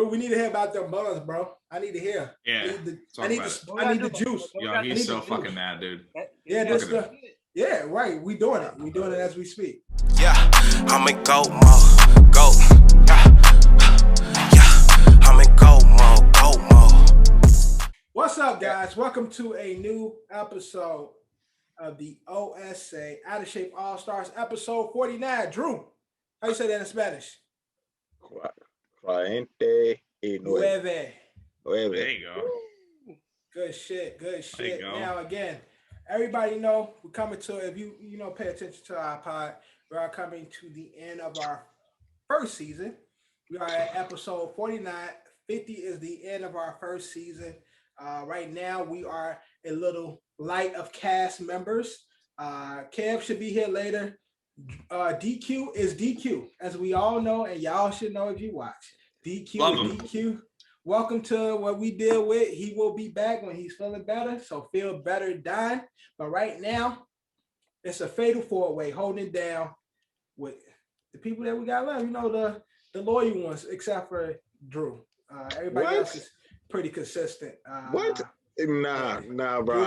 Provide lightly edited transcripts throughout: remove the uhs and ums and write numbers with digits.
Drew, we need to hear about them buns, bro. I need to hear. Yeah. I need the juice. Yo, he's so fucking mad, dude. Yeah, right. We doing it. We doing it as we speak. Yeah, I'm in go mode. Go. Yeah, I'm in go mode. Go mode. What's up, guys? Welcome to a new episode of the OSA Out of Shape Allstars, episode 49. Drew, how you say that in Spanish? Nueve. Nueve. There you go. Good shit. Now, again, everybody know we're coming to, if you pay attention to our pod, we are coming to the end of our first season. We are at episode 49. 50 is the end of our first season. Right now, we are a little light of cast members. Kev should be here later. DQ is DQ, as we all know, and y'all should know if you watch. DQ is DQ. Welcome to what we deal with. He will be back when he's feeling better, so feel better, Don. But right now, it's a fatal four-way, holding it down with the people that we got left. You know, the loyal ones, except for Drew. Everybody else is pretty consistent. What? Nah, bro.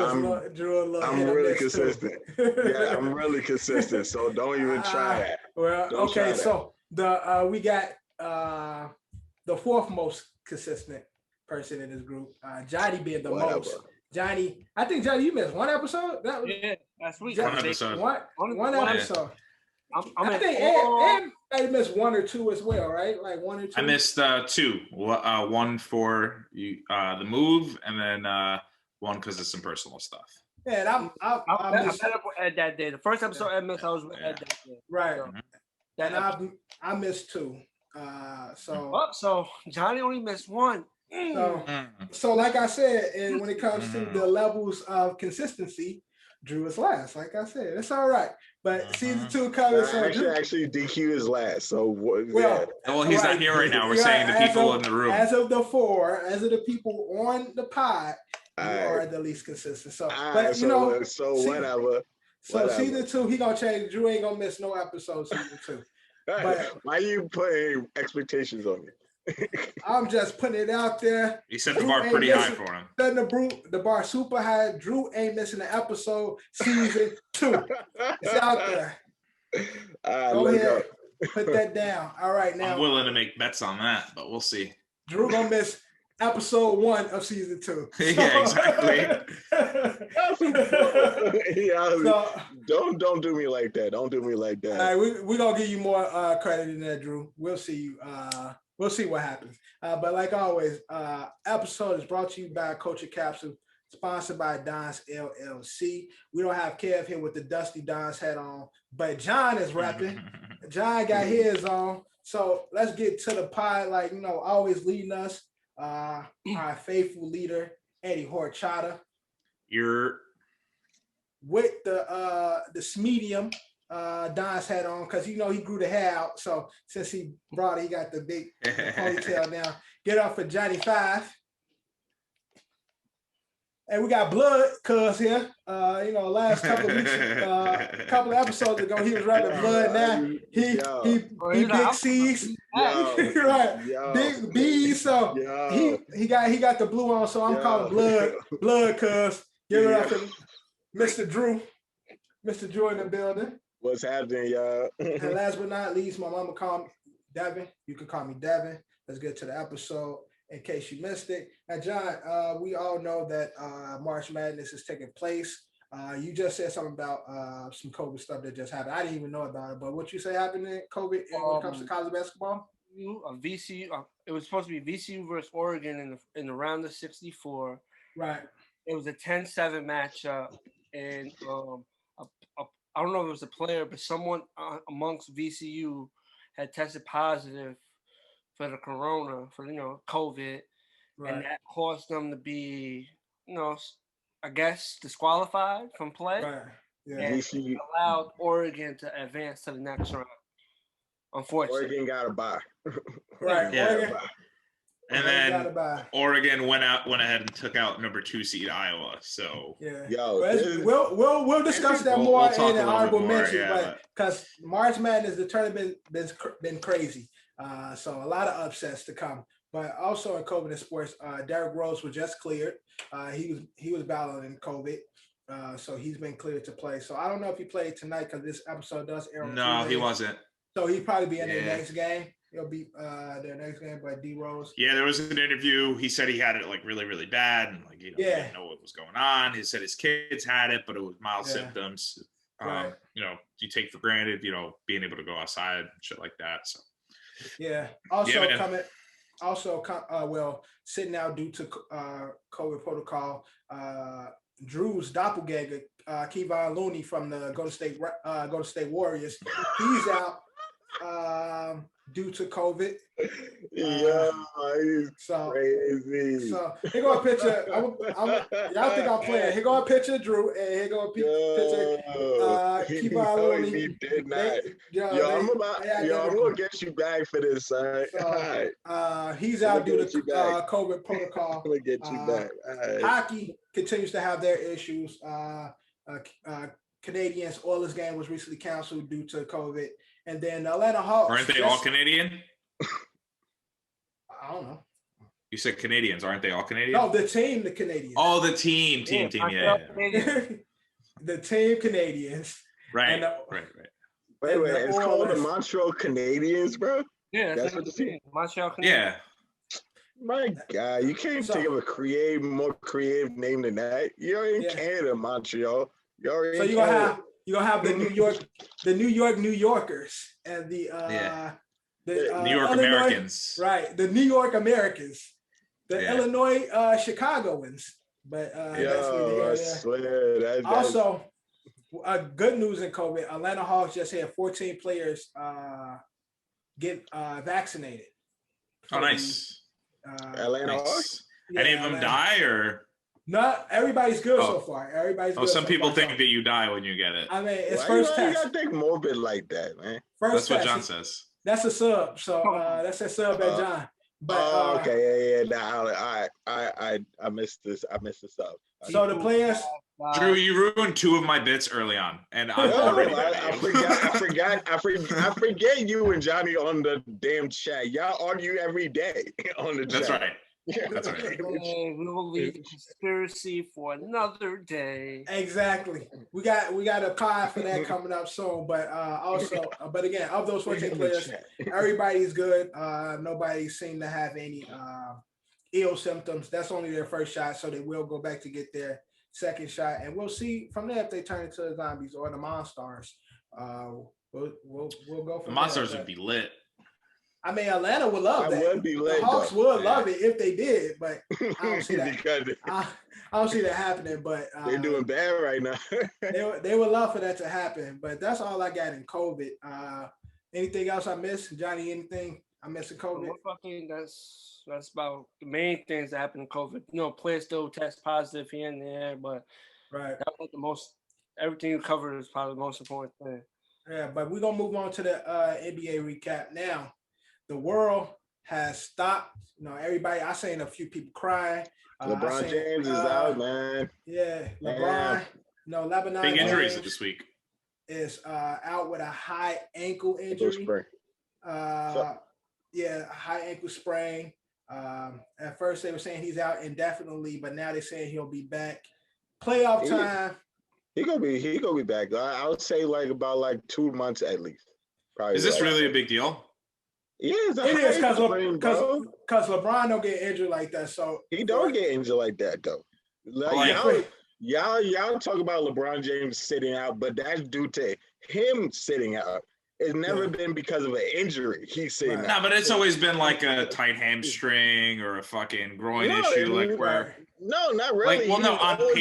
I'm really consistent. Yeah, I'm really consistent. So don't even try that. Well, okay. So we got the fourth most consistent person in this group. Johnny being the most. Johnny, I think Johnny, you missed one episode. Last week. One episode. One episode. I think Ed missed one or two as well, right? Like one or two. I missed two. One for you, the move, and then one because of some personal stuff. Yeah, and I met up with Ed that day. The first episode Ed missed, I was with Ed that day. Right. So, and I missed two. So Johnny only missed one. So like I said, and when it comes to the levels of consistency, Drew is last. Like I said, it's all right. But season 2 coming. Actually, DQ is last. So he's not here right now. We're saying the people in the room. As of the people on the pod, you are the least consistent. So, whatever. So season 2, he gonna change. Drew ain't gonna miss no episodes. Season 2. But why you putting expectations on me? I'm just putting it out there. He set the bar pretty high for him. Setting the bar super high. Drew ain't missing an episode. Season 2. It's out there. Go ahead. Put that down. All right, now. I'm willing to make bets on that, but we'll see. Drew gonna miss episode 1 of season 2. Yeah, exactly. Don't do me like that. Don't do me like that. All right, we're gonna give you more credit than that, Drew. We'll see. We'll see what happens. But like always, episode is brought to you by Culture Capsule, sponsored by Don's LLC. We don't have Kev here with the Dusty Don's hat on, but John is rapping. John got his on. So let's get to the pod. Like, always leading us, our faithful leader, Eddie Horchata. You're with the medium Don's hat on, because he grew the hair out. So since he brought it, he got the big ponytail now. Get up for Johnny 5. And we got Blood Cuz here. Last couple of weeks, couple of episodes ago, he was rapping Blood. Now he big C's, right? Big B's. So he got the blue on. So I'm calling Blood Cuz. Give it up for Mr. Drew. Mr. Drew in the building. What's happening, y'all? And last but not least, my mama called me Devin. You can call me Devin. Let's get to the episode in case you missed it. Now, John, we all know that March Madness is taking place. You just said something about some COVID stuff that just happened. I didn't even know about it, but what you say happened in COVID when it comes to college basketball? VCU. It was supposed to be VCU versus Oregon in the round of 64. Right. It was a 10-7 matchup, and I don't know if it was a player, but someone amongst VCU had tested positive for the corona, for COVID, right. And that caused them to be, I guess disqualified from play. Right. Yeah. And VCU allowed Oregon to advance to the next round. Unfortunately, Oregon got a bye. Right. Yeah. Oregon. And then Oregon went ahead and took out number 2 seed Iowa. So we'll discuss that more in an honorable mention, but because March Madness, the tournament been crazy. So a lot of upsets to come. But also in COVID in sports, Derrick Rose was just cleared. He was battling COVID, so he's been cleared to play. So I don't know if he played tonight because this episode does air on No, Tuesday. he wasn't. So he'll probably be in their next game. He'll be their next game, but D Rose. Yeah, there was an interview. He said he had it like really, really bad, and like he didn't know what was going on. He said his kids had it, but it was mild symptoms. Right. You take for granted, being able to go outside and shit like that. So yeah. Also sitting out due to COVID protocol. Drew's doppelganger, Kevon Looney from the Golden State Warriors, he's out due to COVID. He's crazy. So here go a picture. Y'all think I'm playing? Here go a picture of Drew, and here go a picture. Kevon Looney. He did not. I'm gonna get you back for this, son. So, he's out due to COVID protocol. I'm gonna get you back. Hockey continues to have their issues. Canadians Oilers game was recently canceled due to COVID, and then the Atlanta Hawks. Aren't they all Canadian? I don't know. You said Canadians, aren't they all Canadian? No, the Canadians. Oh, the team. Yeah. The team Canadians. Right. Wait, it's called the Montreal Canadiens, bro? Yeah, that's what the team. Montreal Canadiens. Yeah. My God, you can't think of a more creative name than that. You're in Canada, Montreal. You're gonna have the New Yorkers and the New York Illinois, Americans. Right, the New York Americans, the Illinois Chicagoans. But also, good news in COVID. Atlanta Hawks just had 14 players get vaccinated. Oh, nice. Atlanta Hawks? Any of them die or? No, everybody's good so far. Everybody's good. Some people think that you die when you get it. I mean, it's first test. You gotta think morbid like that, man. That's what John says. That's a sub. So that's a sub at John. But okay, I missed this. I missed the sub. So the players. Drew, you ruined two of my bits early on, and I'm already I forget you and Johnny on the damn chat. Y'all argue every day on the chat. That's right. That's right. We will leave the conspiracy for another day. Exactly. We got a pie for that coming up soon. But but again, of those 14 players, everybody's good. Nobody seemed to have any ill symptoms. That's only their first shot, so they will go back to get their second shot, and we'll see from there if they turn into the zombies or the Monstars. We'll go from the Monstars there, would be lit. I mean, Atlanta would love that. Would be lit, the Hawks would love it if they did, but I don't see that. I don't see that happening. But they're doing bad right now. they would love for that to happen. But that's all I got in COVID. Anything else I missed, Johnny? Anything I missed in COVID? I think that's about the main things that happened in COVID. Players still test positive here and there, but that's like the most. Everything you covered is probably the most important thing. Yeah, but we're gonna move on to the NBA recap now. The world has stopped. Everybody. I seen a few people crying. LeBron James is out, man. Yeah, LeBron. Lebanon. Big injuries this week. Is out with a high ankle injury. High ankle sprain. At first they were saying he's out indefinitely, but now they're saying he'll be back. Playoff time. He gonna be back. I would say about 2 months at least. Probably. Is this really a big deal? Yeah, it is because LeBron don't get injured like that. So he don't get injured like that though. Y'all talk about LeBron James sitting out, but that's due to him sitting out. It's never been because of an injury. He's sitting out. No, but it's always been like a tight hamstring or a fucking groin issue, where. No, not really. On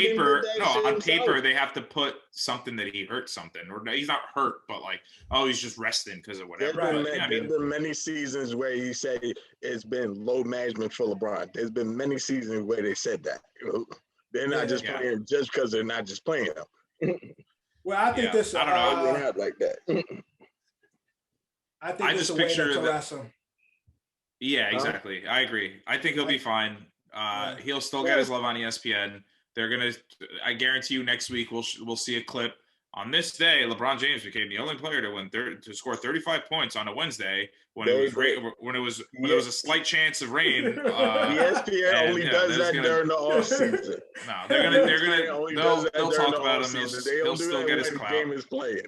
paper, they have to put something that he hurt something, or he's not hurt, but he's just resting because of whatever. There's been many seasons where he said it's been low management for LeBron. There's been many seasons where they said that. They're not just playing just because they're not just playing them. Well, I think this. I don't know. They're not like that. I think this is a way to harass him. Yeah, exactly. I agree. I think he'll be fine. He'll still get his love on ESPN. They're gonna. I guarantee you, next week we'll see a clip On this day, LeBron James became the only player to score 35 points on a Wednesday when there was a slight chance of rain. ESPN only does that during the off season. No, they'll talk about him. He'll still get his clout. Game is playing.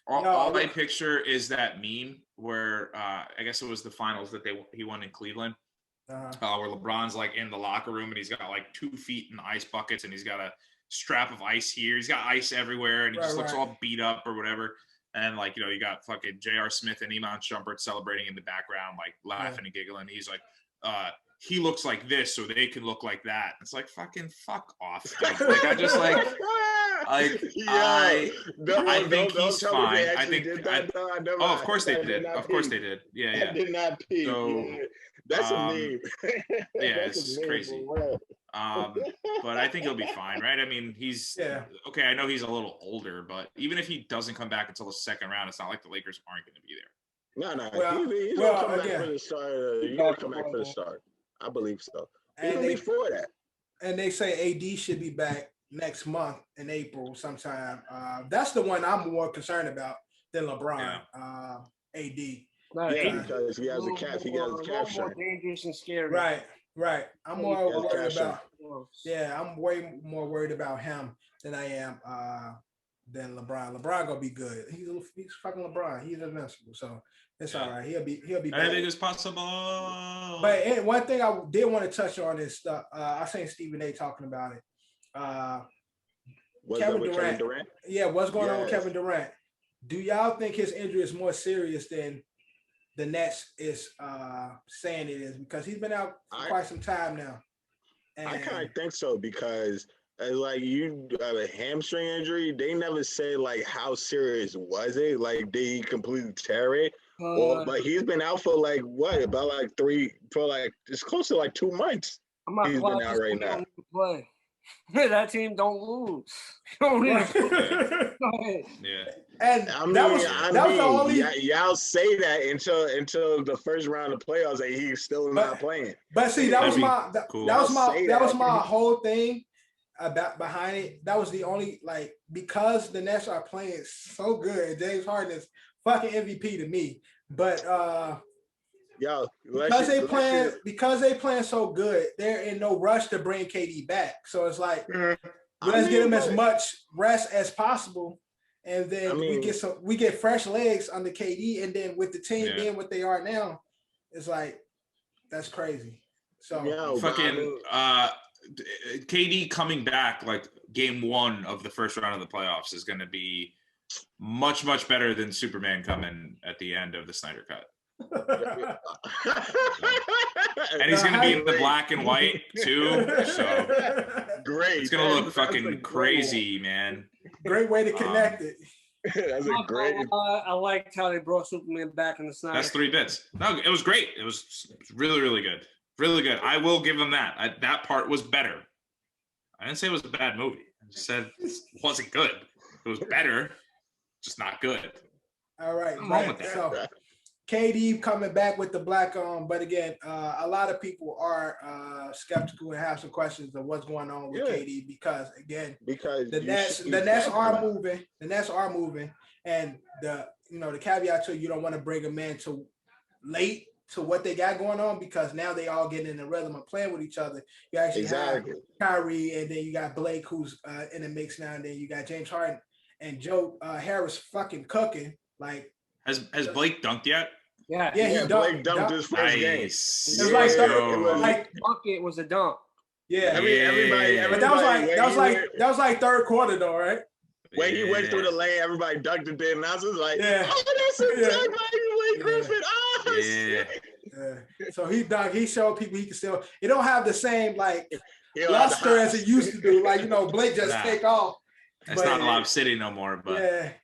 all I picture is that meme where I guess it was the finals that he won in Cleveland, where LeBron's like in the locker room and he's got like 2 feet in ice buckets and he's got a strap of ice here. He's got ice everywhere and he just looks all beat up or whatever. And like, you got fucking J.R. Smith and Iman Shumpert celebrating in the background, like laughing and giggling. He's like, he looks like this so they can look like that. It's like, fucking fuck off. Like I just like I think he's fine. I think of course they did. Of course they did. Yeah. I did not pee. So, that's a meme. Yeah, it's crazy. But I think he'll be fine, right? I mean, he's okay. I know he's a little older, but even if he doesn't come back until the second round, it's not like the Lakers aren't going to be there. No. He's going to come back for the start. He's going to come back for the start. I believe so. Even before that. And they say AD should be back next month in April sometime. That's the one I'm more concerned about than LeBron. AD. Because he has a calf. He has a calf strain. Dangerous and scary. Right. I'm more worried about. Yeah, I'm way more worried about him than I am than LeBron. LeBron gonna be good. He's fucking LeBron. He's invincible. So it's all right. He'll be. Anything is possible. But one thing I did want to touch on is I seen Stephen A. talking about it. Kevin Durant. Yeah, what's going on with Kevin Durant? Do y'all think his injury is more serious than the Nets is saying it is? Because he's been out for quite some time now. And I kind of think so because like you have a hamstring injury. They never say like how serious was it? Like did he completely tear it? But he's been out for like what? About like it's close to like 2 months. He's been out right now. Play. That team don't lose. Don't yeah. And that was the only. Y'all say that until the first round of playoffs, and he's still not playing. But see, that was my whole thing about behind it. That was the only because the Nets are playing so good. James Harden is fucking MVP to me. But because they playing so good, they're in no rush to bring KD back. So it's like let's get him as much rest as possible, and then we get fresh legs on the KD, and then with the team being what they are now, it's like that's crazy. So KD coming back like game 1 of the first round of the playoffs is going to be much better than Superman coming at the end of the Snyder Cut. And he's gonna be in the black and white too, so great. It's gonna look fucking crazy, man. Great way to connect it. That's a great. I liked how they brought Superman back in the Snyder. That's 3 bits. No, it was great. It was really good. Really good. I will give them that. That part was better. I didn't say it was a bad movie. I just said it wasn't good. It was better, just not good. All right. So KD coming back with the black on, but again, a lot of people are skeptical and have some questions of what's going on with KD because the Nets are moving. The Nets are moving, and the caveat to you don't want to bring them in too late to what they got going on because now they all getting in the rhythm of playing with each other. You actually have Kyrie, and then you got Blake who's in the mix now, and then you got James Harden and Joe Harris fucking cooking like. Has Blake dunked yet? Yeah, Blake dunked his first game. It was a dunk. Yeah, everybody. But that was like third quarter though, right? When he went through the lane, everybody dunked it. Then I was like, "Oh, that's exactly Blake Griffin." Oh, shit. So he dunked. He showed people he can still. It don't have the same luster as it used to do. Blake just take off. It's not Lob City no more, but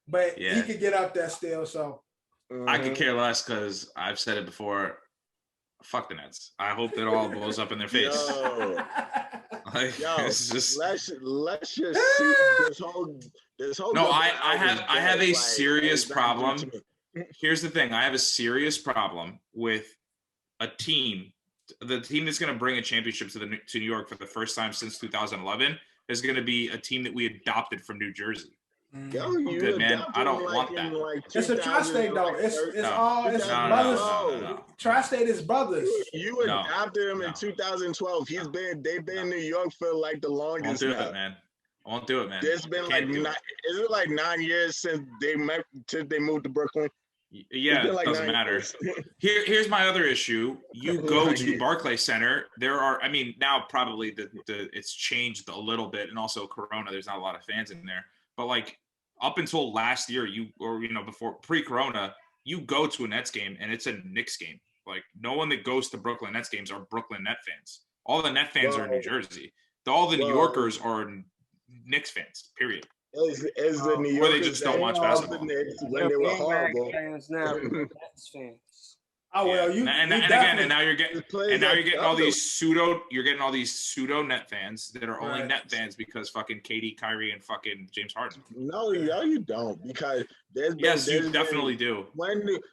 but he could get up there still. So I could care less because I've said it before. Fuck the Nets. I hope that all blows up in their face. It's just let's just see this whole. No, I have a serious problem. Here's the thing: I have a serious problem with a team. The team that's going to bring a championship to New York for the first time since 2011 is going to be a team that we adopted from New Jersey. Yo, I'm good, man. I don't want that. It's a tri-state though. It's brothers. No. Tri-state is brothers. You adopted him in 2012. They've been in New York for like the longest. I won't do it, man. I won't do it, man. It's been like is it like 9 years since they moved to Brooklyn? Yeah, it doesn't matter. Here's my other issue. You go to Barclays Center. There are, I mean, now probably it's changed a little bit, and also Corona. There's not a lot of fans in there, but like up until last year, before pre-Corona, you go to a Nets game and it's a Knicks game. Like no one that goes to Brooklyn Nets games are Brooklyn Net fans. All the Net fans are in New Jersey. All the New Yorkers are Knicks fans. Period. Is the New Yorkers, or they just don't watch basketball. When they were horrible. Fans now, Nets fans. Oh well, and now you're getting all these pseudo Net fans that are only Net fans because fucking KD, Kyrie, and fucking James Harden. No, you don't, because you definitely do.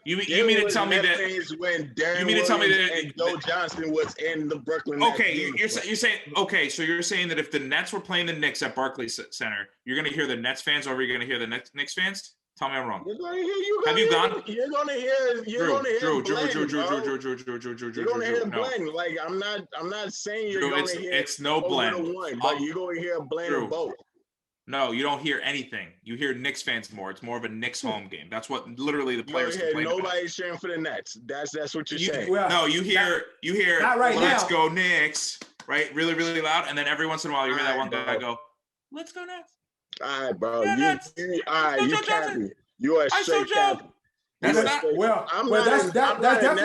You mean to tell me that when Darren Joe Johnson was in the Brooklyn Nets? Okay, you're saying okay, so you're saying that if the Nets were playing the Knicks at Barclays Center, you're gonna hear the Nets fans over you're gonna hear the Knicks fans? Tell me I'm wrong. Have you gone? You're gonna hear Drew. You're gonna hear blend. Like I'm not saying you're gonna hear. It's no blend. But you're gonna hear a blend of both. No, you don't hear anything. You hear Knicks fans more. It's more of a Knicks home game. That's what literally the players complain about. Nobody's cheering for the Nets. That's what you're saying. No, you hear. Not right Let's now. go Knicks, right? Really, really loud, and then every once in a while you hear that one guy go, "Let's go Nets." All right, bro. You capping. You are straight capping. That's definitely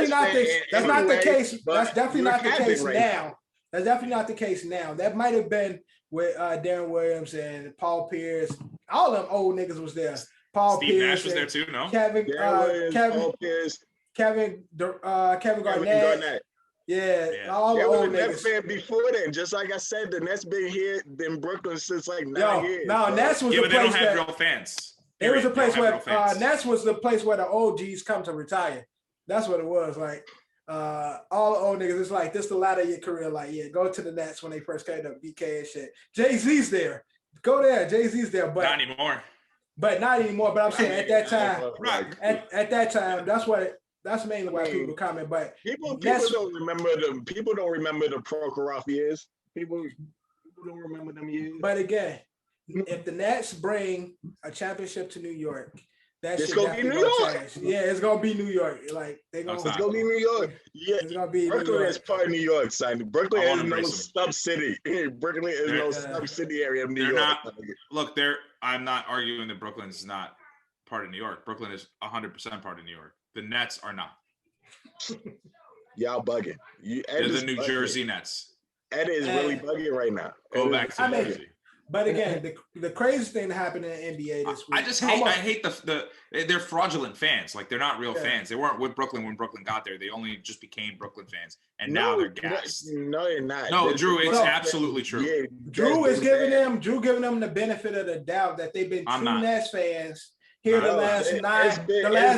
not the case. That's definitely not the case now. That's definitely not the case now. That might have been with Darren Williams and Paul Pierce. All them old niggas was there. Steve Nash was there too. No, Kevin Garnett. Yeah, all the old niggas. Fan before then, just like I said, the Nets been here in Brooklyn since like 9 years. No, Nets was but they don't have real fans. It was a place where Nets was the place where the OGs come to retire. That's what it was. Like all the old niggas, it's like this the ladder of your career. Like, yeah, go to the Nets when they first came to BK and shit. Jay-Z's there. Go there. Jay-Z's there. But not anymore. But I'm saying at that time, at that time, that's mainly why people were coming. But people don't remember the Prokhorov years. People don't remember them years. But again, if the Nets bring a championship to New York, it's gonna be New York. Change. Yeah, it's gonna be New York. Like it's gonna be New York. Yeah, it's gonna be Brooklyn is part of New York, son. Brooklyn is no sub city. Brooklyn is no sub city area of New York. I'm not arguing that Brooklyn is not part of New York. Brooklyn is 100% part of New York. The Nets are not. Y'all bugging. They're the New Jersey Nets. Ed is really bugging right now. Go back to New Jersey. But again, the craziest thing that happened in the NBA this week. I hate they're fraudulent fans. Like they're not real fans. They weren't with Brooklyn when Brooklyn got there. They only just became Brooklyn fans, and now they're gassed. No, you're not. No, Drew, it's absolutely true. Yeah, Drew giving them the benefit of the doubt that they've been true Nets fans here the last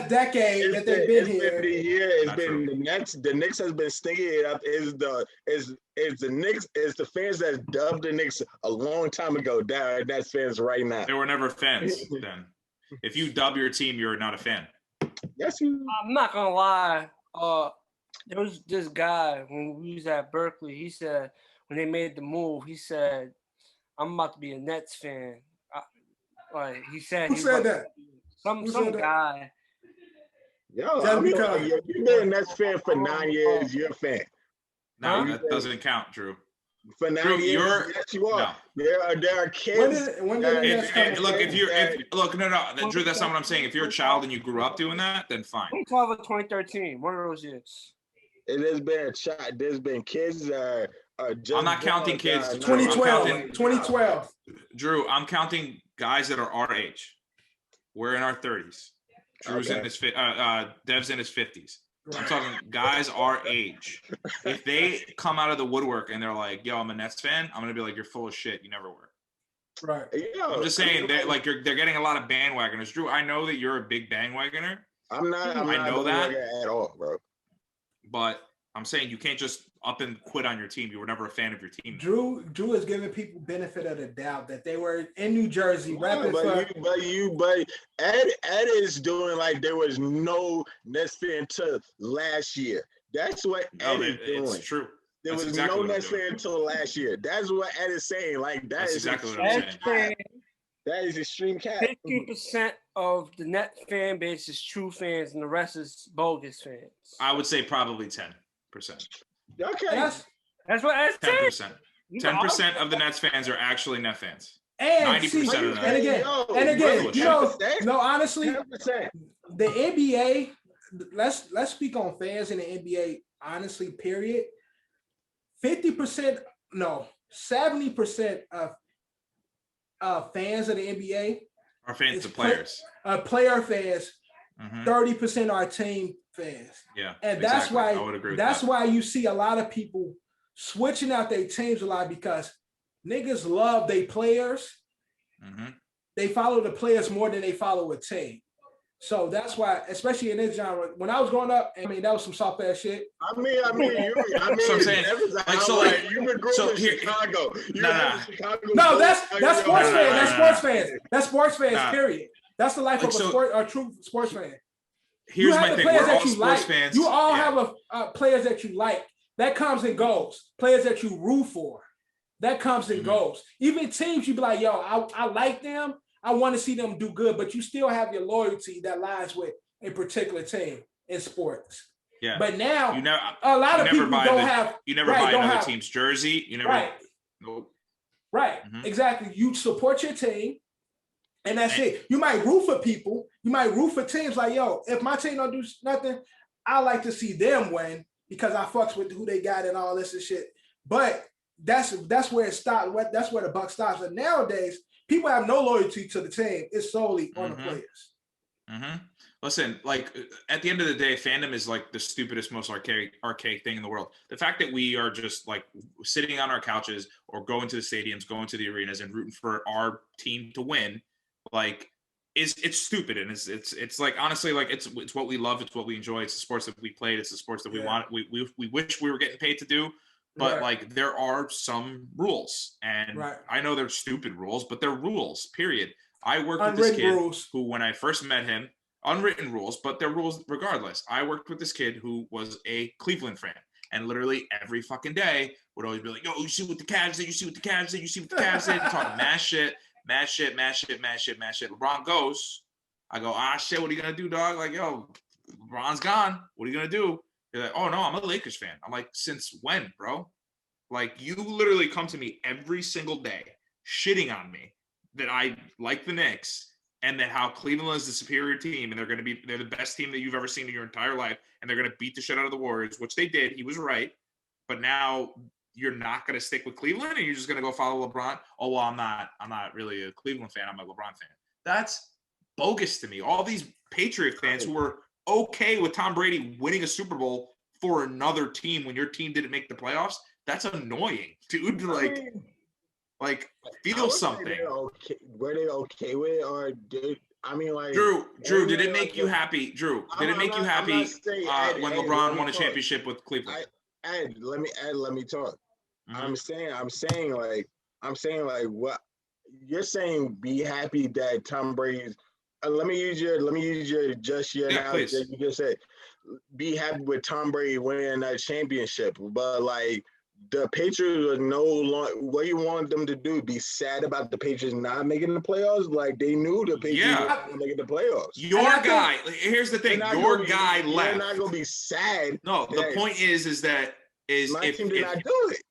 decade that they've been here. It's been the Nets. The Knicks has been stinking it up. Is the Knicks? Is the fans that dubbed the Knicks a long time ago? That's fans right now. They were never fans then. If you dub your team, you're not a fan. Yes, I'm not gonna lie. There was this guy when we was at Berkeley. He said when they made the move, he said, "I'm about to be a Nets fan." He said. Who said that? Some guy. Yo, you've been a Nets fan for 9 years. You're a fan. No, that doesn't count, Drew. For 9 years, yes, you are. No. There are kids. Drew, that's not what I'm saying. If you're a child and you grew up doing that, then fine. 2012 or 2013, one of those years. It has been a child. There's been kids that are just. I'm not counting kids. 2012. Drew, I'm counting guys that are our age. We're in our 30s. Drew's in his Dev's in his 50s. I'm talking guys our age. If they come out of the woodwork and they're like, "Yo, I'm a Nets fan," I'm gonna be like, "You're full of shit. You never were." Right. I'm just saying they're getting a lot of bandwagoners. Drew, I know that you're a big bandwagoner. I'm not. I know that at all, bro. But I'm saying you can't just up and quit on your team. You were never a fan of your team. Drew is giving people benefit of the doubt that they were in New Jersey. But Ed is doing like there was no Nets fan until last year. That's what Ed is doing. It's true. There was no Nets fan until last year. That's what Ed is saying. Like that's exactly what I'm saying. That is extreme cap. 50% of the Nets fan base is true fans, and the rest is bogus fans. I would say probably 10%. Okay, that's what I said. 10% of the Nets fans are actually Net fans. And 90% of them. And again, you know, no, honestly, 10%. The NBA. Let's speak on fans in the NBA. Honestly, period. 50%, no, 70% of fans of the NBA are fans of players. Player fans. 30% are team fans. Yeah, and that's exactly. why I would agree with that's that. why you see a lot of people switching out their teams a lot because niggas love their players. They follow the players more than they follow a team. So that's why, especially in this genre, when I was growing up, I mean, that was some soft ass shit. I mean, so I'm saying, you've been growing in Chicago. No, that's sports fans. That's sports fans. That's sports fans. Period. That's the life of a true sports fan. Here's my thing: we're all sports fans. You all have players that you like. That comes and goes. Players that you root for. That comes and goes. Even teams, you be like, yo, I like them. I want to see them do good, but you still have your loyalty that lies with a particular team in sports. Yeah. But now, a lot of people don't have. You never buy another team's jersey. You never. Right. Nope. Right. Exactly. You support your team, and that's it. You might root for people. You might root for teams like, yo, if my team don't do nothing, I like to see them win because I fucks with who they got and all this and shit. But that's where it stops. That's where the buck stops. And nowadays, people have no loyalty to the team. It's solely on the players. Listen, like at the end of the day, fandom is like the stupidest, most archaic thing in the world. The fact that we are just like sitting on our couches or going to the stadiums, going to the arenas, and rooting for our team to win, like, it's stupid. And it's like, honestly, like it's what we love. It's what we enjoy. It's the sports that we played. It's the sports that we want. We wish we were getting paid to do. But like there are some rules, and I know they're stupid rules, but they're rules. Period. I worked with this kid who, when I first met him, unwritten rules, but they're rules regardless. I worked with this kid who was a Cleveland fan, and literally every fucking day would always be like, "Yo, you see what the Cavs did? You see what the Cavs did? You see what the Cavs did?" Talking mad shit. LeBron goes. I go, shit. What are you gonna do, dog? Like, yo, LeBron's gone. What are you gonna do? They're like, oh no, I'm a Lakers fan. I'm like, since when, bro? Like, you literally come to me every single day shitting on me that I like the Knicks and that how Cleveland is the superior team and they're the best team that you've ever seen in your entire life and they're going to beat the shit out of the Warriors, which they did. He was right. But now you're not going to stick with Cleveland and you're just going to go follow LeBron. Oh, well, I'm not really a Cleveland fan. I'm a LeBron fan. That's bogus to me. All these Patriot fans who were okay with Tom Brady winning a Super Bowl for another team when your team didn't make the playoffs, that's annoying, dude. Like feel something. Were they okay with it, or did like Drew? Did it make you happy? Drew, did it make you happy when LeBron won a championship with Cleveland? Let me talk. I'm saying like what you're saying. Be happy that Tom Brady's. Let me use your just your analogy that you just said. Be happy with Tom Brady winning that championship, but like the Patriots are no longer. What you want them to do? Be sad about the Patriots not making the playoffs? Like they knew the Patriots were not making the playoffs. Your guy. Here's the thing. Your guy left. They're not gonna be sad. No, the point is that my team did not do it.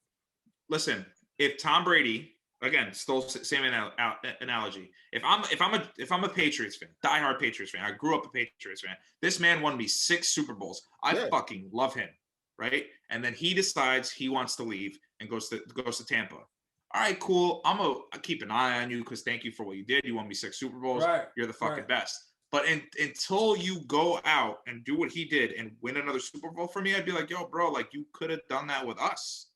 Listen, if Tom Brady. Again, still same analogy. If I'm a Patriots fan, diehard Patriots fan, I grew up a Patriots fan. This man won me 6 Super Bowls. I fucking love him, right? And then he decides he wants to leave and goes to Tampa. All right, cool. I keep an eye on you because thank you for what you did. You won me 6 Super Bowls. Right. You're the fucking best. But until you go out and do what he did and win another Super Bowl for me, I'd be like, yo, bro, like you could have done that with us.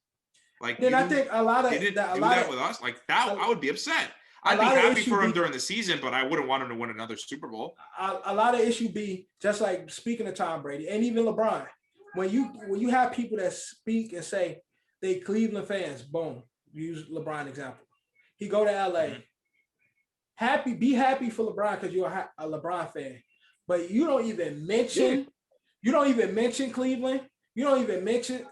Like, then I think a lot of that with us. Like that, I would be upset. I'd be happy for him during the season, but I wouldn't want him to win another Super Bowl. A lot of issue be just like speaking of Tom Brady and even LeBron. when you have people that speak and say they Cleveland fans, boom, use LeBron example. He go to LA. Be happy for LeBron because you're a LeBron fan. But you don't even mention Cleveland. You don't even mention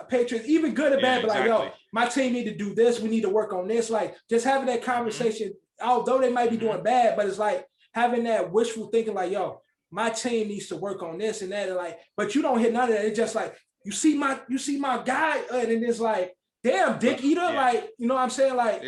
Patriots, even good or bad, but like, yo, my team need to do this. We need to work on this. Like just having that conversation, although they might be doing bad, but it's like having that wishful thinking, like, yo, my team needs to work on this and that. And like, but you don't hit none of that. It's just like you see my guy, and it's like, damn, dick eater, like, you know what I'm saying? Like,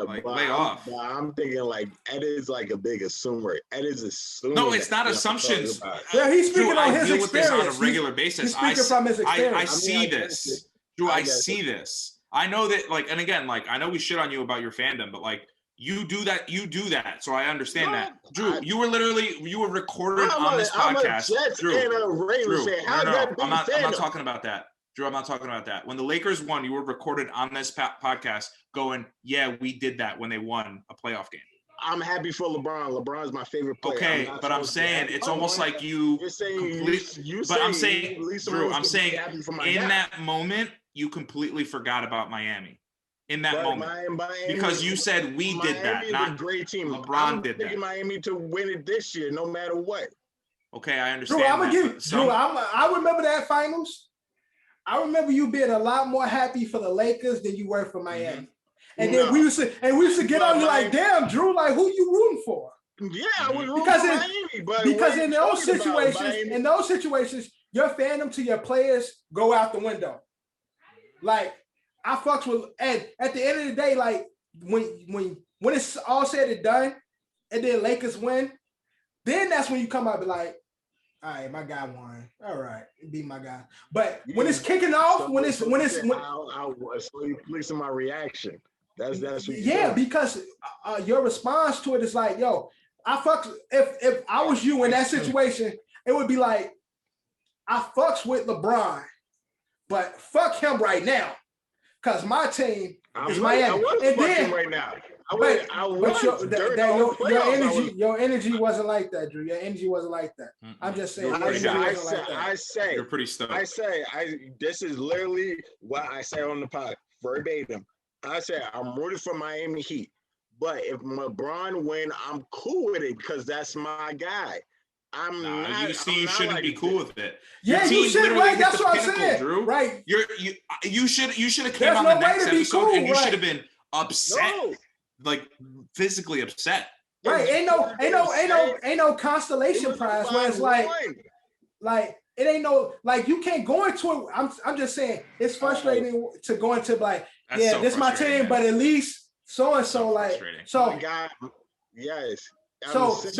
like lay off. I'm thinking like Ed is like a big assumer. Ed is assuming. No, it's not assumptions. Yeah, he's speaking on his experience. With this on a regular basis. He's speaking from his experience. I see this. Drew, I see this. I know that, like, and again, like, I know we shit on you about your fandom, but like, you do that. So I understand that. Drew, you were recorded on this podcast. Drew, I'm not talking about that. Drew, I'm not talking about that. When the Lakers won, you were recorded on this podcast going, yeah, we did that when they won a playoff game. I'm happy for LeBron. LeBron's my favorite player. Okay, but I'm saying it's almost like you're saying, I'm saying in that moment, you completely forgot about Miami. In that moment. Miami, because you said we did that, not a great team. LeBron did that. Miami to win it this year, no matter what. Okay, I understand. Drew, I'm gonna give Drew. I remember that finals. I remember you being a lot more happy for the Lakers than you were for Miami. And then we used to get on you like, damn, Drew, like who you rooting for? Yeah, I was rooting for Miami, but because in those situations, your fandom to your players go out the window. Like I fucks with, and at the end of the day, like when it's all said and done, and then Lakers win, then that's when you come out and be like, all right, my guy won. All right, be my guy. But when it's kicking off, I'll listen my reaction. That's what because your response to it is like, yo, I fucks. If I was you in that situation, it would be like, I fucks with LeBron, but fuck him right now, cause my team is Miami. And then right now. Your energy wasn't like that, Drew. Your energy wasn't like that. I'm just saying. I say you're pretty stoked. This is literally what I say on the pod, verbatim. I say I'm rooting for Miami Heat, but if LeBron win, I'm cool with it because that's my guy. You shouldn't be cool with it. Yeah, you should, right? That's what I'm saying, Drew. Right? You should have came on the next episode and you should have been upset. Like physically upset. Right. Ain't no constellation prize where it's like it ain't no, like you can't go into it. I'm just saying it's frustrating to go into like, this my team, but at least so and so like so. Yes. So but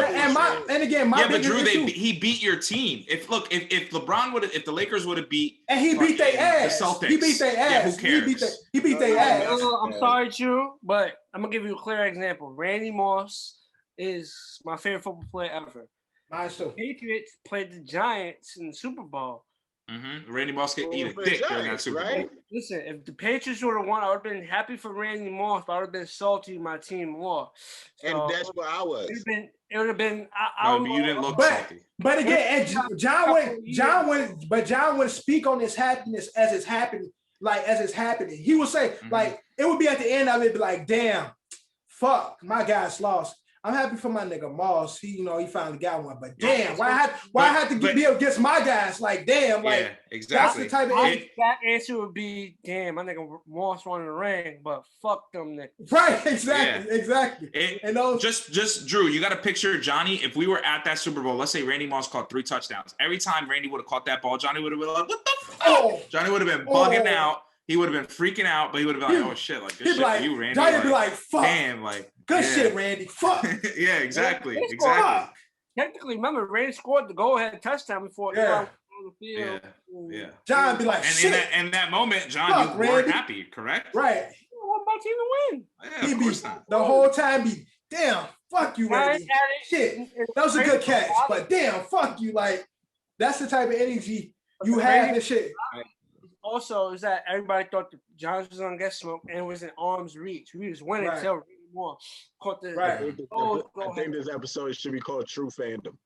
Drew, he beat your team. If the Lakers would have beat and he beat their ass, the Celtics, he beat their ass. Yeah, who cares? He beat their ass. I'm sorry, Drew, but I'm gonna give you a clear example. Randy Moss is my favorite football player ever. Mine too. Patriots played the Giants in the Super Bowl. Randy Moss could eat a dick during that Super Bowl. Listen, if the Patriots would have won, I would have been happy for Randy Moss, but I would have been salty my team lost. So and that's what I was. It would have been. But you didn't look salty. But again, John would speak on his happiness as it's happening. Like as it's happening, he would say, like it would be at the end of it, be like, "Damn, fuck, my guys lost. I'm happy for my nigga Moss. He finally got one. But damn, why I had to be against my guys? Like, damn, like exactly. That's the type of that answer would be, damn, my nigga Moss won the ring, but fuck them niggas. Right, exactly. And those just Drew, you got to picture Johnny. If we were at that Super Bowl, let's say Randy Moss caught 3 touchdowns. Every time Randy would have caught that ball, Johnny would have been like, what the fuck? Oh. Johnny would have been bugging out. He would have been freaking out, but he would have been like, oh shit, like this shit for you, Randy. Johnny would be like, fuck. Damn, like good shit, Randy. Fuck. Yeah, exactly. Technically, remember, Randy scored the go-ahead touchdown before he on the field. Yeah. John be like, shit. In that moment, John, you weren't happy, correct? Right. I want my team to win. Yeah, of course not. The whole time be, damn, fuck you, Randy. Shit. That was a good catch, but damn, fuck you. Like, that's the type of energy you have and shit. Also, is that everybody thought that Johns was gonna get smoked and was in arm's reach. We was winning until Randy Moss caught the. Right. I think this episode should be called True Fandom.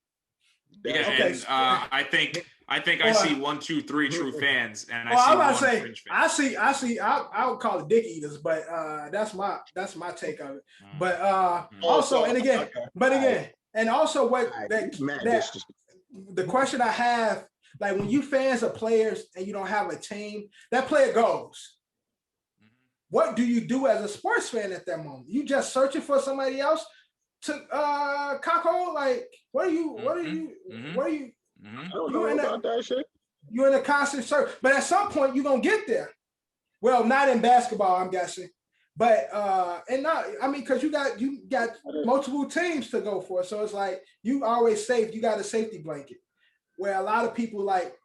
And I think I think I see 1, 2, 3 true fans, and I'm I about to see say, one fringe fan. I see. I would call it dick eaters, but that's my take of it. But also, and again, and also what that the question I have, like when you fans of players and you don't have a team, that player goes. What do you do as a sports fan at that moment? You just searching for somebody else to cockhold? Like, what are you? I don't know about that shit. You're in a constant search, but at some point you're gonna get there. Well, not in basketball, I'm guessing, but and not. I mean, because you got multiple teams to go for, so it's like you always safe. You got a safety blanket. Where a lot of people like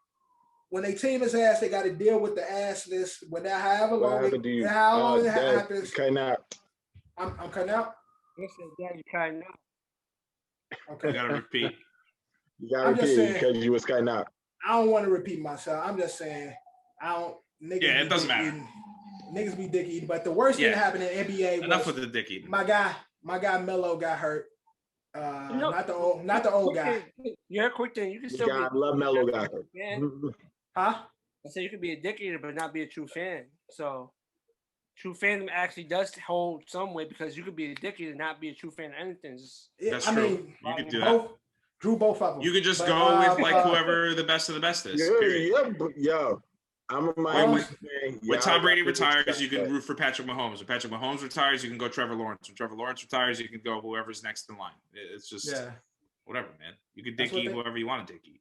when they team is ass, they got to deal with the assless. When that however long it happens. Cutting out. I'm cutting out. Yeah, you cutting out. Okay. You gotta repeat. You gotta repeat because you was cutting out. I don't want to repeat myself. I'm just saying I don't. Niggas it doesn't matter. Niggas be dick eating, but the worst thing that happened in NBA. Enough with the dick eating. My guy Melo got hurt. Not the old guy. Yeah, quick thing. You can still. I love Melo guy. Huh? I say you can be a dick eater, but not be a true fan. So, true fandom actually does hold some weight because you could be a dick eater and not be a true fan of anything. That's true. Mean, you could do that. Drew both of them. You could just go with like whoever the best of the best is. I'm a Miami fan. When Tom Brady retires, you can root for Patrick Mahomes. When Patrick Mahomes retires, you can go Trevor Lawrence. When Trevor Lawrence retires, you can go whoever's next in line. It's just whatever, man. You can dick eat whoever you want to dick eat.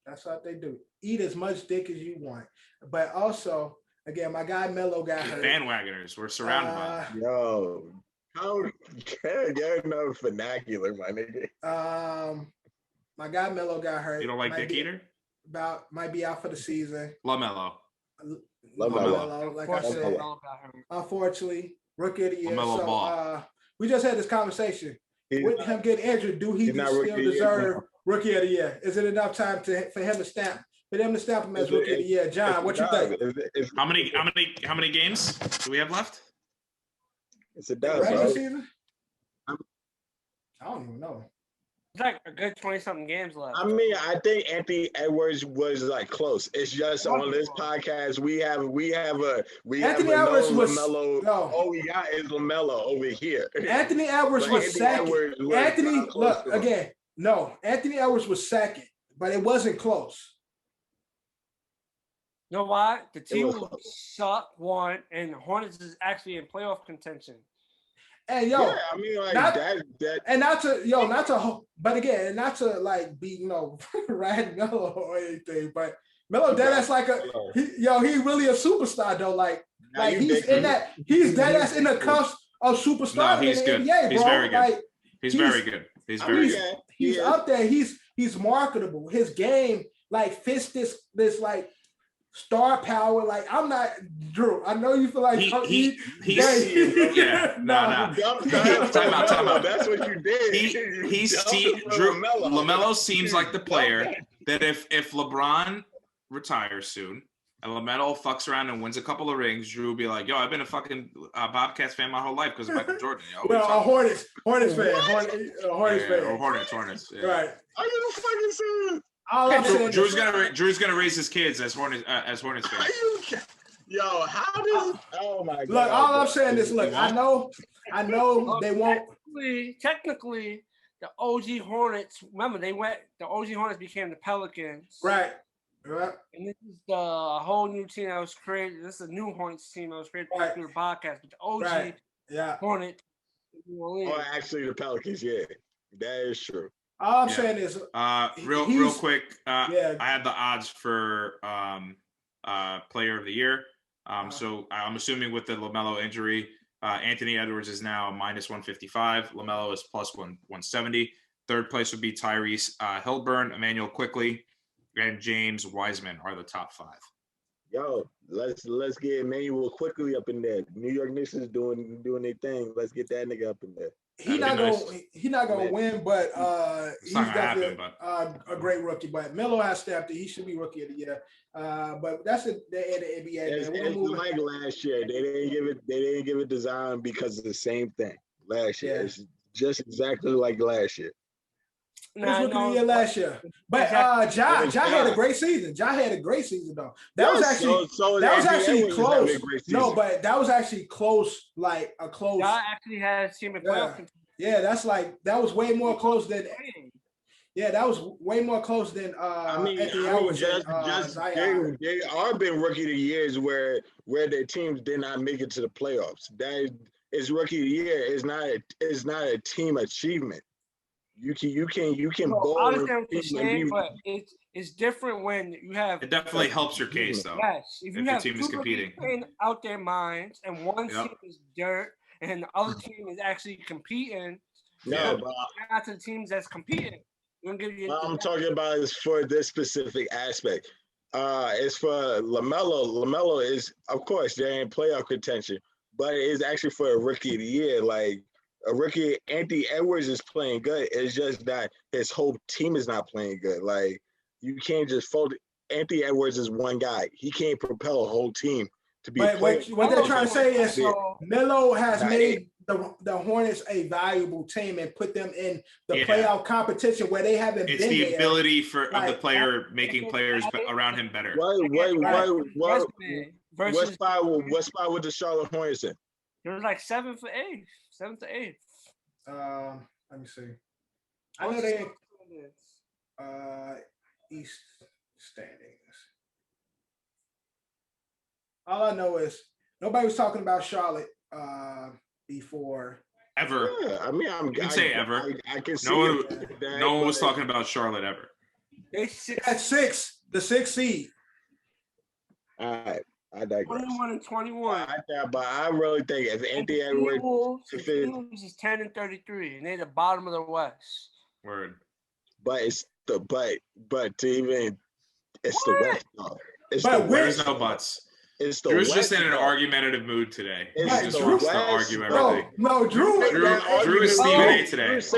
That's what they do. Eat as much dick as you want. But also, again, my guy Melo got hurt. Bandwagoners. We're surrounded by them. Yo. You're no vernacular, my nigga. My guy Melo got hurt. You don't like dick eater? Might be out for the season. LaMelo. Like I said, unfortunately, rookie of the year. So we just had this conversation. With him getting injured, do he still deserve rookie of the year? Is it enough time for him to stamp him as rookie of the year? John, what you think? How many games do we have left? It's a dub, regular season? I don't even know. It's like a good 20-something games left. I mean, I think Anthony Edwards was like close. It's just on this podcast we have Anthony Edwards was LaMelo. No. All we got is LaMelo over here. Anthony Edwards was second. Anthony Edwards was second, but it wasn't close. You know why? The team won, and Hornets is actually in playoff contention. And yo, yeah, I mean, like but again, not to like be rag Melo or anything, but Melo that's like he really a superstar though. Like he's dead ass in the cusp of superstar. No, he's good. NBA, he's bro. very good. Like, he's very good. He's very good. He's up there. He's marketable. His game like fits this like star power. Like I'm not Drew. I know you feel like he's Time out. That's what you did. Drew LaMelo seems like the player that if LeBron retires soon and LaMelo fucks around and wins a couple of rings, Drew will be like, yo, I've been a fucking Bobcats fan my whole life because of Michael Jordan. Well, a Hornets fan. Hornets. Yeah. Right. Are you fucking serious? Drew's gonna raise his kids as Hornets fans. Yo, how does? Oh my god! Look, all I'm saying is, look, I know they won't. Technically, the OG Hornets. Remember, the OG Hornets became the Pelicans. Right. And this is the whole new team that was created. This is a new Hornets team that was created through the podcast. But the OG Hornets. Oh, actually, the Pelicans. Yeah, that is true. All I'm saying is, real quick. I had the odds for player of the year. So I'm assuming with the LaMelo injury, Anthony Edwards is now minus 155. LaMelo is plus 170. Third place would be Tyrese Hildburn, Emmanuel Quickly, and James Wiseman are the top five. Yo, let's get Emmanuel Quickly up in there. New York Knicks is doing their thing. Let's get that nigga up in there. He's not gonna win, but he's definitely a great rookie. But Melo has stepped it. He should be rookie of the year. But that's the NBA. It's like last year. They didn't give it design because of the same thing last year. It's just exactly like last year. He was rookie of the year last year. But Ja had a great season. Ja had a great season though. That was actually close. No, but that was actually close, like a close. Ja actually had a team in playoff. Yeah, that was way more close than. Yeah, that was way more close than. They are been rookie of the years where their teams did not make it to the playoffs. That is rookie of the year. It's not a team achievement. You can bowl. I understand what you're saying, but it's different when you have. It definitely helps your case though. Yes, if you have your team is competing out their minds, and one team is dirt, and the other team is actually competing. No, but not to the teams that's competing. I'm talking about is for this specific aspect. It's for LaMelo. LaMelo is, of course, they're in playoff contention, but it is actually for a rookie of the year. Like a rookie, Anthony Edwards is playing good. It's just that his whole team is not playing good. Like you can't just fold. Anthony Edwards is one guy. He can't propel a whole team to be. But what they're trying to say is Melo has made the Hornets a valuable team and put them in the playoff competition where they haven't been there. It's the ability of the player making players around him better. What spot with the Charlotte Hornets in? It was like 7th to 8th. 7th to 8th. Let me see. I know they East standings. All I know is nobody was talking about Charlotte before. Ever. Yeah, I mean, you can say ever. I can see no one was talking about Charlotte ever. At 6, the 6th seed. All right. I digress. 21 and 21. But I really think if Anthony Edwards is 10 and 33, and they're the bottom of the West. Word. But it's the West. No. There's no buts. It's the Drew's West, just in an argumentative mood today. He just wants to argue everything. No, Drew is Stephen A today. He's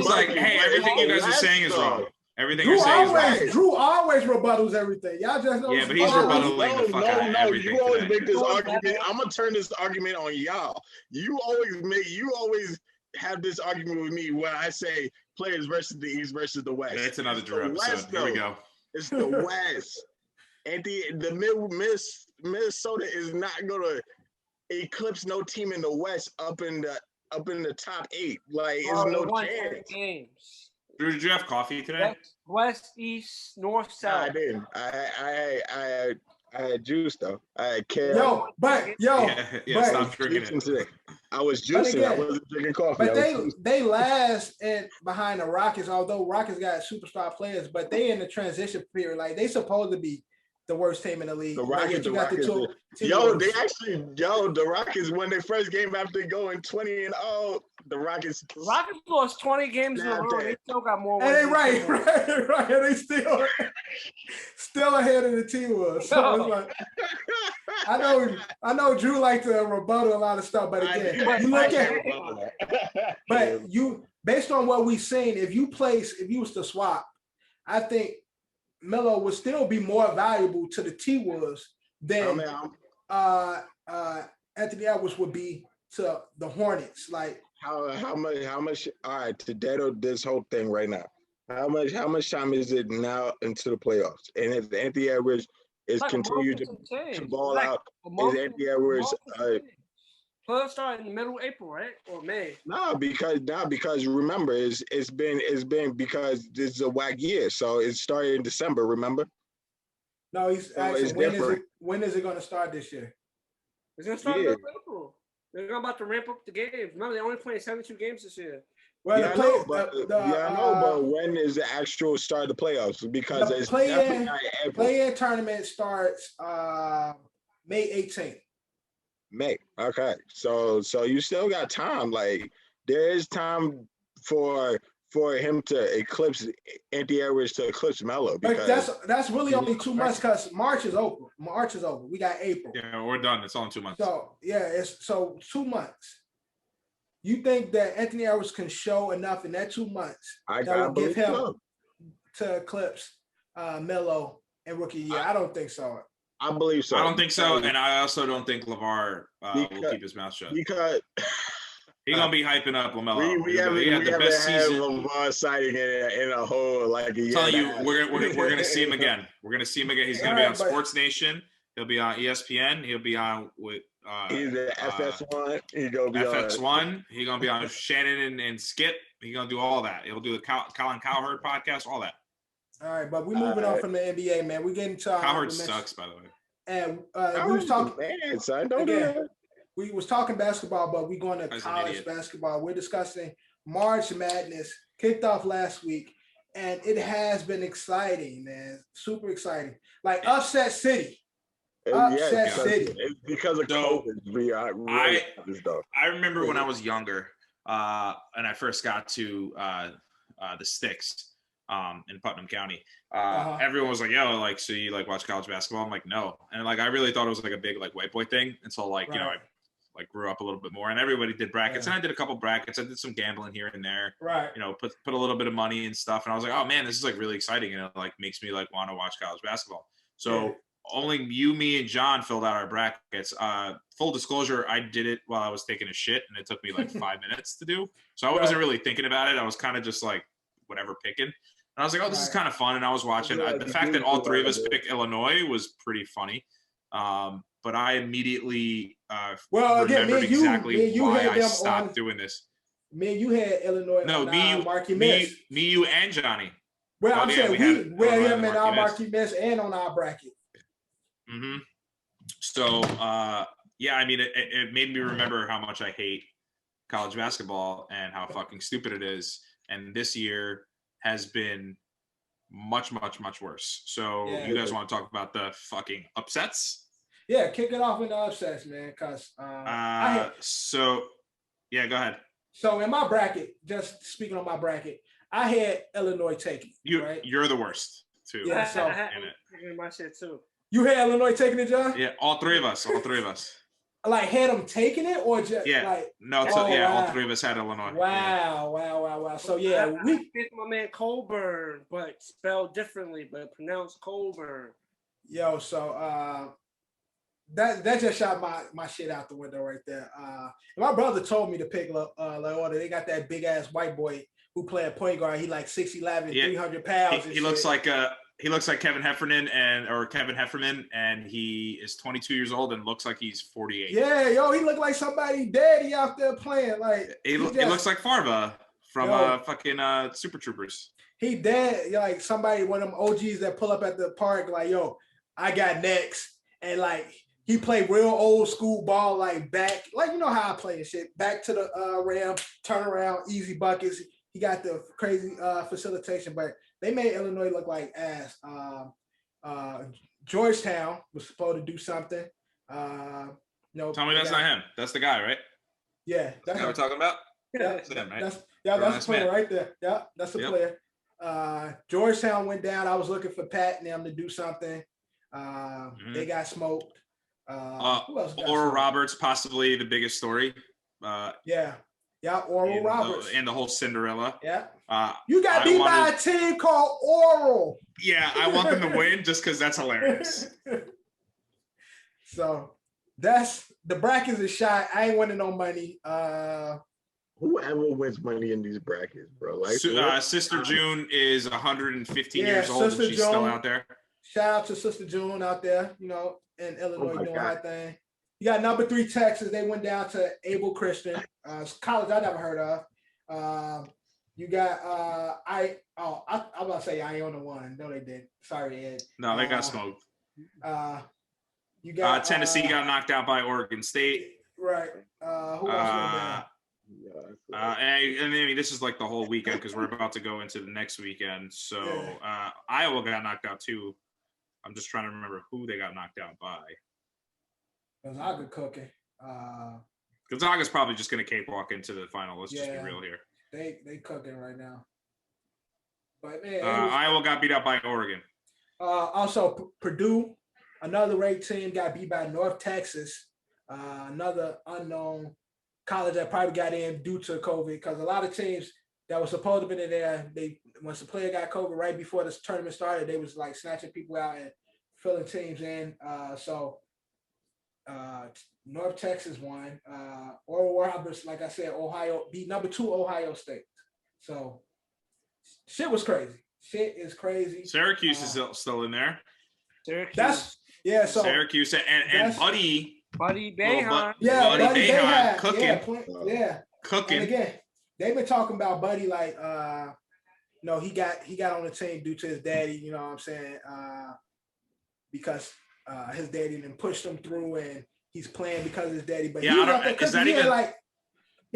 like, hey, everything you guys are saying is wrong. Everything you're saying is wrong. Drew always rebuttals everything. Y'all just know. Yeah, but he's rebuttaling the fuck out of everything. You always make this argument. I'm gonna turn this argument on y'all. You always have this argument with me when I say players versus the East versus the West. That's another Drew episode. Here we go. It's the West. And the Minnesota is not gonna eclipse no team in the West up in the top 8. Like it's no chance. Games. Drew, did you have coffee today? West, East, North, South. I didn't. I had juice though. I had kale. Stop drinking it. Today. I was juicing. I wasn't drinking coffee. But they last behind the Rockets, although Rockets got superstar players, but they in the transition period. Like they supposed to be the worst team in the league. The Rockets, the Rockets won their first game after going 20-0. The Rockets lost 20 games in a row. They still got more. And right. And they still ahead of the team was. So it's like, I know Drew liked to rebuttal a lot of stuff, but again, you look at but you based on what we've seen, if you was to swap, I think Melo would still be more valuable to the T-Wolves than Anthony Edwards would be to the Hornets. Like how much? All right, to dead this whole thing right now. How much time is it now into the playoffs? And if Anthony Edwards is continued to ball out, is Anthony Edwards? Playoffs start in the middle of April, right, or May? No, because remember, it's been because it's a whack year, so it started in December. Remember? No, he's asking when is it going to start this year? It's going to start in April. They're about to ramp up the games. Remember, they're only playing 72 games this year. Well, I know, but when is the actual start of the playoffs? Because it's play-in tournament starts May 18th. May. Okay. So you still got time. Like there is time for him to eclipse Anthony Edwards to eclipse Melo. But that's really only 2 months because March is over. We got April. Yeah, we're done. It's only 2 months. So it's 2 months. You think that Anthony Edwards can show enough in that 2 months that will give him to eclipse Melo and rookie year? I don't think so. I believe so. I don't think so, and I also don't think LeVar will keep his mouth shut. Because He's gonna be hyping up LaMelo. We haven't had LeBron sighting in a whole like a year. I'm telling you, we're gonna see him again. We're gonna see him again. He's gonna be on Sports Nation. He'll be on ESPN. He'll be on with he's the FS1. He's gonna be FS1. He's gonna be on Shannon and Skip. He's gonna do all that. He'll do the Colin Cowherd podcast, all that. All right, but we're moving on from the NBA, man. We're getting to Cowherd sucks, by the way. And we was talking, man, son, don't do that. We was talking basketball, but we're going to college basketball. We're discussing March Madness, kicked off last week, and it has been exciting, man. Super exciting. Like Upset City. City. Because of COVID. I remember when I was younger, and I first got to the Sticks in Putnam County. Everyone was like, yo, like, so you like watch college basketball? I'm like, no. And like I really thought it was like a big like white boy thing until like, you know, I like grew up a little bit more, and everybody did brackets, and I did a couple brackets. I did some gambling here and there, you know, put a little bit of money and stuff. And I was like, oh man, this is like really exciting, and it like makes me like want to watch college basketball. So only you, me, and John filled out our brackets. Full disclosure, I did it while I was taking a shit, and it took me like 5 minutes to do. So I wasn't really thinking about it. I was kind of just like whatever picking. And I was like, oh, this is kind of fun. And I was watching. The fact that all three of us picked Illinois was pretty funny. But I immediately remembered exactly why I stopped doing this. Me and you had Illinois. No, Marquee Misses. Me, you, and Johnny. Well, I'm saying we had him in our Marquee Misses and on our bracket. Mm-hmm. So, yeah, I mean, it made me remember how much I hate college basketball and how fucking stupid it is. And this year has been much, much, much worse. So you guys want to talk about the fucking upsets? Yeah, kick it off with the upsets, man. Cause go ahead. So in my bracket, just speaking on my bracket, I had Illinois taking. You're the worst too. Yeah, so I had my shit too. You had Illinois taking it, John? Yeah, all three of us. Like had them taking it, or just like all three of us had Illinois. Wow. So yeah, we picked my man Colburn, but spelled differently, but pronounced Colburn. Yo, so that just shot my shit out the window right there. My brother told me to pick Leota. They got that big ass white boy who played point guard. He like 6'11", 300 pounds. He looks like Kevin Heffernan and he is 22 years old and looks like he's 48. Yeah, yo, he looked like somebody daddy out there playing. Like he looks like Farva from fucking Super Troopers. He dead, like somebody, one of them OGs that pull up at the park, like, yo, I got next. And like he played real old school ball, like back, like you know how I play and shit. Back to the rim, turn around, easy buckets. He got the crazy facilitation, but they made Illinois look like ass. Georgetown was supposed to do something. Tell me that's not him. That's the guy, right? Yeah, that's what we're talking about. Yeah, that's him, right? That's the player right there. Yeah, that's the player. Georgetown went down. I was looking for Pat and them to do something. They got smoked. Who else got Oral smoked? Roberts, possibly the biggest story. Oral Roberts. And the whole Cinderella. Yeah. You got beat by a team called Oral. Yeah, I want them to win just because that's hilarious. So that's the brackets is shot. I ain't winning no money. Whoever wins money in these brackets, bro. Like Sister June is 115 years old and she's still out there. Shout out to Sister June out there, in Illinois doing her thing. You got number 3 Texas. They went down to Abel Christian, college I never heard of. You got I was about to say Iona won. No, they didn't. Sorry, Ed. No, they got smoked. You got Tennessee got knocked out by Oregon State. Right. Who else went down? And I mean, this is like the whole weekend because we're about to go into the next weekend. So Iowa got knocked out too. I'm just trying to remember who they got knocked out by. Gonzaga cooking. Gonzaga's probably just going to cakewalk into the final. Let's just be real here. They cooking right now. But man, Iowa got beat up by Oregon. Also, Purdue, another ranked team, got beat by North Texas. Another unknown college that probably got in due to COVID, because a lot of teams that were supposed to be in there, once the player got COVID right before this tournament started, they was like snatching people out and filling teams in. So North Texas won. Oral Roberts, like I said, Ohio beat number 2 Ohio State. So shit was crazy. Shit is crazy. Syracuse is still in there. Syracuse. So Syracuse and Buddy Boeheim. Buddy Boeheim cooking. Cooking. And again, they've been talking about Buddy like he got on the team due to his daddy, you know what I'm saying? Because his daddy then pushed him through and he's playing because of his daddy. But he had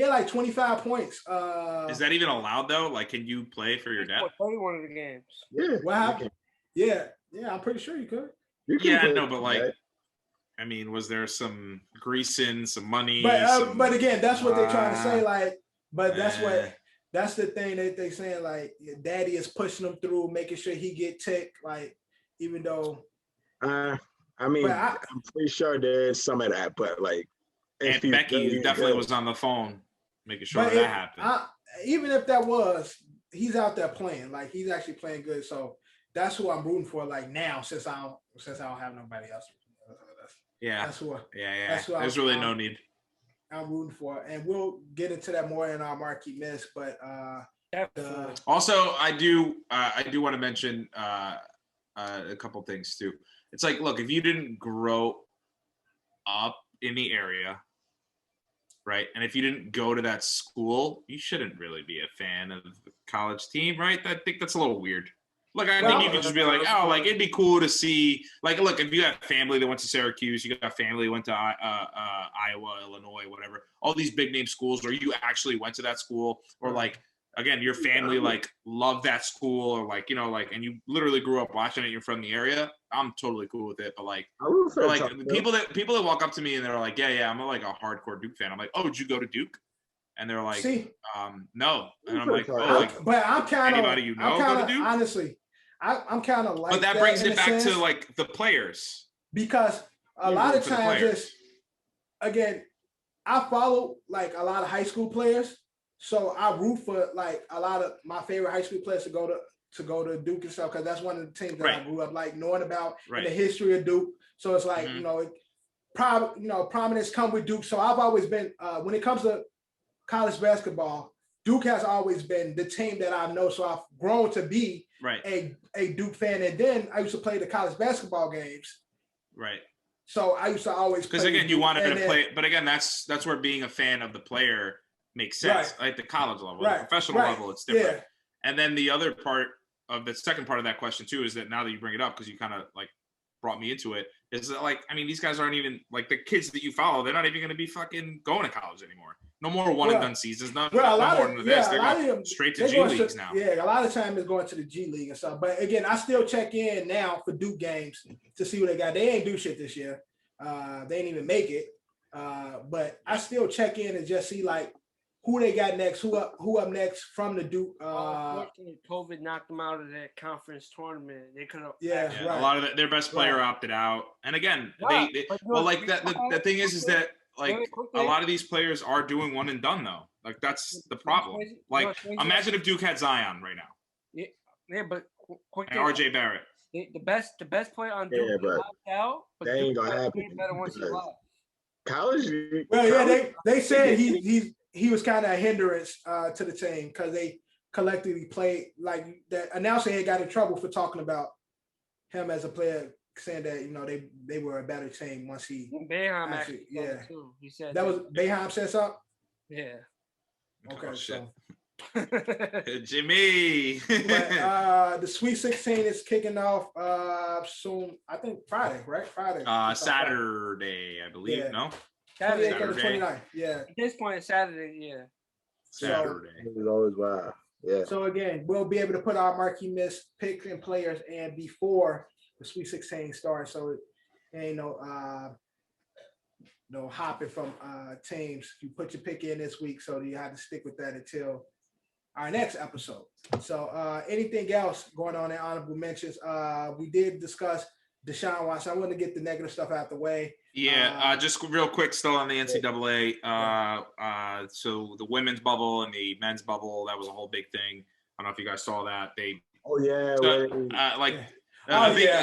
like 25 points. Is that even allowed though? Like, can you play for your dad? 31 of the games. Yeah. What happened? Yeah, I'm pretty sure you could. But like, I mean, was there some greasing, some money? But again, that's what they're trying to say. Like, but that's the thing that they're saying. Like, daddy is pushing him through, making sure he get ticked. Like, even though. I mean, I'm pretty sure there's some of that, but like, and Becky definitely was on the phone making sure that happened. Even if that was, he's out there playing. Like, he's actually playing good. So that's who I'm rooting for. Like now, since I don't have nobody else. That's who. That's who there's really no need. I'm rooting for, and we'll get into that more in our Marquee Miss. But also, I do want to mention a couple things too. It's like, look, if you didn't grow up in the area, right, and if you didn't go to that school, you shouldn't really be a fan of the college team, right? I think that's a little weird. Like, I think you could just be like, oh, like, it'd be cool to see, like, look, if you got family that went to Syracuse, you got family that went to Iowa, Illinois, whatever, all these big name schools, or you actually went to that school, or like, again, your family, like, loved that school, or like, you know, like, and you literally grew up watching it, you're from the area, I'm totally cool with it. But like, people that walk up to me and they're like, yeah, I'm like a hardcore Duke fan. I'm like, oh, did you go to Duke? And they're like, no. And I'm like, but I'm kind of anybody you know go to Duke? Honestly, I'm kind of like. But that brings it back to like the players, because a lot of times, again, I follow like a lot of high school players, so I root for like a lot of my favorite high school players to go to Duke and stuff, because that's one of the teams that I grew up like knowing about in the history of Duke. So it's like prominence come with Duke. So I've always been when it comes to college basketball, Duke has always been the team that I know. So I've grown to be a Duke fan. And then I used to play the college basketball games. Right. So I used to always play. Because again, you wanted to play, but again, that's where being a fan of the player makes sense. Like the college level, the professional level, it's different. Yeah. And then the other part of the second part of that question too is that now that you bring it up, because you kind of like brought me into it, is that like, I mean, these guys aren't even like the kids that you follow, they're not even going to be fucking going to college anymore. No more one and done seasons. No more than this. They're going straight to G leagues now. Yeah, a lot of time is going to the G League and stuff. But again, I still check in now for Duke games to see what they got. They ain't do shit this year. They ain't even make it. But I still check in and just see like who they got next, who up next from the Duke. COVID knocked them out of that conference tournament. They could have. A lot of their best player opted out. And again, the thing is that like a lot of these players are doing one and done though. Like that's the problem. Like imagine if Duke had Zion right now. Yeah, but and RJ Barrett. The best player on Duke opted out. But that ain't gonna happen. Better once he left. College. They said he was kind of a hindrance to the team because they collectively played like that. Announcer had got in trouble for talking about him as a player, saying that they were a better team once he. Boeheim actually too. He said that was Boeheim said something. Yeah. Okay, so Jimi. But, the Sweet 16 is kicking off soon. I think Friday, right? Friday. Saturday, I believe. Yeah. No. Saturday. 29th. Yeah. At this point, it's Saturday. Yeah. Saturday. It was always wild. Yeah. So again, we'll be able to put our Marquee Miss picks and players and before the Sweet 16 starts. So it ain't no hopping from teams. You put your pick in this week, so you have to stick with that until our next episode. So anything else going on in honorable mentions? We did discuss Deshaun Watson. I want to get the negative stuff out the way. Yeah, just real quick, still on the NCAA. So the women's bubble and the men's bubble, that was a whole big thing. I don't know if you guys saw that.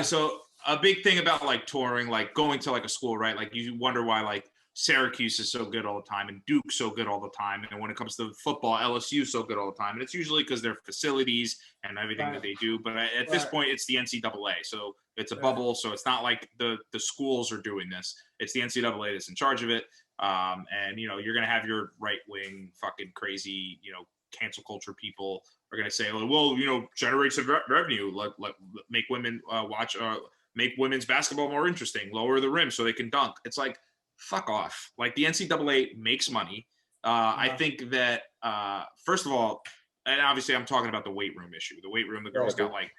So a big thing about like touring, like going to like a school, right? Like you wonder why like Syracuse is so good all the time and Duke's so good all the time. And when it comes to football, LSU is so good all the time. And it's usually because their facilities and everything that they do. But at this point, it's the NCAA. So it's a bubble. So it's not like the schools are doing this. It's the NCAA that's in charge of it. And, you know, you're going to have your right-wing fucking crazy, you know, cancel culture people are going to say, well, you know, generate some revenue, like make women make women's basketball more interesting, lower the rim so they can dunk. It's like, fuck off. Like the NCAA makes money. I think that, first of all, and obviously I'm talking about the weight room issue. The weight room, the girls got like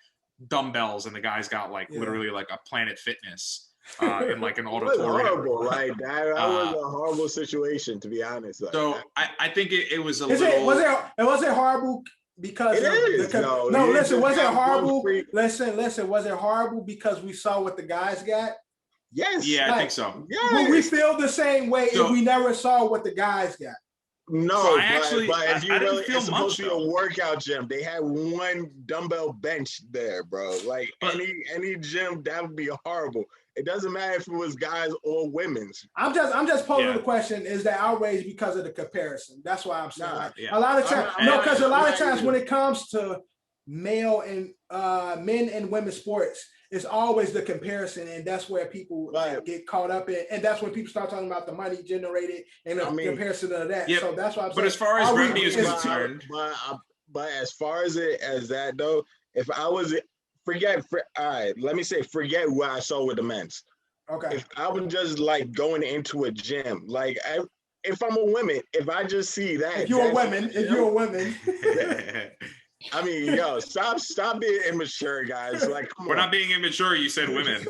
dumbbells and the guys got like literally like a Planet Fitness in like an auditorium. Horrible. Like that was a horrible situation, to be honest. Like, so I think it was a little. It wasn't horrible because listen, was it horrible? Listen, was it horrible because we saw what the guys got? Yes. Yeah, I think so. Yes. Will we feel the same way if we never saw what the guys got? No, so but if you really, feel it's supposed to be a workout gym. They had one dumbbell bench there, bro. Like any gym, that would be horrible. It doesn't matter if it was guys or women's. I'm just posing the question: is that outrage because of the comparison? That's why I'm saying. A lot of times, because a lot of times when it comes to male and men and women's sports, it's always the comparison, and that's where people get caught up in, and that's when people start talking about the money generated and the comparison of that. So that's why I'm saying. But as far as revenue is concerned, but as far as that though, if I was forget what I saw with the men's. Okay. If I was just like going into a gym, like if I'm a woman, if I just see that, if you're a woman. I mean, yo, stop being immature, guys. Like, we're not being immature. You said women.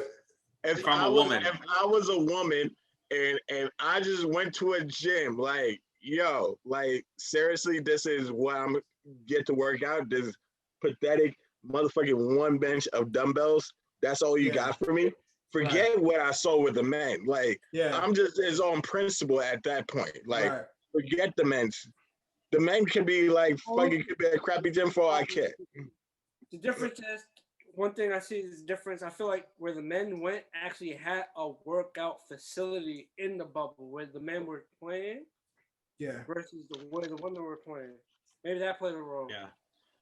If I'm a woman, if I was a woman and I just went to a gym, like, yo, like seriously, this is what I'm get to work out. This pathetic motherfucking one bench of dumbbells. That's all you got for me. Forget what I saw with the men. Like, I'm just it's on principle at that point. Like, forget the men's. The men can be like fucking could be a crappy gym for all I care. The difference is one thing I see is the difference. I feel like where the men went actually had a workout facility in the bubble where the men were playing. Yeah. Versus the way the women were playing. Maybe that played a role. Yeah.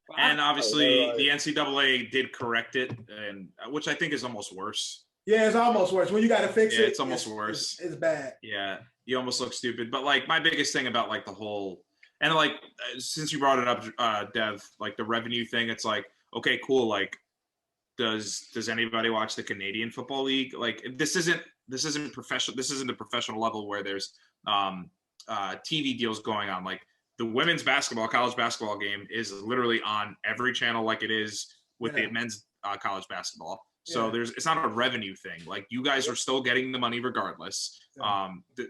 But and obviously the NCAA did correct it, and which I think is almost worse. Yeah, it's almost worse. When you got to fix it, it's almost worse. It's bad. Yeah, you almost look stupid. But like my biggest thing about like the whole. And like, since you brought it up, Dev, like the revenue thing, it's like, okay, cool. Like, does anybody watch the Canadian Football League? Like, this isn't professional. This isn't a professional level where there's TV deals going on. Like the women's basketball, college basketball game is literally on every channel, like it is with the men's college basketball. So it's not a revenue thing. Like you guys are still getting the money regardless.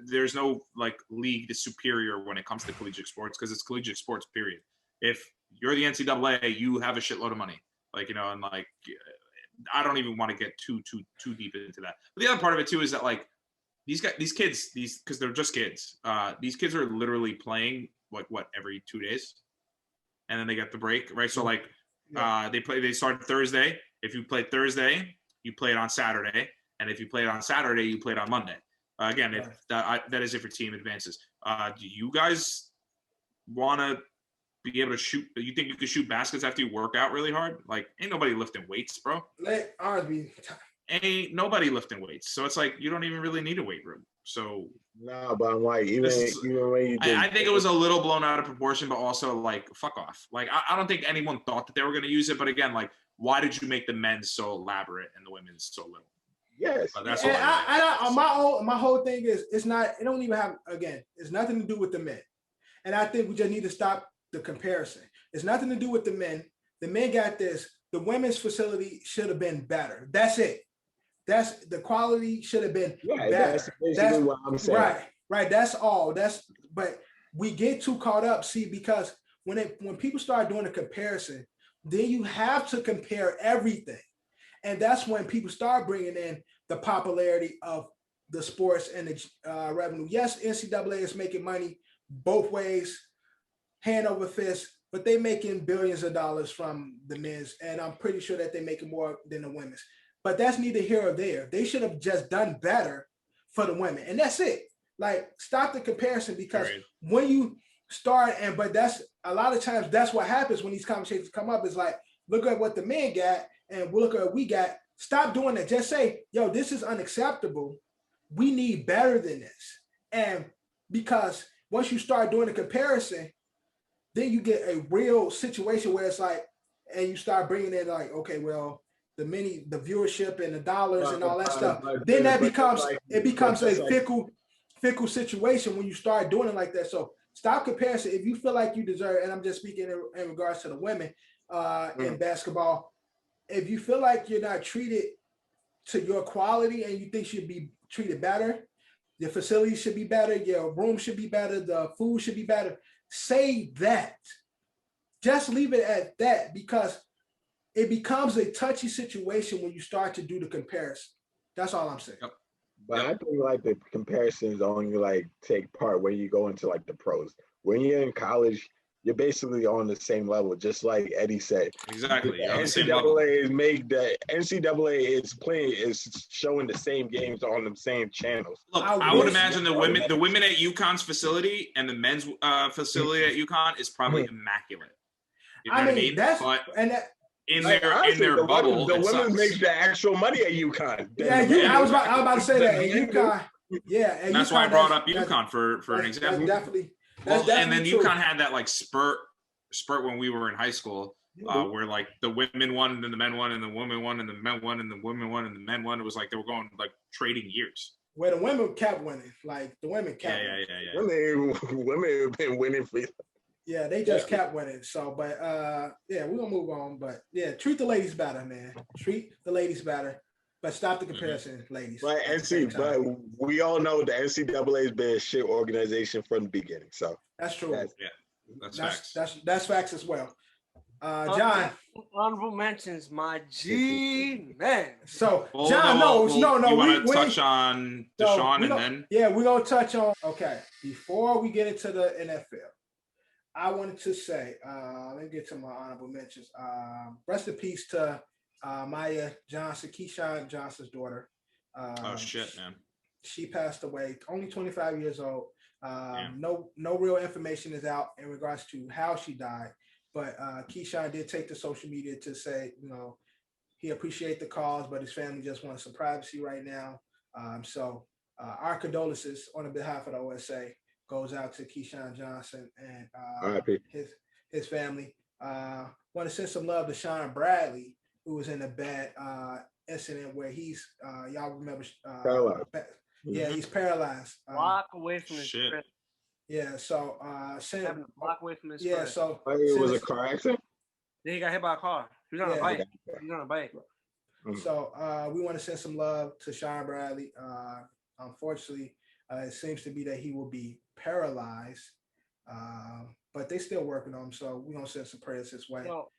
There's no like league that's superior when it comes to collegiate sports because it's collegiate sports, period. If you're the NCAA, you have a shitload of money. Like, you know, and like I don't even want to get too deep into that. But the other part of it too is that like these kids, because they're just kids. These kids are literally playing like every 2 days, and then they get the break, right? So like they start Thursday. If you play Thursday, you play it on Saturday. And if you play it on Saturday, you play it on Monday. Again, if that is if your team advances. Do you guys want to be able to shoot? You think you could shoot baskets after you work out really hard? Like, ain't nobody lifting weights, bro. Ain't nobody lifting weights. So it's like, you don't even really need a weight room. So no, but I'm like, even when you I think it was a little blown out of proportion, but also like, fuck off. Like, I don't think anyone thought that they were going to use it. But again, like, why did you make the men's so elaborate and the women's so little? Yes. That's my whole thing is it don't even have, again, it's nothing to do with the men. And I think we just need to stop the comparison. It's nothing to do with the men. The men got this. The women's facility should have been better. That's it. That's the quality should have been better. That's what I'm saying. Right. That's all. But we get too caught up. See, because when people start doing a comparison, then you have to compare everything. And that's when people start bringing in the popularity of the sports and the revenue. Yes, NCAA is making money both ways, hand over fist, but they're making billions of dollars from the men's. And I'm pretty sure that they're making more than the women's. But that's neither here or there. They should have just done better for the women. And that's it. Like, stop the comparison, because when you start, but that's a lot of times that's what happens when these conversations come up. Is like, look at what the men got and we'll look at what we got. Stop doing that. Just say, yo, this is unacceptable. We need better than this. And because once you start doing the comparison, then you get a real situation where it's like, and you start bringing in like, okay, well, the viewership and the dollars and all that stuff. Then that becomes, it becomes a fickle situation when you start doing it like that. So stop comparison. If you feel like you deserve, and I'm just speaking in regards to the women in basketball, if you feel like you're not treated to your quality and you think you should be treated better, your facilities should be better, your room should be better, the food should be better, say that. Just leave it at that, because it becomes a touchy situation when you start to do the comparison. That's all I'm saying. But I think like the comparisons only like take part when you go into like the pros. When you're in college, you're basically on the same level, just like Eddie said. Exactly. The NCAA is showing the same games on the same channels. Look, I would imagine the women at UConn's facility and the men's facility at UConn is probably immaculate. You know what I mean? In their bubble, the women make the actual money at UConn. I was about to say that at UConn. Yeah, and that's why I brought up UConn for an example. And then UConn had that like spurt when we were in high school, where like the women won and then the men won and the women won and the men won and the women won and the men won. It was like they were going like trading years. Where the women kept winning, like the women kept. Women have been winning for. Yeah, they just kept winning. So, but we're gonna move on. But yeah, treat the ladies better, man. Treat the ladies better. But stop the comparison, ladies. But but we all know the NCAA has been a shit organization from the beginning. So that's true. That's facts. That's facts as well. John. Honorable mentions, my G man. So John, no. You want to touch on Deshaun and then? Yeah, we're gonna touch on. Okay, before we get into the NFL, I wanted to say, let me get to my honorable mentions. Rest in peace to Maya Johnson, Keyshawn Johnson's daughter. Oh shit, man. She passed away, only 25 years old. No real information is out in regards to how she died, but Keyshawn did take to social media to say, he appreciates the cause, but his family just wants some privacy right now. So our condolences on behalf of the OSA goes out to Keyshawn Johnson and his family. Want to send some love to Sean Bradley, who was in a bad incident where he's y'all remember paralyzed. He's paralyzed. Block away from his crib. Yeah, so send block away from his crib. So it was a car accident? Then he got hit by a car. He was on a bike. So we want to send some love to Sean Bradley. Unfortunately, it seems to be that he will be paralyzed, but they still working on him. So we're gonna send some prayers his way. Well,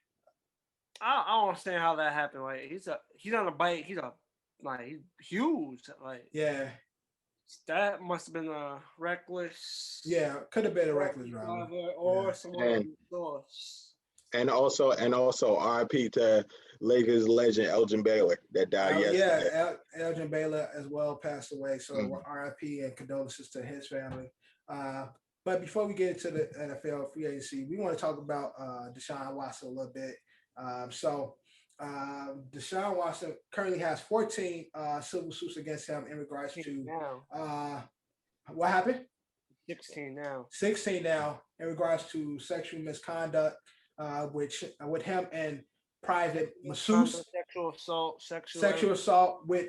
I don't understand how that happened. Like he's on a bike. He's huge. Like that must have been a reckless. Yeah, could have been a reckless driver or someone else. And also RIP to Lakers legend Elgin Baylor that died yesterday. Yeah, Elgin Baylor as well passed away. So RIP and condolences to his family. But before we get into the NFL free agency, we want to talk about Deshaun Watson a little bit. Deshaun Watson currently has 14 civil suits against him in regards to what happened? 16 now. 16 now in regards to sexual misconduct, with him and private masseuse. Sexual assault with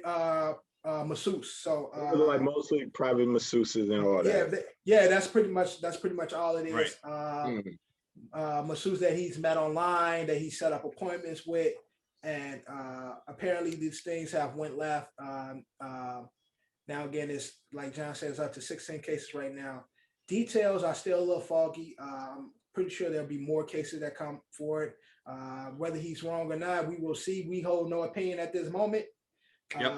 masseuse. So like mostly private masseuses and all that. That's pretty much all it is. Right. Masseuse that he's met online, that he set up appointments with, and apparently these things have went left. Now again, it's like John says, up to 16 cases right now. Details are still a little foggy. I'm pretty sure there'll be more cases that come forward. Whether he's wrong or not, we will see. We hold no opinion at this moment. Yep.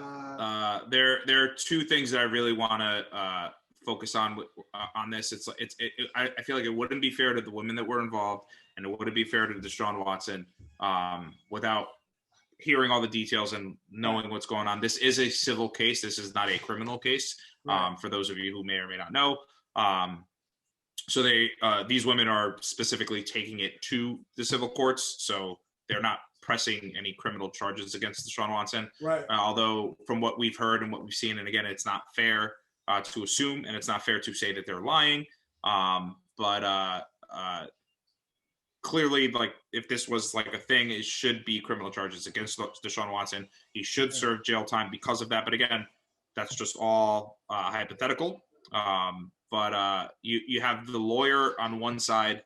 There are two things that I really want to focus on this. I feel like it wouldn't be fair to the women that were involved, and it wouldn't be fair to Deshaun Watson without hearing all the details and knowing what's going on. This is a civil case. This is not a criminal case. For those of you who may or may not know. So these women are specifically taking it to the civil courts. So they're not pressing any criminal charges against Deshaun Watson. Right. Although from what we've heard and what we've seen, and again, it's not fair to assume, and it's not fair to say that they're lying. But clearly, like, if this was like a thing, it should be criminal charges against Deshaun Watson. He should serve jail time because of that. But again, that's just all hypothetical. But you have the lawyer on one side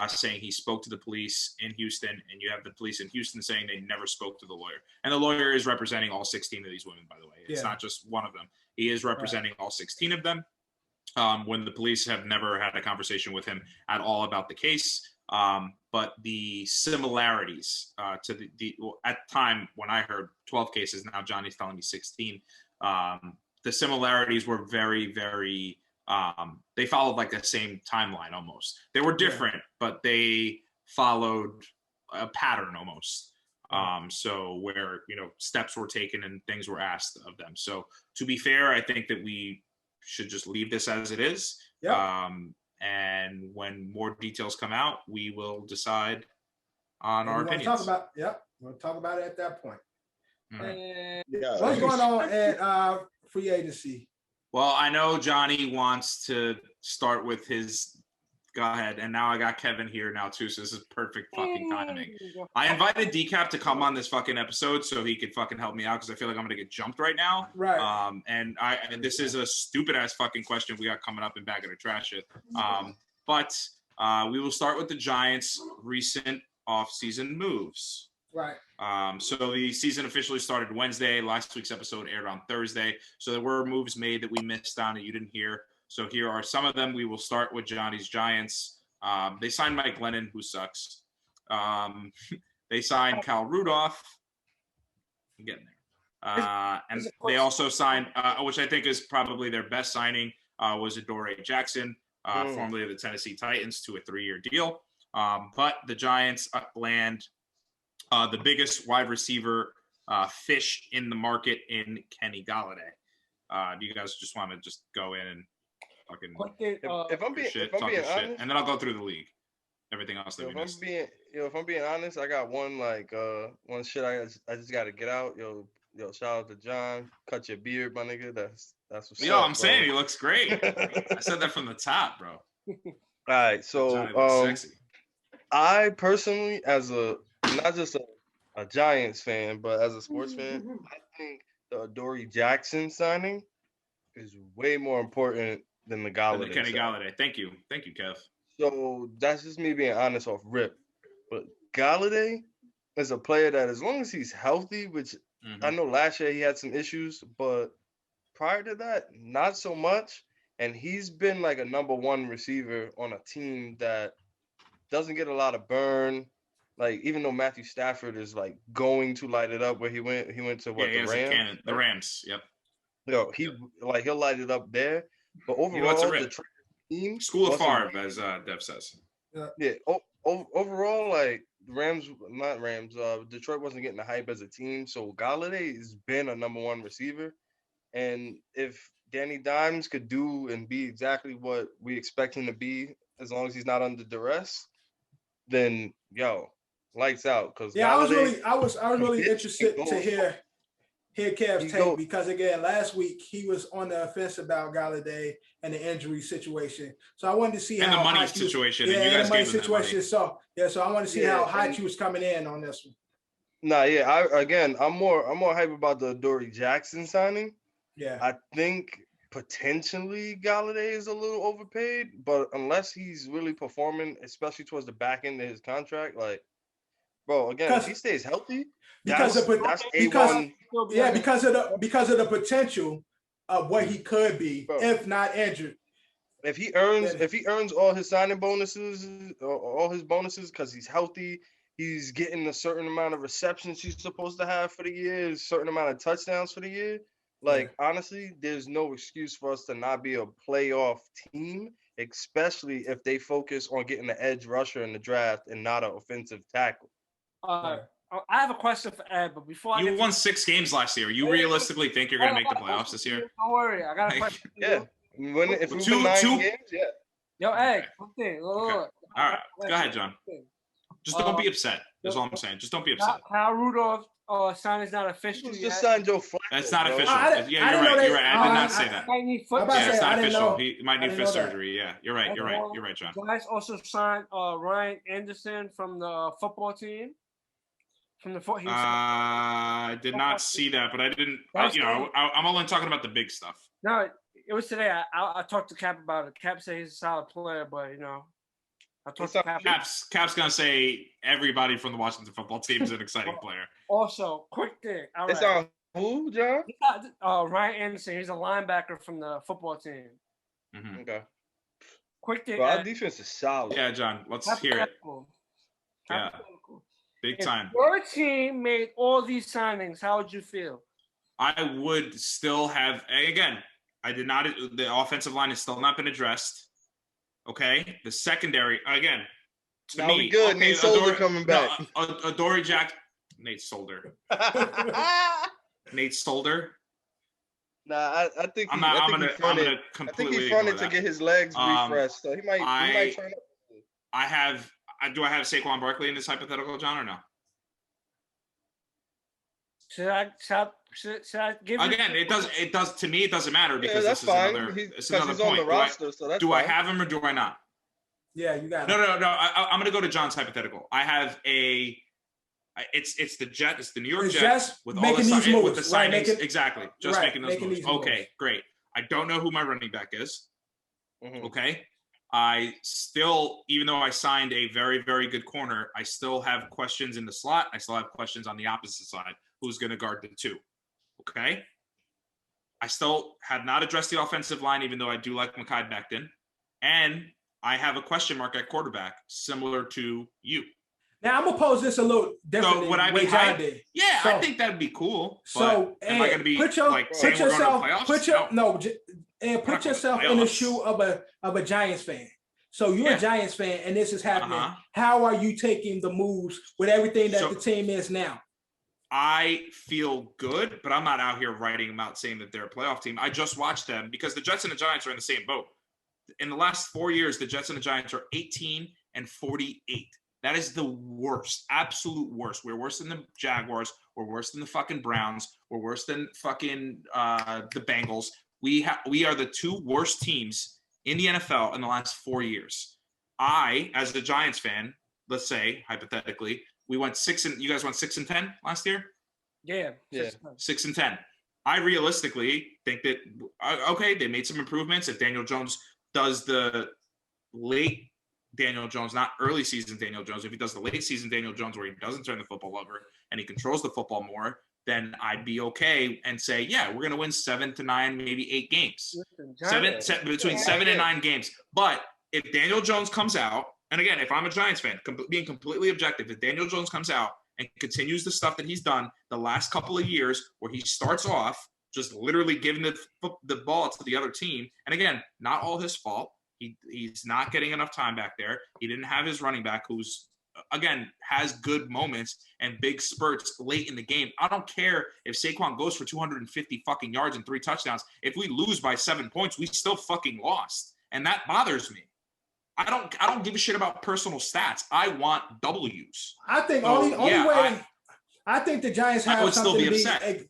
saying he spoke to the police in Houston, and you have the police in Houston saying they never spoke to the lawyer. And the lawyer is representing all 16 of these women, by the way. It's not just one of them. He is representing all 16 of them. When the police have never had a conversation with him at all about the case. But the similarities to at the time when I heard 12 cases, now Johnny's telling me 16, the similarities were very, very, they followed like the same timeline almost. They were different, but they followed a pattern almost. So where, steps were taken and things were asked of them. So to be fair, I think that we should just leave this as it is. And when more details come out, we will decide on our opinions. We'll talk about it at that point. Right. What's going on at free agency? Well, I know Johnny wants to start with his. Go ahead. And now I got Kevin here now too, so this is perfect fucking timing. I invited Decap to come on this fucking episode so he could fucking help me out because I feel like I'm gonna get jumped right now. Right. And this is a stupid ass fucking question we got coming up in Bag of the Trash It. But we will start with the Giants' recent off-season moves. Right. So the season officially started Wednesday. Last week's episode aired on Thursday. So there were moves made that we missed on that you didn't hear. So here are some of them. We will start with Johnny's Giants. They signed Mike Glennon, who sucks. They signed Kyle Rudolph. I'm getting there. And they also signed, which I think is probably their best signing, was Adoree Jackson, formerly of the Tennessee Titans, to a 3-year deal. But the Giants land the biggest wide receiver fish in the market in Kenny Golladay. Do you guys just want to just go in and fucking if I'm being honest, and then I'll go through the league. Everything else that we missed. If I'm being honest, I got one shit I just got to get out. Yo, shout out to John. Cut your beard, my nigga. That's what's up. I'm saying he looks great. I said that from the top, bro. All right, so sexy. I personally, as not just a Giants fan, but as a sports fan, I think the Adoree Jackson signing is way more important than the Golladay. Kenny Golladay. Thank you, Kev. So that's just me being honest off rip. But Golladay is a player that, as long as he's healthy, which I know last year he had some issues, but prior to that, not so much. And he's been like a number one receiver on a team that doesn't get a lot of burn. Like, even though Matthew Stafford is like going to light it up where he went to what, the Rams? The Rams, yep. He'll light it up there. But overall, the team School of Favre, as Dev says. Yeah. Overall, like, Detroit wasn't getting the hype as a team. So Golladay has been a number one receiver. And if Danny Dimes could do and be exactly what we expect him to be, as long as he's not under duress, then lights out. Because I was really interested to hear Kev's take, because again, last week he was on the offense about Golladay and the injury situation. So I wanted to see how the money situation. And the money situation. So I want to see how hot you was coming in on this one. I'm more hype about the Adoree Jackson signing. Yeah, I think potentially Golladay is a little overpaid, but unless he's really performing, especially towards the back end of his contract, like, bro, again, if he stays healthy, because of the potential of what he could be, bro, if not injured. If he earns all his signing bonuses, all his bonuses, because he's healthy, he's getting a certain amount of receptions he's supposed to have for the year, a certain amount of touchdowns for the year. Like, honestly, there's no excuse for us to not be a playoff team, especially if they focus on getting the edge rusher in the draft and not an offensive tackle. I have a question for Ed, but before you won 6 games last year. You realistically think you're going to make the playoffs this year? Don't worry, I got a question. Yeah, if we win 9 games, yeah. Yo, Ed, one thing. Okay. All right, go ahead, John. Just don't be upset. That's all I'm saying. Just don't be upset. Kyle Rudolph sign is not official. Just signed Joe Flacco. That's not official. Yeah, you're right. You're right. I did not say that. Yeah, it's not official. He might need fist surgery. Yeah, you're right. You're right. You're right, John. Guys also signed Ryan Anderson from the football team. I did not see that, but I didn't. I'm only talking about the big stuff. No, it was today. I talked to Cap about it. Cap said he's a solid player, but I talked to Cap. Cap's gonna say everybody from the Washington football team is an exciting player. Also, quick thing. All right. It's on who, John? Ryan Anderson. He's a linebacker from the football team. Mm-hmm. Okay. Quick thing. Bro, our defense is solid. Yeah, John. Let's hear it. Yeah. Big time. If your team made all these signings, how would you feel? I would still have. Again, I did not. The offensive line has still not been addressed. Okay, the secondary again. To me, we good. Nate Solder coming back. Adoree Jack. Nate Solder. Nate Solder. Nah, I think I'm gonna completely. I think he fronted to get his legs refreshed, so he might turn up. Do I have Saquon Barkley in this hypothetical, John, or no? Should I give again? It does to me. It doesn't matter because that's this is fine. another. He's another point. on the roster, so that's do fine. I have him or do I not? Yeah, you got it. No. I'm going to go to John's hypothetical. I have a. It's the Jet. It's the New York Jets with all the signings. With the signings, exactly. Just making those moves. Okay, great. I don't know who my running back is. Mm-hmm. Okay. I still, even though I signed a very, very good corner, I still have questions in the slot. I still have questions on the opposite side. Who's going to guard the 2? Okay. I still have not addressed the offensive line, even though I do like Mekhi Becton. And I have a question mark at quarterback, similar to you. Now, I'm going to pose this a little different. So would I be hyped? Yeah, I think that'd be cool. So am I going to be saying we're going to playoffs? Put yourself in the shoe of a Giants fan. So you're a Giants fan, and this is happening. How are you taking the moves with everything that the team is now? I feel good, but I'm not out here writing them out saying that they're a playoff team. I just watched them because the Jets and the Giants are in the same boat. In the last 4 years, the Jets and the Giants are 18-48. That is the worst, absolute worst. We're worse than the Jaguars. We're worse than the fucking Browns. We're worse than fucking the Bengals. We are the 2 worst teams in the NFL in the last 4 years. I, as a Giants fan, let's say hypothetically, you guys went 6-10 last year? Yeah. 6-10. I realistically think that they made some improvements. If Daniel Jones does the late Daniel Jones, not early season Daniel Jones, if he does the late season Daniel Jones where he doesn't turn the football over and he controls the football more, then I'd be okay and say, yeah, we're going to win 7 to 9, maybe 8 games. Between 7 and 9 games. But if Daniel Jones comes out, and again, if I'm a Giants fan, being completely objective, if Daniel Jones comes out and continues the stuff that he's done the last couple of years where he starts off just literally giving the ball to the other team, and again, not all his fault. He's not getting enough time back there. He didn't have his running back who's, again, has good moments and big spurts late in the game. I don't care if Saquon goes for 250 fucking yards and 3 touchdowns. If we lose by 7 points, we still fucking lost. And that bothers me. I don't give a shit about personal stats. I want W's. I think I think the Giants have something to be upset.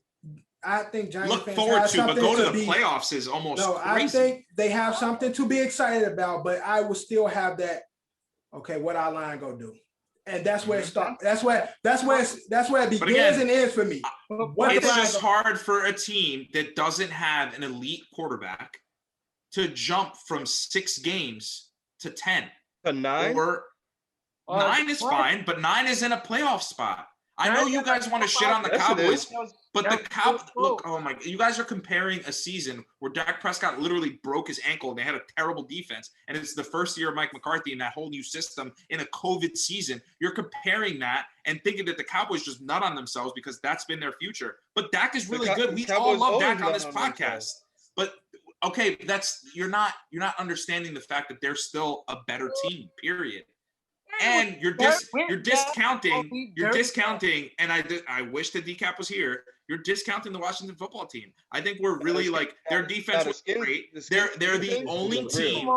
I think Giants look forward to, but go to the playoffs is almost crazy. I think they have something to be excited about, but I will still have that. Okay, what our line go do? And that's where it starts. That's where it begins and ends for me. It's just hard for a team that doesn't have an elite quarterback to jump from 6 games to 10. To 9? Or 9 is fine, but 9 is in a playoff spot. I know you guys want to shit on the Cowboys, but the look, oh my, you guys are comparing a season where Dak Prescott literally broke his ankle and they had a terrible defense, and it's the first year of Mike McCarthy and that whole new system in a COVID season. You're comparing that and thinking that the Cowboys just nut on themselves because that's been their future. But Dak is really good. We all love Dak on this podcast. But okay, you're not understanding the fact that they're still a better team, period. and you're discounting, and I wish the decap was here. You're discounting the Washington football team. I think we're really like their defense was great. They're the only team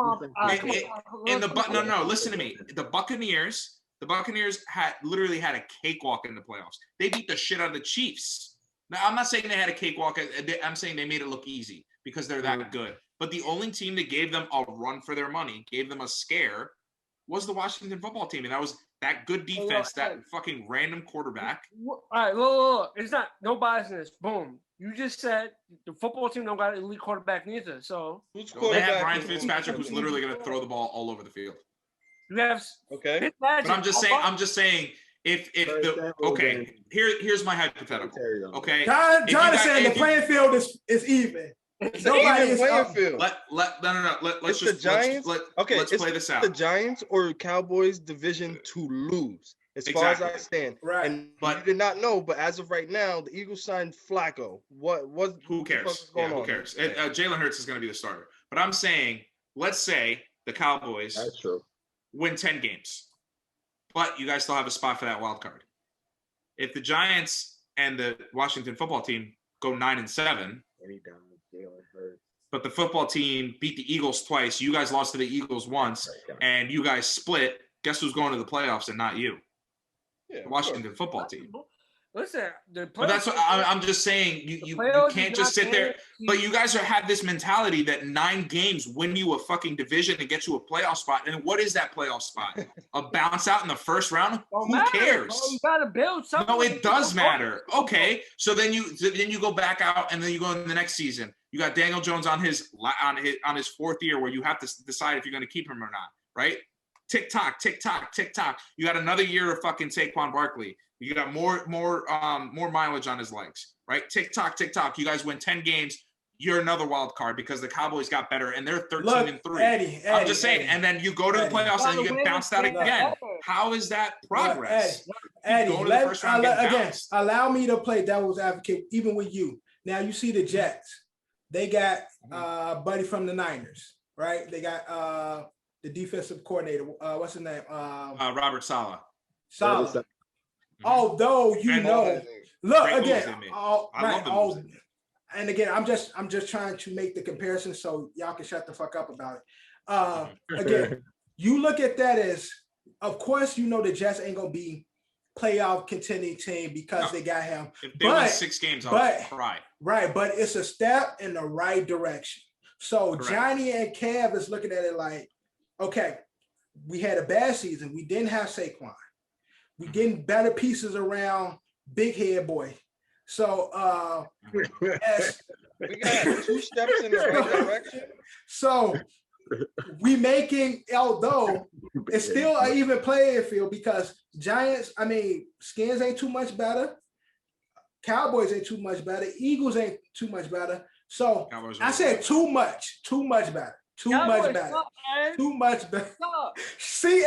in the no. Listen to me. The Buccaneers literally had a cakewalk in the playoffs. They beat the shit out of the Chiefs. Now I'm not saying they had a cakewalk. I'm saying they made it look easy because they're that good. But the only team that gave them a run for their money, gave them a scare, was the Washington football team, and that was that good defense, that fucking random quarterback. All right, look. It's not no bias in this. Boom. You just said the football team don't got an elite quarterback neither. So they have Ryan Fitzpatrick, who's literally going to throw the ball all over the field. You have but I'm just saying. If here's my hypothetical. Okay, John is saying the playing field is even. Nobody is Let's just the Giants. Let's play this out. The Giants or Cowboys division to lose, as far as I stand. Right. And but you did not know, but as of right now, the Eagles signed Flacco. Who cares? Who cares? Jalen Hurts is going to be the starter. But I'm saying, let's say the Cowboys win 10 games, but you guys still have a spot for that wild card. If the Giants and the Washington football team go 9-7. But the football team beat the Eagles twice. You guys lost to the Eagles once, and you guys split. Guess who's going to the playoffs and not you? The Washington football team. Listen, but that's what I'm just saying. You can't just sit there. But you guys have this mentality that 9 games win you a fucking division and get you a playoff spot. And what is that playoff spot? A bounce out in the first round? Who cares? You gotta build something. No, it does matter. Okay, so then you go back out and then you go in the next season. You got Daniel Jones on his 4th year where you have to decide if you're going to keep him or not. Right? Tick tock, tick tock, tick tock. You got another year of fucking Saquon Barkley. You got more mileage on his legs, right? Tick tock, tick tock. You guys win 10 games. You're another wild card because the Cowboys got better and they're 13-3. Eddie, I'm just saying. And then you go to the playoffs and you get bounced out again. How is that progress? Eddie, allow me to play devil's advocate even with you. Now you see the Jets. They got buddy from the Niners, right? They got the defensive coordinator. What's his name? Robert Saleh. Saleh. Although look again, and again, I'm just trying to make the comparison so y'all can shut the fuck up about it. Again, you look at that as, of course, the Jets ain't gonna be playoff contending team because they got him. If they win 6 games, I'll cry. Right, but it's a step in the right direction. So Johnny and Kev is looking at it like, okay, we had a bad season. We didn't have Saquon. We getting better pieces around Big Head Boy. So we got 2 steps in the right direction. So we making, although it's still an even playing field because Giants, Skins ain't too much better. Cowboys ain't too much better. Eagles ain't too much better. So I said too much better. Too much better. See,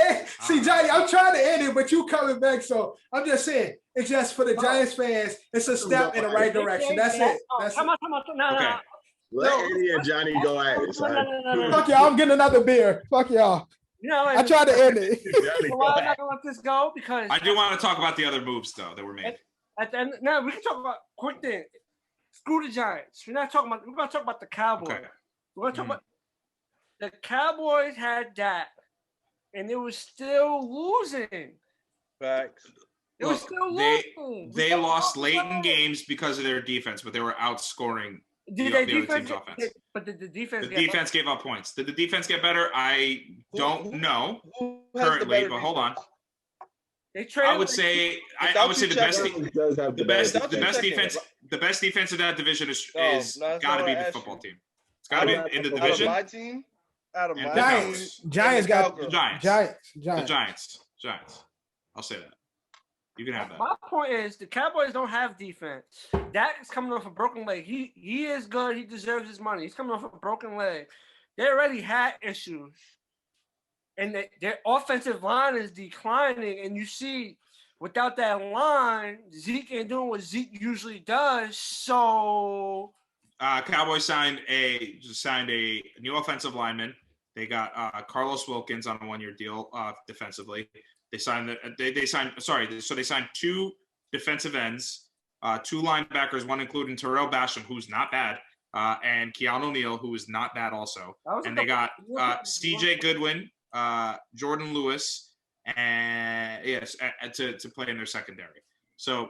Johnny, I'm trying to end it, but you coming back. So I'm just saying, it's just for the Giants fans. It's a step in the right direction. That's it. Come on. No. Let Eddie and Johnny go at it. No. Fuck y'all. I'm getting another beer. Fuck y'all. I tried to end it. I'm not gonna let this go because I do want to talk about the other moves though that were made. At the end, no, we can talk about quick thing. Screw the Giants. We're gonna talk about the Cowboys. Okay. We're gonna talk about the Cowboys had that, and it was still losing. Facts. It was still losing. They lost late in games because of their defense, but they were outscoring the other team's offense. But did the defense? The defense gave up points. Did the defense get better? I don't know currently, but hold on. I would say the best defense of that division is got to be the football team. It's got to be in the division. My team. Giants got the Giants. I'll say that. You can have that. My point is the Cowboys don't have defense. Dak is coming off a broken leg. He is good. He deserves his money. He's coming off a broken leg. They already had issues. And their offensive line is declining. And you see, without that line, Zeke ain't doing what Zeke usually does. So Cowboys signed a new offensive lineman. They got Carlos Wilkins on a 1-year deal defensively. They signed so they signed 2 defensive ends, 2 linebackers, one including Terrell Basham, who's not bad, and Keanu Neal, who is not bad also. And they got CJ Goodwin, Jordan Lewis, and to play in their secondary. So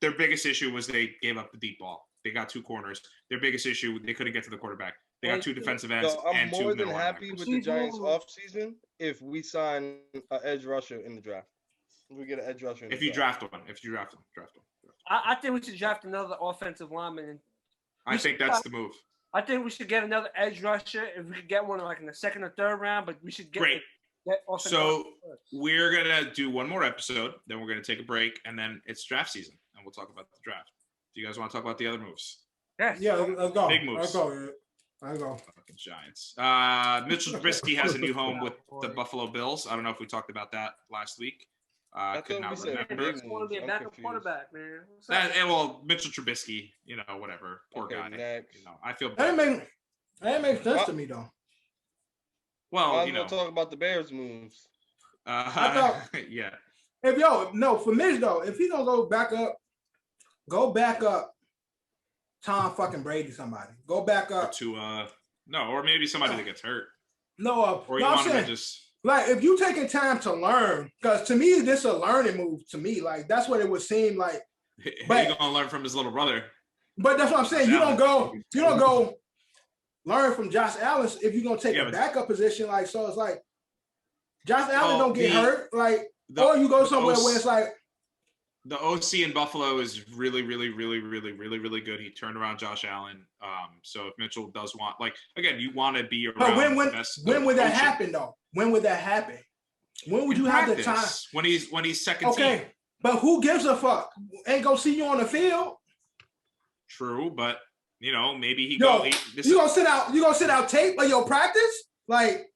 their biggest issue was they gave up the deep ball. They got 2 corners. Their biggest issue, they couldn't get to the quarterback. They got 2 defensive ends and 2 middle linebackers. I'm more than happy with the Giants offseason if we sign an edge rusher in the draft. If we get an edge rusher in the draft. If you draft one. I think we should draft another offensive lineman. I think that's the move. I think we should get another edge rusher if we could get one like in the 2nd or 3rd round, but we should get great. So we're gonna do one more episode, then we're gonna take a break, and then it's draft season, and we'll talk about the draft. Do you guys want to talk about the other moves? Yeah, let's go. Big moves. I go. Fucking Giants. Mitchell Trubisky has a new home with the Buffalo Bills. I don't know if we talked about that last week. I could not remember. He's going to be a backup quarterback, man. Well, Mitchell Trubisky, whatever. Poor guy. Next. I feel bad. That didn't make sense to me though. Well, I'm gonna talk about the Bears moves. I thought, yeah. For Mitch though, if he's gonna go back up Tom fucking Brady, somebody. Go back up or maybe somebody that gets hurt. Or you want him to just like if you taking time to learn, because to me this is a learning move. To me, like that's what it would seem like. But he's gonna learn from his little brother. But that's what I'm saying. You don't go learn from Josh Allen if you're gonna take a backup position. Like so, it's like Josh Allen don't get hurt. Like or you go somewhere where it's like. The OC in Buffalo is really, really, really, really, really, really good. He turned around Josh Allen. So if Mitchell does want, again, you want to be around. But when would that happen though? When would that happen? When would you have the time? When he's second team. Okay, but who gives a fuck? Ain't gonna see you on the field. True, but maybe he you gonna sit out tape of your practice? Like,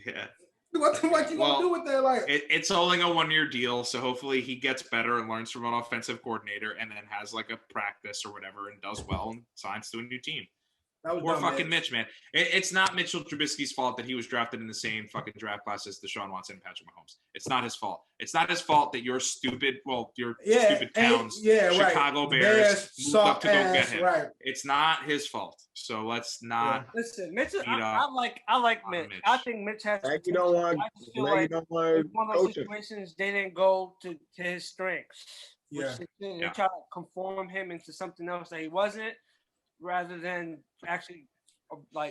yeah. What the fuck you gonna do with that? Like, it's only a 1-year deal, so hopefully he gets better and learns from an offensive coordinator, and then has like a practice or whatever, and does well and signs to a new team. Or fucking Mitch, man. It's not Mitchell Trubisky's fault that he was drafted in the same fucking draft class as Deshaun Watson and Patrick Mahomes. It's not his fault. It's not his fault that your stupid towns, Chicago Bears moved up to go get him. Right. It's not his fault. So let's not. Listen, Mitchell. I like Mitch. I think Mitch has. You don't want. One of those situations they didn't go to his strengths. Yeah. They try to conform him into something else that he wasn't. Rather than actually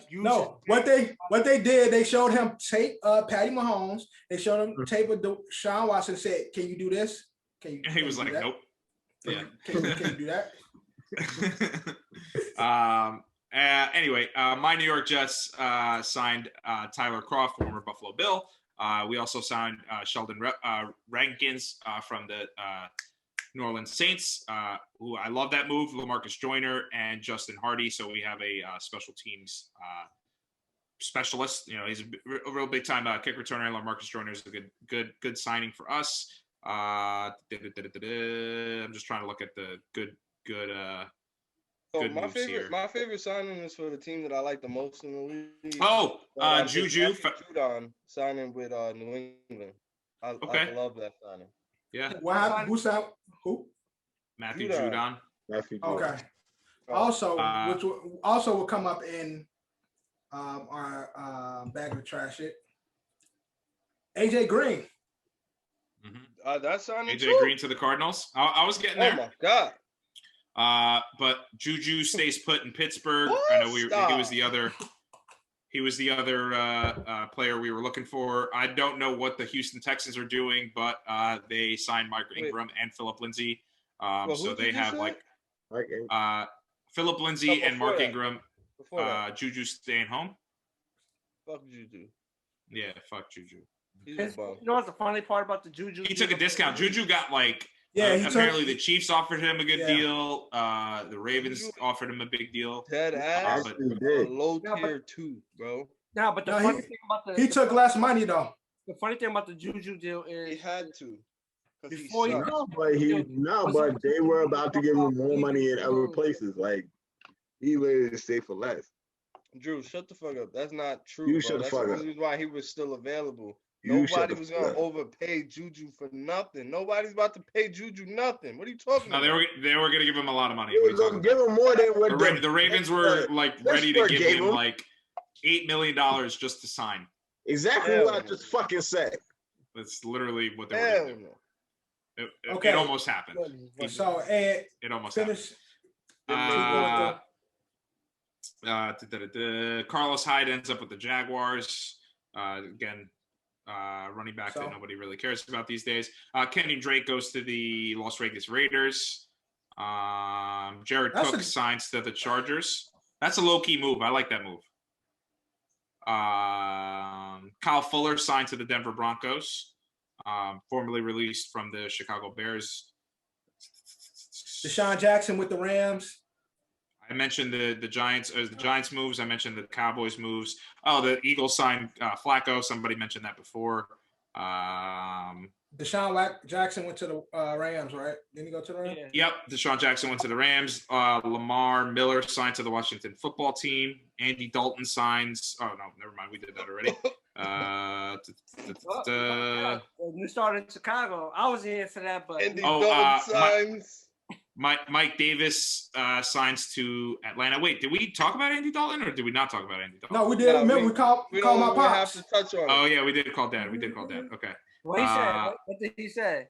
use what they did, they showed him tape Patty Mahomes. They showed him tape of Deshaun Watson. Said, "Can you do this? Can he was like, that? "Nope." Yeah. Can you do that? Anyway, my New York Jets signed Tyler Kroft, former Buffalo Bill. We also signed Sheldon Rankins from the New Orleans Saints, who I love that move. LaMarcus Joyner and Justin Hardy. So we have a special teams specialist. He's a real big time kick returner. LaMarcus Joyner is a good signing for us. I'm just trying to look at the good my favorite signing is for the team that I like the most in the league. Juju Judon signing with New England. I love that signing. Yeah. Who's out? Who? Matthew Judon. Okay. Also, which will come up in our bag of trash shit. AJ Green. Mm-hmm. That signing AJ Green to the Cardinals. I was getting there. Oh my god. But Juju stays put in Pittsburgh. What? I know he was the other. He was the other player we were looking for. I don't know what the Houston Texans are doing, but they signed Mike Ingram and Philip Lindsay. So they have Philip Lindsay and Mark Ingram. Juju staying home. Fuck Juju. Yeah, fuck Juju. You know what's the funny part about the Juju? He took a discount. Juju got apparently the Chiefs offered him a good deal. The Ravens offered him a big deal. Dead ass. Low tier 2, bro. No, but the funny thing about he took less money though. The funny thing about the Juju deal is he had to. Before but they were about to give him more money in other places. Like he waited to stay for less. Drew, shut the fuck up. That's not true. You bro. shut the That's fuck the up. reason why he was still available. You shut Nobody the was fuck gonna up. overpay Juju for nothing. Nobody's about to pay Juju nothing. What are you talking No, about? they were going to give him a lot of money. You What are were you gonna talking give him more than what about? The Ravens were like ready to Pittsburgh give gave him him. like $8 million just to sign. Exactly Hell what I no. just fucking said. That's literally what they were Hell going to do. no. It almost happened. So, Ed, It almost finish. happened. Carlos Hyde ends up with the Jaguars. Again, running back that nobody really cares about these days. Kenny Drake goes to the Las Vegas Raiders. Jared Cook signs to the Chargers. That's a low-key move. I like that move. Kyle Fuller signed to the Denver Broncos, formerly released from the Chicago Bears. Deshaun Jackson with the Rams. I mentioned the Giants moves. I mentioned the Cowboys moves. Oh, the Eagles signed Flacco. Somebody mentioned that before. Deshaun Jackson went to the Rams, right? Didn't he go to the Rams? Yep. Deshaun Jackson went to the Rams. Lamar Miller signed to the Washington football team. Andy Dalton signs. Oh, no, never mind. We did that already. When you started in Chicago, I was here for that, but Andy Dalton signs. Mike Davis signs to Atlanta. Wait, did we talk about Andy Dalton or did we not talk about Andy Dalton? No, we did. Remember, we called my pops. Have to touch on it. Oh, yeah, we did call Dad. Okay. What he said? What did he say?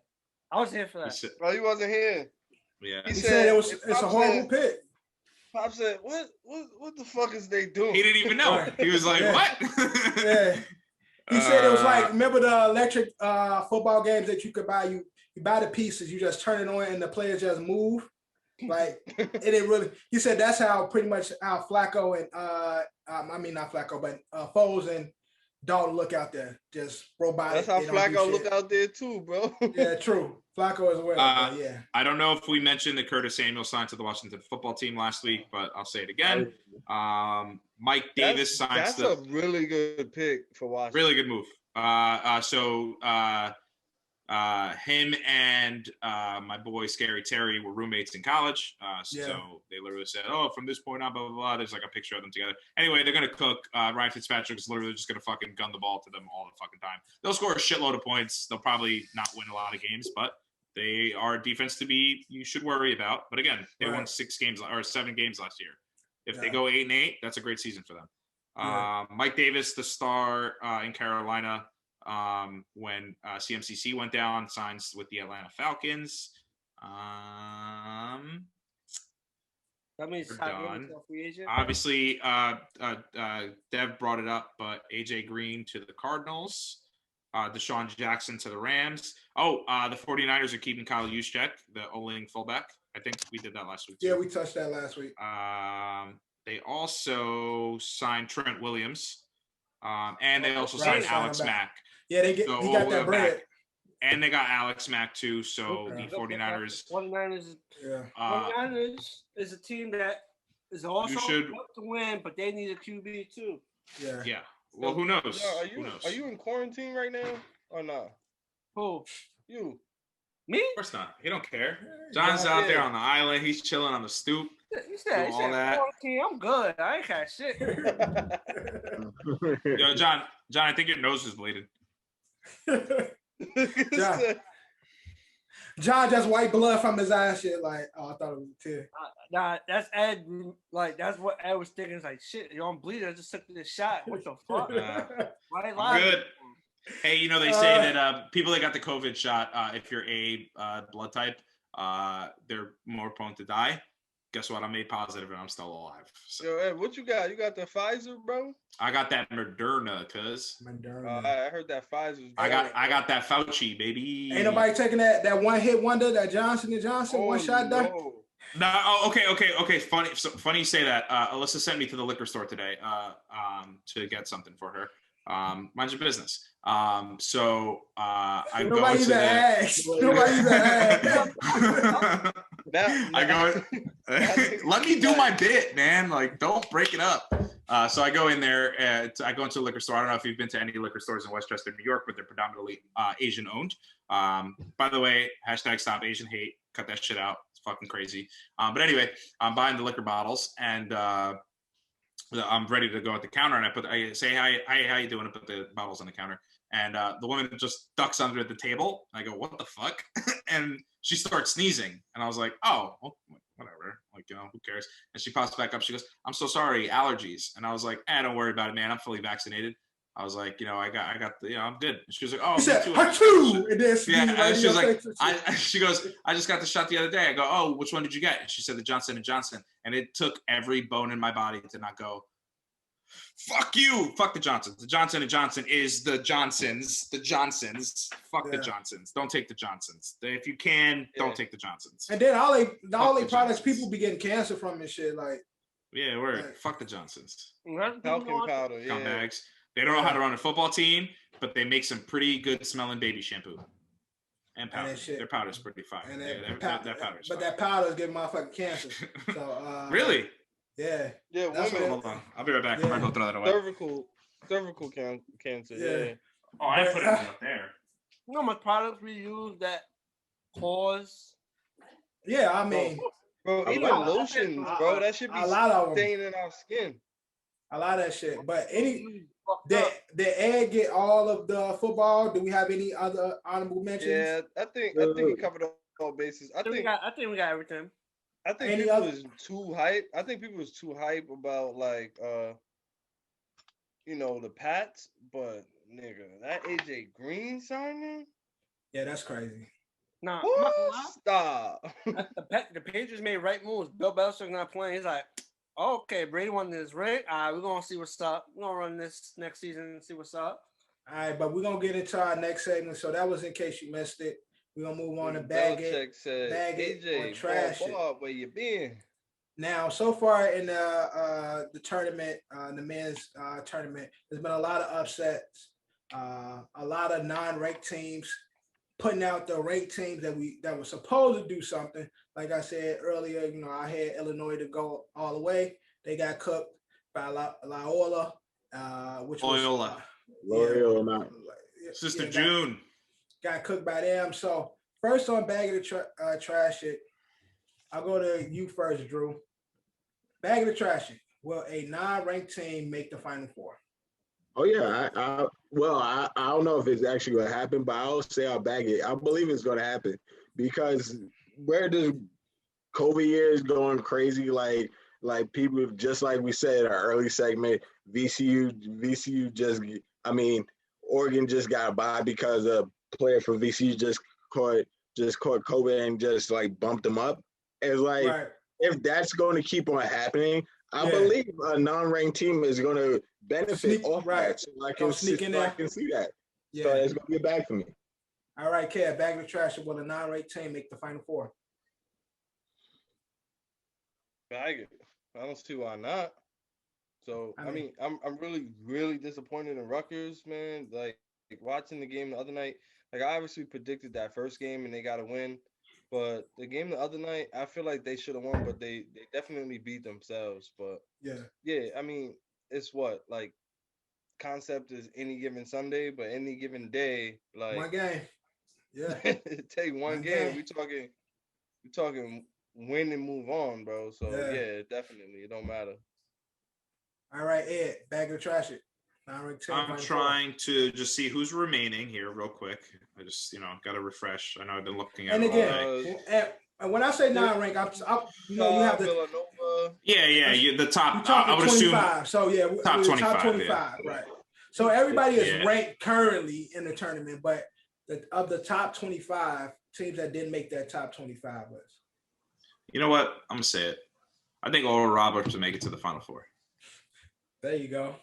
I was here for that. Bro, he wasn't here. Yeah. He said it's a horrible pick. Pop said, what the fuck is they doing? He didn't even know. He was like, what? Yeah. He said it was like, remember the electric football games that you could buy? You buy the pieces, you just turn it on and the players just move. Like, it didn't really. He said that's how pretty much how Flacco and, not Flacco, but Foles and Dalton look out there. Just robotic. That's how Flacco look out there too, bro. Yeah, true. Flacco as well. Yeah. I don't know if we mentioned that Curtis Samuel signed to the Washington football team last week, but I'll say it again. Mike Davis signs. That's a really good pick for Washington. Really good move. Him and my boy Scary Terry were roommates in college. So they literally said, "Oh, from this point on, blah blah blah." There's like a picture of them together. Anyway, they're gonna cook. Ryan Fitzpatrick is literally just gonna fucking gun the ball to them all the fucking time. They'll score a shitload of points. They'll probably not win a lot of games, but they are a defense you should worry about. But again, they won 7 games last year. If they go 8-8, that's a great season for them. Mike Davis, the star in Carolina. When CMCC went down, signs with the Atlanta Falcons. That means we're done. Obviously, Dev brought it up, but AJ Green to the Cardinals. Deshaun Jackson to the Rams. The 49ers are keeping Kyle Juszczyk, the Oling fullback. I think we did that last week too. Yeah, we touched that last week. They also signed Trent Williams. And they also signed Alex Mack. Yeah, he got that bread. Back. And they got Alex Mack too. So the 49ers. 49ers is a team that is also up to win, but they need a QB too. Yeah. Yeah. Well, who knows? Who knows? Are you in quarantine right now or not? Who? You. Me? Of course not. He don't care. John's out there on the island. He's chilling on the stoop. He said quarantine. I'm good. I ain't got shit. Yo, John, I think your nose is bleeding. John just wiped blood from his eye. Shit, like, I thought it was a tear. Nah, that's Ed. Like, that's what Ed was thinking. It's like, shit, yo, I'm bleeding. I just took this shot. What the fuck? I'm good. Hey, they say that people that got the COVID shot, if you're A blood type, they're more prone to die. Guess what? I'm A positive and I'm still alive. So. Yo, Ed, what you got? You got the Pfizer, bro? I got that Moderna, cuz. I heard that Pfizer's I got that Fauci, baby. Ain't nobody taking that one hit wonder, that Johnson & Johnson one shot there? No, okay. Funny you say that. Alyssa sent me to the liquor store today to get something for her. Mind your business. I go into let me do my bit, man. Like, don't break it up. So I go in there. I go into a liquor store. I don't know if you've been to any liquor stores in Westchester, New York, but they're predominantly Asian owned. By the way, #Stop Asian Hate. Cut that shit out. It's fucking crazy. But anyway, I'm buying the liquor bottles, and I'm ready to go at the counter, and I say, hi, how you doing? I put the bottles on the counter, and the woman just ducks under the table. I go, what the fuck? And she starts sneezing, and I was like, oh, well, whatever, like, who cares? And she pops back up. She goes, I'm so sorry, allergies. And I was like, don't worry about it, man. I'm fully vaccinated. I was like, I got the, I'm good. And she was like, oh, me too. And then she was like, she goes, I just got the shot the other day. I go, oh, which one did you get? And she said the Johnson & Johnson. And it took every bone in my body to not go, fuck you, fuck the Johnsons. The Johnson & Johnson is the Johnsons. Fuck the Johnsons. Don't take the Johnsons. If you can, don't take the Johnsons. And then all the products people be getting cancer from and shit, like. Yeah, fuck the Johnsons. Talcum powder, Scumbags. They don't know how to run a football team, but they make some pretty good smelling baby shampoo and powder. Their powder's pretty fire. And that powder's but fire. that powder's giving motherfucking cancer. So really? Yeah. Yeah, women. Hold on. I'll be right back. I'm gonna go throw that away. Cervical cancer. Yeah. Oh, I put it up there. You know how much products we use that cause? Yeah, I mean, bro, even lotions, bro. That should be staining our skin. A lot of that shit. But did Ed get all of the football? Do we have any other honorable mentions? Yeah, I think we covered all bases. I think we got everything. I think people was too hype. I think people was too hype about like the Pats, but nigga, that AJ Green signing? Yeah, that's crazy. Nah, stop. The Patriots made right moves. Bill Belichick not playing. He's like, okay, Brady won this ring. We're gonna see what's up. We're gonna run this next season and see what's up. All right, but we're gonna get into our next segment. So that was in case you missed it. We're gonna move on to bag it or trash it. Where you been? Now, so far in the tournament, the men's tournament, there's been a lot of upsets. A lot of non-ranked teams putting out the ranked teams that were supposed to do something. Like I said earlier, I had Illinois to go all the way. They got cooked by Loyola, which Loyola. Loyola. Sister June. Got cooked by them. So first on bag of the trash it, I'll go to you first, Drew. Bag of the trash it. Will a non-ranked team make the Final Four? Oh yeah, I don't know if it's actually going to happen, but I'll say I'll bag it. I believe it's going to happen because where does COVID years going crazy? Like people, just like we said in our early segment, VCU just, Oregon just got by because a player from VCU just caught COVID and just like bumped them up. It's like, if that's going to keep on happening, I believe a non-ranked team is going to benefit off that. So I can see that. Yeah. So it's going to be a bag for me. All right, Kev, bag of the trash. Will a non-ranked team make the Final Four? Bag it. I don't see why not. So I'm really, really disappointed in Rutgers, man. Like watching the game the other night. Like I obviously predicted that first game and they got to win. But the game the other night, I feel like they should have won, but they definitely beat themselves. But it's what, like, concept is any given Sunday, but any given day, like one game. Yeah. Take one game. We talking win and move on, bro. So definitely. It don't matter. All right, Ed, bag of the trash it. I'm trying to just see who's remaining here real quick. I just, got to refresh. I know I've been looking at it all day. And when I say non-ranked, you have the Villanova. The top. I would 25. Assume. So top 25. Top 25, right? So everybody is ranked currently in the tournament, but of the top 25 teams that didn't make that top 25 list. You know what? I'm gonna say it. I think Oral Roberts will make it to the Final Four. There you go.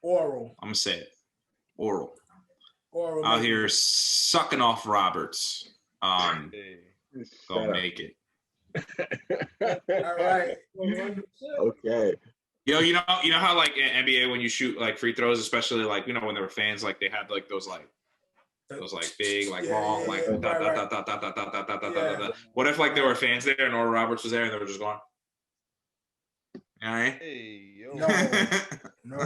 Oral. I'm gonna say it. Oral. Out here sucking off Roberts. Gonna make it. All right. Okay. Yo, you know how like in NBA when you shoot like free throws, especially like when there were fans, like they had like those big like long like da da da da da da da da da da. What if like there were fans there and Oral Roberts was there and they were just going? Hey yo. No.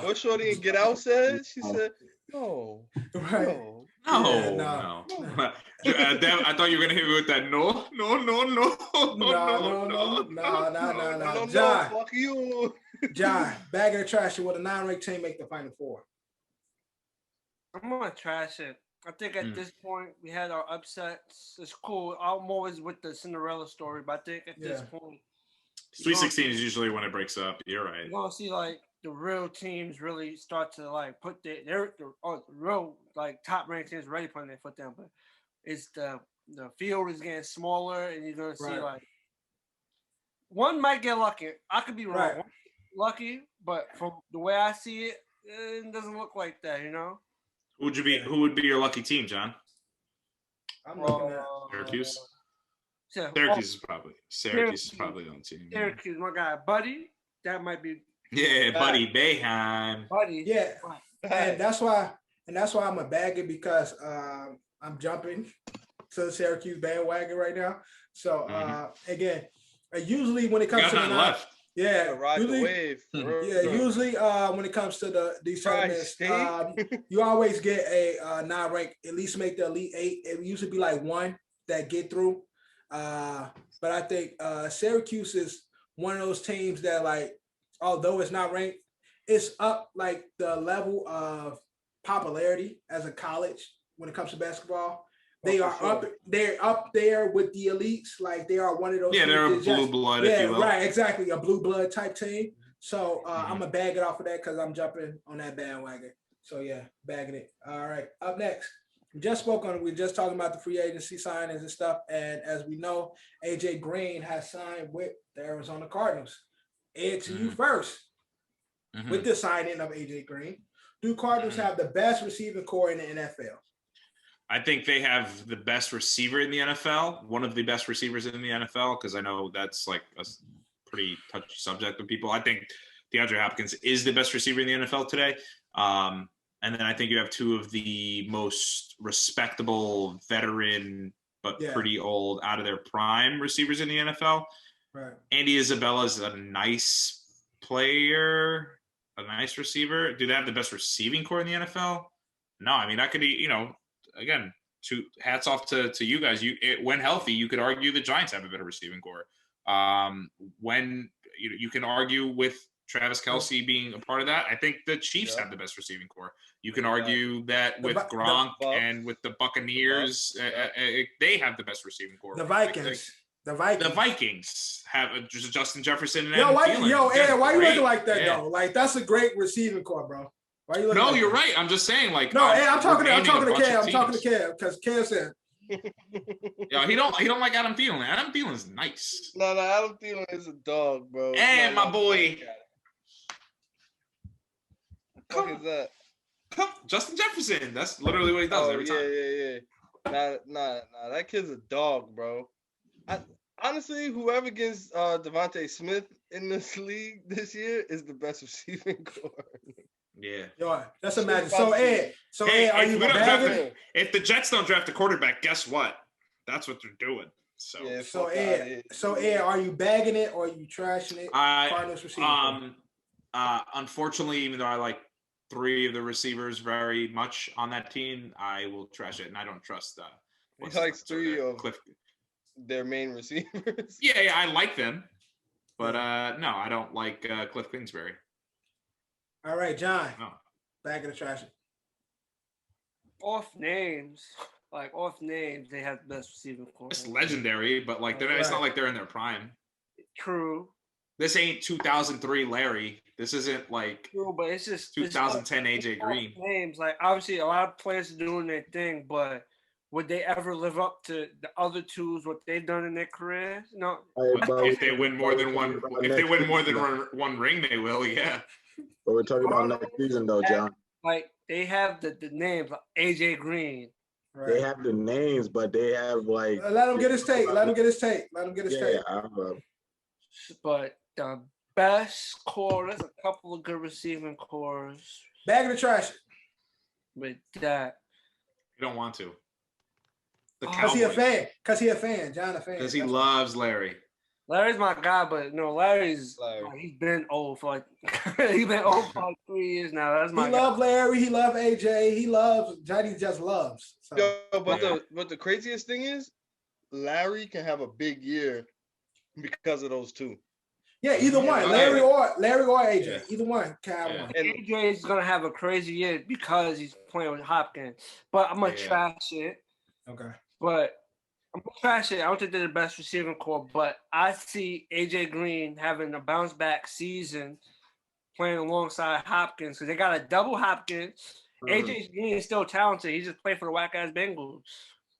What Shorty and Get Out said? She said, no. Right. No. No. I thought you were gonna hit me with that. No. John, fuck you. John, bag of the trash. Will the non-ranked team make the Final Four? I'm gonna trash it. I think at this point we had our upsets. It's cool. I'm always with the Cinderella story, but I think at this point, Sweet 16 is usually when it breaks up. You're right. You're gonna see like the real teams really start to like put their real like top ranked teams ready putting their foot down, but it's the field is getting smaller, and you're gonna see like one might get lucky. I could be wrong. One lucky, but from the way I see it, it doesn't look like that. You know. Who would be your lucky team, John? I'm looking at Syracuse. Syracuse is probably on the team. Syracuse, my guy, Buddy. That might be. Yeah, Buddy Boeheim. Buddy. Yeah, and that's why I'm a bag it because I'm jumping to the Syracuse bandwagon right now. So again, usually when it comes to left. Yeah, ride usually, the wave. Usually when it comes to these tournaments, you always get a non-ranked, at least make the Elite Eight. It usually be like one that get through. But I think Syracuse is one of those teams that, like, although it's not ranked, it's up like the level of popularity as a college when it comes to basketball. They are up. They're up there with the elites. Like they are one of those. Yeah, they're a blue blood. Yeah, right. Exactly, a blue blood type team. So I'm gonna bag it off of that because I'm jumping on that bandwagon. So yeah, bagging it. All right. Up next, we just spoke on. We're just talking about the free agency signings and stuff. And as we know, AJ Green has signed with the Arizona Cardinals. Ed, to you first. With the signing of AJ Green, do Cardinals have the best receiving core in the NFL? I think they have the best receiver in the NFL, one of the best receivers in the NFL, because I know that's like a pretty touchy subject with people. I think DeAndre Hopkins is the best receiver in the NFL today. And then I think you have two of the most respectable veteran, but pretty old, out of their prime receivers in the NFL. Right. Andy Isabella is a nice player, a nice receiver. Do they have the best receiving core in the NFL? No, I mean, that could be, again, hats off to you guys. When healthy, you could argue the Giants have a better receiving core. When you can argue with Travis Kelce being a part of that, I think the Chiefs have the best receiving core. You can argue that with Gronk and with the Buccaneers, they have the best receiving core. The Vikings. The Vikings have Justin Jefferson and Ed, why you looking like that though? Like that's a great receiving core, bro. Why you looking? No, you're right. I'm just saying, like. No, Ed, I'm talking to Kev. I'm talking to Kev because Kev said. Yeah, he don't like Adam Thielen. Adam Thielen's nice. No, Adam Thielen is a dog, bro. And my boy. What is that? Justin Jefferson. That's literally what he does every time. Yeah. Nah. That kid's a dog, bro. Honestly, whoever gets Devontae Smith in this league this year is the best receiving core. Yeah. Yo, that's a magic. So Ed, are you bagging? If the Jets don't draft a quarterback, guess what? That's what they're doing. So Ed, are you bagging it or are you trashing it? Cardinals receiving. Unfortunately, even though I like three of the receivers very much on that team, I will trash it, and I don't trust he likes three of their main receivers. Yeah, I like them, but no, I don't like Cliff Kingsbury. All right, John. Back of the trash. Off names, they have the best receiving core. It's legendary, but like it's not like they're in their prime. True. This ain't 2003 Larry. This isn't like true, but it's just 2010 AJ Green. Names like obviously a lot of players are doing their thing, but would they ever live up to the other twos, what they've done in their careers? No. If they win more than one, one ring, they will. Yeah. But we're talking about next season, though, John. Like they have the names, like AJ Green. Right. They have the names, but they have like. Let him get his take. Let him get his take. But the best core, there's a couple of good receiving cores. Bag of the trash. With that, you don't want to. Because he a fan. John a fan. Because he loves Larry. Larry's my guy, but no, Larry's he's been old for like he's been old for like 3 years now. That's my. He loves Larry. He loves AJ. He loves Johnny. Just loves. So. Yo, but the craziest thing is, Larry can have a big year because of those two. Yeah, either one, Larry or AJ, yeah. Either one can have one. And AJ is gonna have a crazy year because he's playing with Hopkins. But I'm gonna trash it. Okay. But I'm gonna trash it. I don't think they're the best receiving core, but I see AJ Green having a bounce back season playing alongside Hopkins because they got a double Hopkins. AJ Green is still talented. He just played for the whack ass Bengals.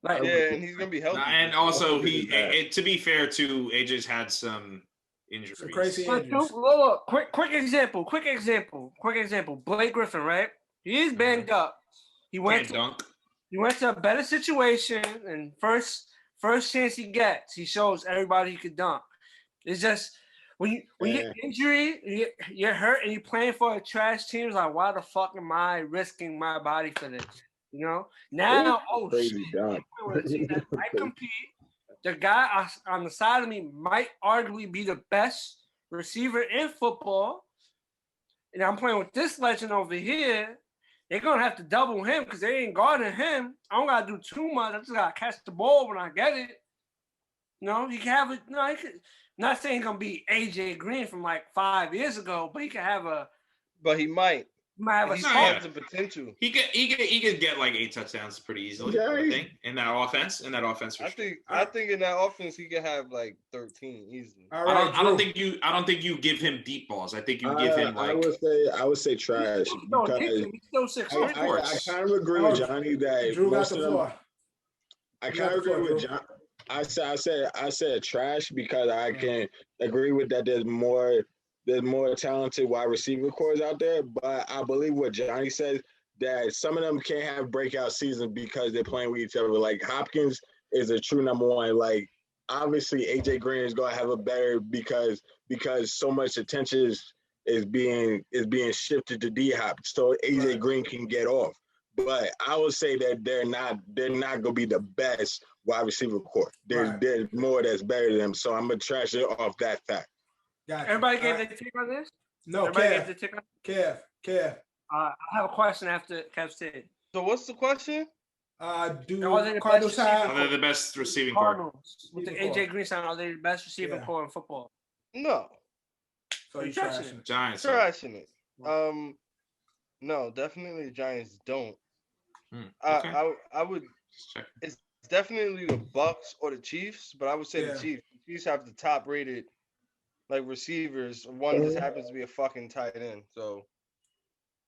Like, and he's gonna be healthy. And also, to be fair, too, AJ's had some injuries. Some crazy injuries. Quick example. Blake Griffin, right? He is banged up. He went to a better situation, and first chance he gets, he shows everybody he could dunk. It's just when you get injury, you're hurt, and you're playing for a trash team. It's like, why the fuck am I risking my body for this? You know, now, crazy shit, I compete. The guy on the side of me might arguably be the best receiver in football. And I'm playing with this legend over here. They're going to have to double him because they ain't guarding him. I don't got to do too much. I just got to catch the ball when I get it. You know, he can have it. No, he could. Not saying he's going to be AJ Green from like 5 years ago, but he can have a. But he might. He might have a the potential. He could get like 8 touchdowns pretty easily. Yeah, I think in that offense. I think in that offense he could have like 13 easily. Right, I don't think you give him deep balls. I think you give him like. I would say trash because I kind of agree with Johnny that Drew got the floor. I kind of agree with John. I said trash because I can agree with that. There's more talented wide receiver cores out there, but I believe what Johnny says, that some of them can't have breakout seasons because they're playing with each other. Like Hopkins is a true number one. Like obviously AJ Green is gonna have a better because so much attention is being shifted to D-Hop, so AJ Green can get off. But I would say that they're not gonna be the best wide receiver core. There's more that's better than them. So I'm gonna trash it off that fact. Gotcha. Everybody gave their take on this? No, Kev. I have a question after Kev said. So what's the question? Do Cardinals have? Are they the best receiving core? With the AJ Green sign, are they the best receiving core in football? No. So you're trashing it. Giants. Trashing it. No, definitely the Giants don't. Okay. I would. It's definitely the Bucks or the Chiefs, but I would say the Chiefs. The Chiefs have the top rated like receivers. One just happens to be a fucking tight end. So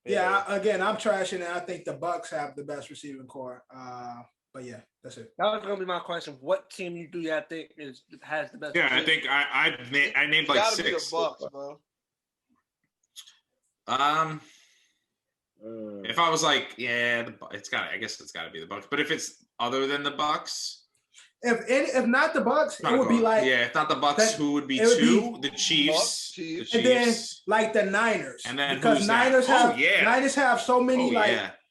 again, I'm trashing it. I think the Bucks have the best receiving core. But yeah, that's it. That was gonna be my question. What team you think has the best? Yeah, I think I named like 6. Be the Bucks, bro. If I was like, I guess it's gotta be the Bucks. But if it's other than the Bucks. If not the Bucks, it would be like if not the Bucks, who would be 2? The Chiefs, and then like the Niners, and then because Niners have so many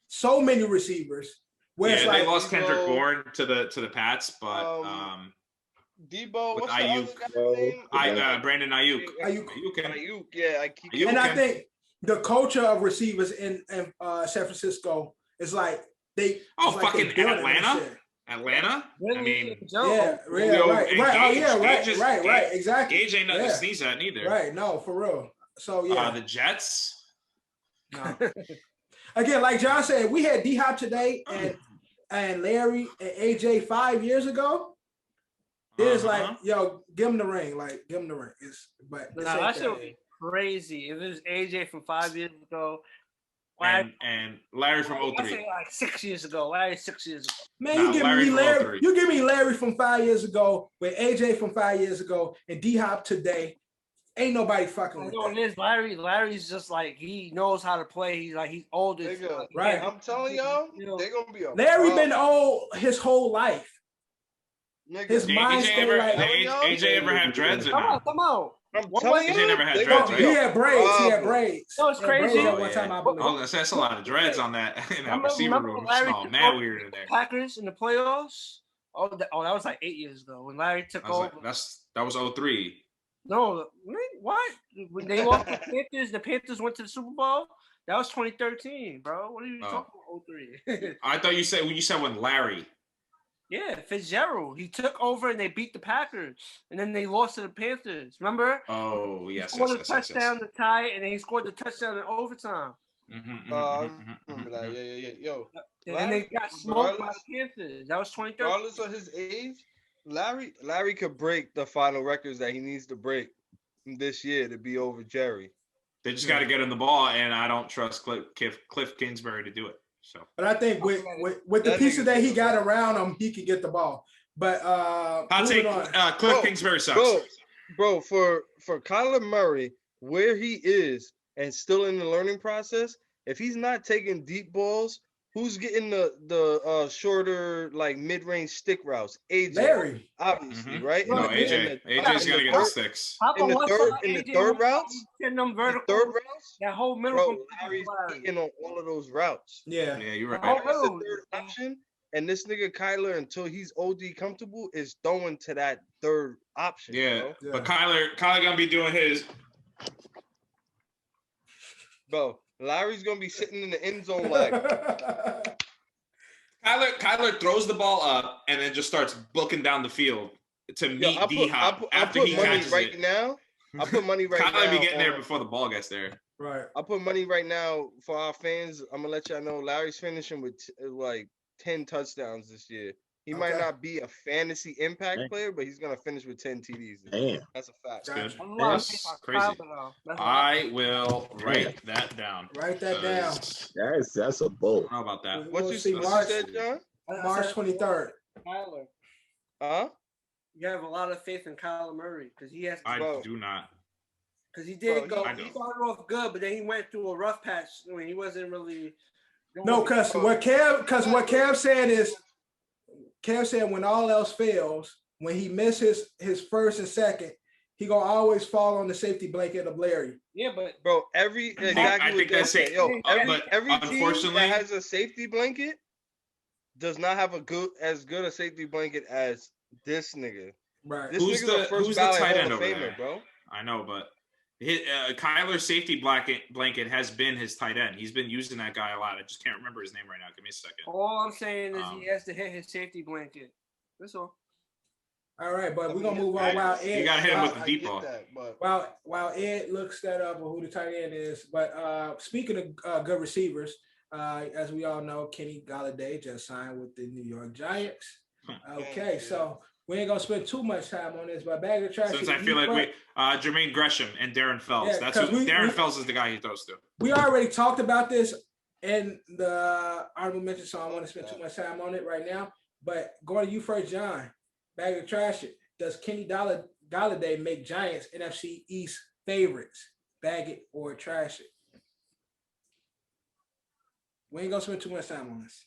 so many receivers. Where it's they lost Kendrick Bourne to the Pats, but Debo, with what's the other name? Brandon Ayuk. Ayuk, yeah, I think the culture of receivers in San Francisco is like they. Fucking Atlanta. Atlanta? Really? I mean, right, exactly. Gage ain't nothing to sneeze at neither. Right, no, for real. So the Jets. No. Again, like John said, we had D-Hop today and Larry and AJ 5 years ago. It's like, yo, give him the ring. Like, give him the ring. That shit would be crazy. If it was AJ from 5 years ago. And Larry from 03. I say like 6 years ago. Larry 6 years ago. Man, you give me Larry from 5 years ago with AJ from 5 years ago and D-Hop today. Ain't nobody fucking with that. Larry's just like, he knows how to play. He's older. Right. I'm telling y'all, they're gonna be Larry been old his whole life. His mind stay like AJ ever had dreads or not? Come on. AJ never had dreads, right? He had braids. So it's crazy. That's a lot of dreads on that in that receiver room. Smell mad weird in there. Packers in the playoffs that was like 8 years ago when Larry took over. That was 03. No, what? When they lost the Panthers went to the Super Bowl. That was 2013, bro. What are you talking about? 03. I thought you said when Larry. Yeah, Fitzgerald. He took over and they beat the Packers, and then they lost to the Panthers. Remember? Oh yes. He scored a touchdown to tie it, and then he scored the touchdown in overtime. Remember that? Yeah. Yo, and then they got smoked by the Panthers. That was 2013. Regardless of his age, Larry could break the final records that he needs to break this year to be over Jerry. They just got to get him the ball, and I don't trust Cliff Kingsbury to do it. So, but I think with the pieces that he got around him, he could get the ball. But I'll take Cliff Kingsbury sucks. Bro, for Kyler Murray, where he is and still in the learning process, if he's not taking deep balls, who's getting the shorter, like mid-range stick routes? AJ, Larry, obviously, right? No, AJ's gonna get the sticks. In the third routes, that whole middle. Bro, Larry's eating on all of those routes. Yeah, you're right. That's the third option, and this nigga Kyler, until he's OD comfortable, is throwing to that third option. Yeah, but Kyler gonna be doing his. Bro, Larry's gonna be sitting in the end zone like. Kyler throws the ball up and then just starts booking down the field to meet D-Hop after he catches it. Now, I put money right now. Kyler be getting there before the ball gets there. Right. I put money right now for our fans. I'm gonna let y'all know Larry's finishing with like 10 touchdowns this year. He might not be a fantasy impact player, but he's gonna finish with 10 TDs. Damn, that's a fact. That's good. That's crazy. I will write that down. Write that down. That's a bold. I don't know about that. What you said, John? March 23rd. Kyler. Huh? You have a lot of faith in Kyler Murray because he has. I do not. Because he did go. He started off good, but then he went through a rough patch when he wasn't really. No, because what Kev said is. Kev said when all else fails, when he misses his first and second, he gonna always fall on the safety blanket of Larry. Yeah, but bro, every team that has a safety blanket does not have as good a safety blanket as this nigga. Right. Who's the tight end over there, bro? I know, but Kyler's safety blanket has been his tight end. He's been using that guy a lot. I just can't remember his name right now. Give me a second. All I'm saying is he has to hit his safety blanket. That's all. All right, but we're gonna move on while Ed. You gotta hit him with the deep ball. While Ed looks that up or who the tight end is. But speaking of good receivers, as we all know, Kenny Golladay just signed with the New York Giants. Okay, so we ain't gonna spend too much time on this, but bag of trash. Since I feel like Jermaine Gresham and Darren Fells. Yeah, that's who Darren Fells is the guy he throws to. We already talked about this in the honorable mention, so I don't want to spend too much time on it right now. But going to you first, John. Bag of trash. Does Kenny Golladay make Giants NFC East favorites? Bag it or trash it. We ain't gonna spend too much time on this.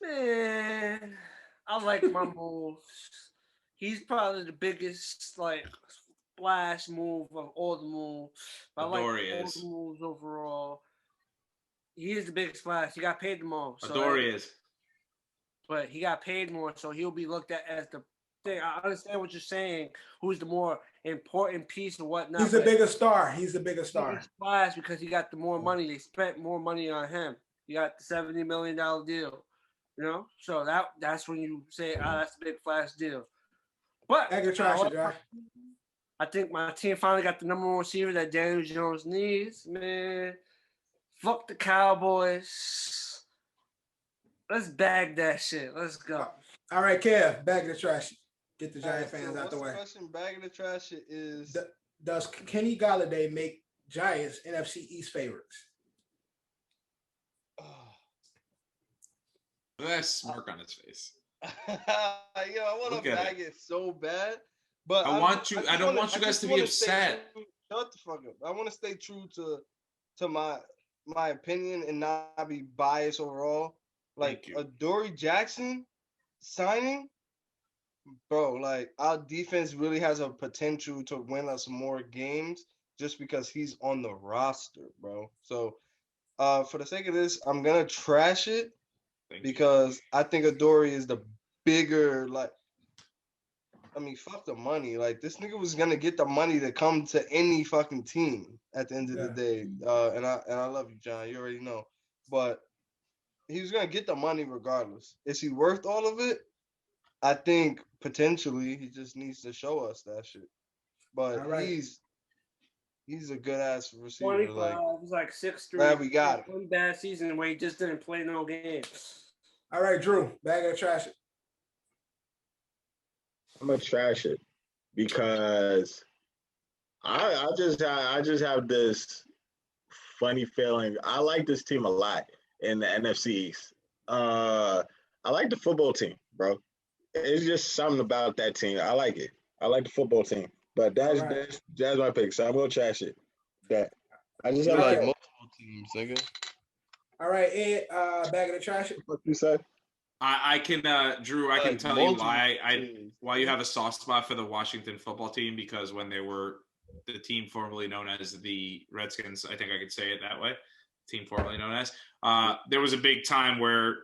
Man, I like my moves. He's probably the biggest splash move of all the moves. I like all the moves overall. He is the biggest splash. He got paid the most. Adore is. But he got paid more, so he'll be looked at as the thing. I understand what you're saying. Who's the more important piece or whatnot? He's the biggest star. He's the biggest star. Splash because he got the more money. They spent more money on him. He got the $70 million deal. You know, so that's when you say, that's a big flash deal. But I think my team finally got the number one receiver that Daniel Jones needs. Man, fuck the Cowboys. Let's bag that shit. Let's go. All right, Kev, bag the trash. Get the Giant fans out the way. The question, bag of the trash is: does Kenny Golladay make Giants NFC East favorites? That smirk on his face. I want to bag it so bad, but I don't want you guys to be upset. Shut the fuck up. I want to stay true to my opinion and not be biased overall. Like Adoree Jackson signing, bro. Like our defense really has a potential to win us more games just because he's on the roster, bro. So, for the sake of this, I'm gonna trash it. because I think Adoree is the bigger, fuck the money. Like, this nigga was gonna get the money to come to any fucking team at the end of the day. And I love you, John. You already know. But he was gonna get the money regardless. Is he worth all of it? I think potentially he just needs to show us that shit. But he's a good ass receiver. 25, he's like 6'3". Glad we got him. One bad season where he just didn't play no games. All right, Drew, bag of trash it. I'm gonna trash it because I just have this funny feeling. I like this team a lot in the NFC East. I like the football team, bro. It's just something about that team. I like it. I like the football team. But that's my pick. So I'm gonna trash it. That I just have like multiple teams, nigga. All right, Ed, bag of the trash it. What you said? I can, Drew. I can tell you why you have a soft spot for the Washington football team, because when they were the team formerly known as the Redskins, I think I could say it that way. Team formerly known as. There was a big time where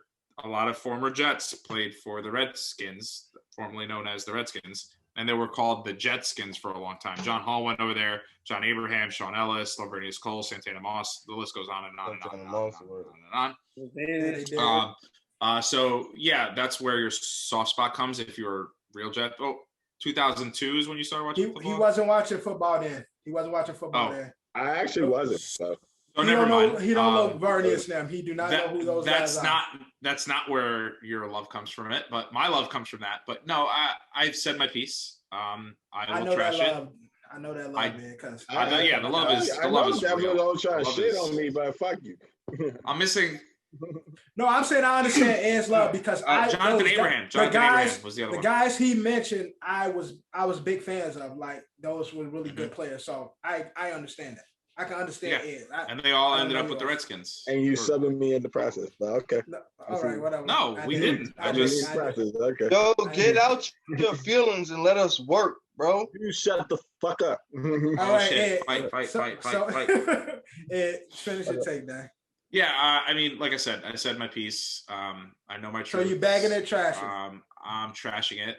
a lot of former Jets played for the Redskins, formerly known as the Redskins, and they were called the Jetskins for a long time. John Hall went over there, John Abraham, Sean Ellis, Laveranues Cole, Santana Moss. The list goes on and on and on and on. So, yeah, that's where your soft spot comes if you're a real Jet. 2002 is when you started watching football? He wasn't watching football then. Then. I actually wasn't. So. So never mind. He don't know Vernius them. He do not know who those guys are. That's not where your love comes from it, but my love comes from that. But no, I've said my piece. I will trash it. I know that love, man. Because the love is definitely real. Don't try to shit on me, but fuck you. I'm missing. No, I'm saying I understand Ed's love because Jonathan Abraham was the other one. The guys he mentioned, I was big fans of. Like, those were really good players. So I understand that. I can understand Ed. And they all ended up with the Redskins. And you subbing me in the process. But okay. No, all right, whatever. No, we didn't. Okay. Yo, get out your feelings and let us work, bro. You shut the fuck up. All right, shit. Ed. Fight. Ed, finish your take, man. Yeah, I mean, like I said my piece. I know my truth. So you bagging it, trashing? I'm trashing it.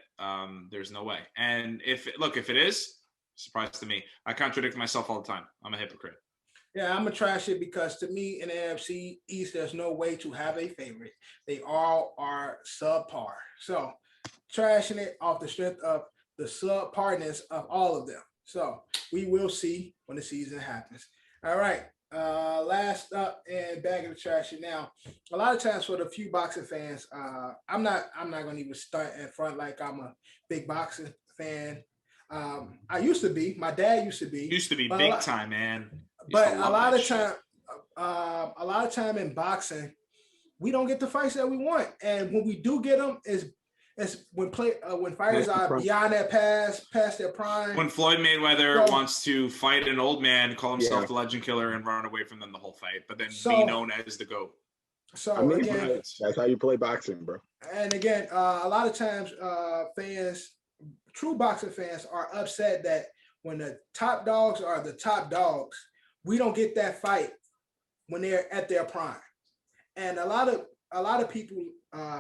There's no way. And if it is, surprise to me. I contradict myself all the time. I'm a hypocrite. Yeah, I'm gonna trash it because to me in the NFC East, there's no way to have a favorite. They all are subpar. So trashing it off the strength of the subparness of all of them. So we will see when the season happens. All right. Last up and bagging the trash it now. A lot of times for the few boxing fans, I'm not gonna even stunt in front like I'm a big boxing fan. I used to be. My dad used to be. Big time, man. But a lot of time in boxing, we don't get the fights that we want, and when we do get them, is when fighters are beyond that past their prime. When Floyd Mayweather wants to fight an old man, call himself the Legend Killer, and run away from them the whole fight, but then be known as the GOAT. So again, that's how you play boxing, bro. And again, a lot of times, true boxing fans are upset that when the top dogs are the top dogs, we don't get that fight when they're at their prime. And a lot of people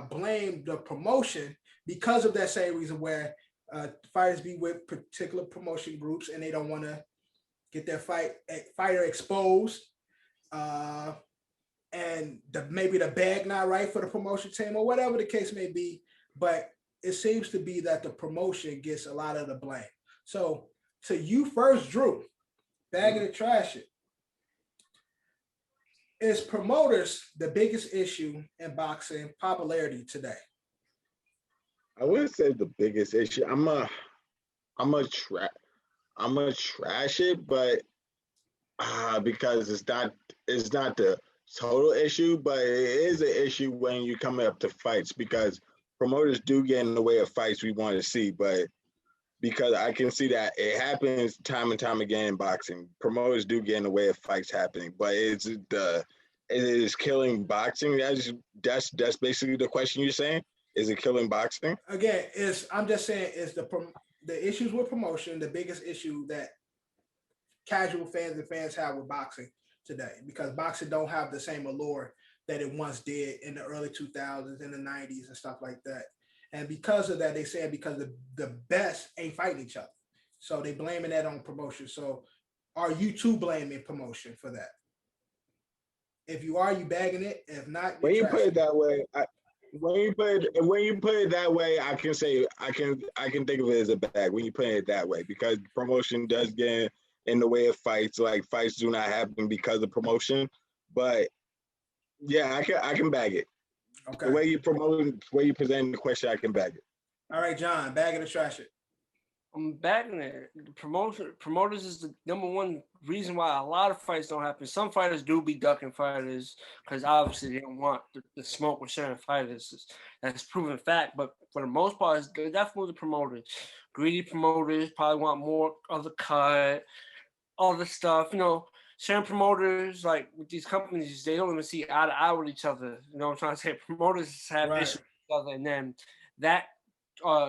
blame the promotion because of that same reason, where fighters be with particular promotion groups and they don't want to get their fighter exposed, and maybe the bag not right for the promotion team or whatever the case may be. But it seems to be that the promotion gets a lot of the blame. So to you first, Drew, bagging and trash it. Is promoters the biggest issue in boxing popularity today? I wouldn't say the biggest issue. I'm a trash it, but because it's not the total issue, but it is an issue when you come up to fights, because promoters do get in the way of fights we want to see, but because I can see that it happens time and time again in boxing. Promoters do get in the way of fights happening, but it is killing boxing. That's basically the question you're saying. Is it killing boxing? Again, I'm just saying is the issues with promotion the biggest issue that casual fans and fans have with boxing today, because boxing don't have the same allure that it once did in the early 2000s, in the 90s and stuff like that. And because of that, they said because the best ain't fighting each other. So they blaming that on promotion. So are you too blaming promotion for that? If you are, you bagging it. If not, when you put it that way, when you put it that way, I can say I can think of it as a bag when you put it that way, because promotion does get in the way of fights. Like fights do not happen because of promotion. But yeah, I can bag it. Okay. The way you present the question, I can bag it. All right, John, bag it or trash it. I'm bagging it. Promoters is the number one reason why a lot of fights don't happen. Some fighters do be ducking fighters because obviously they don't want the smoke with certain fighters. That's proven fact. But for the most part, it's definitely the promoters. Greedy promoters probably want more of the cut, all the stuff. You know, certain promoters, like with these companies, they don't even see eye to eye with each other. You know what I'm trying to say? Promoters have issues with each other, and then that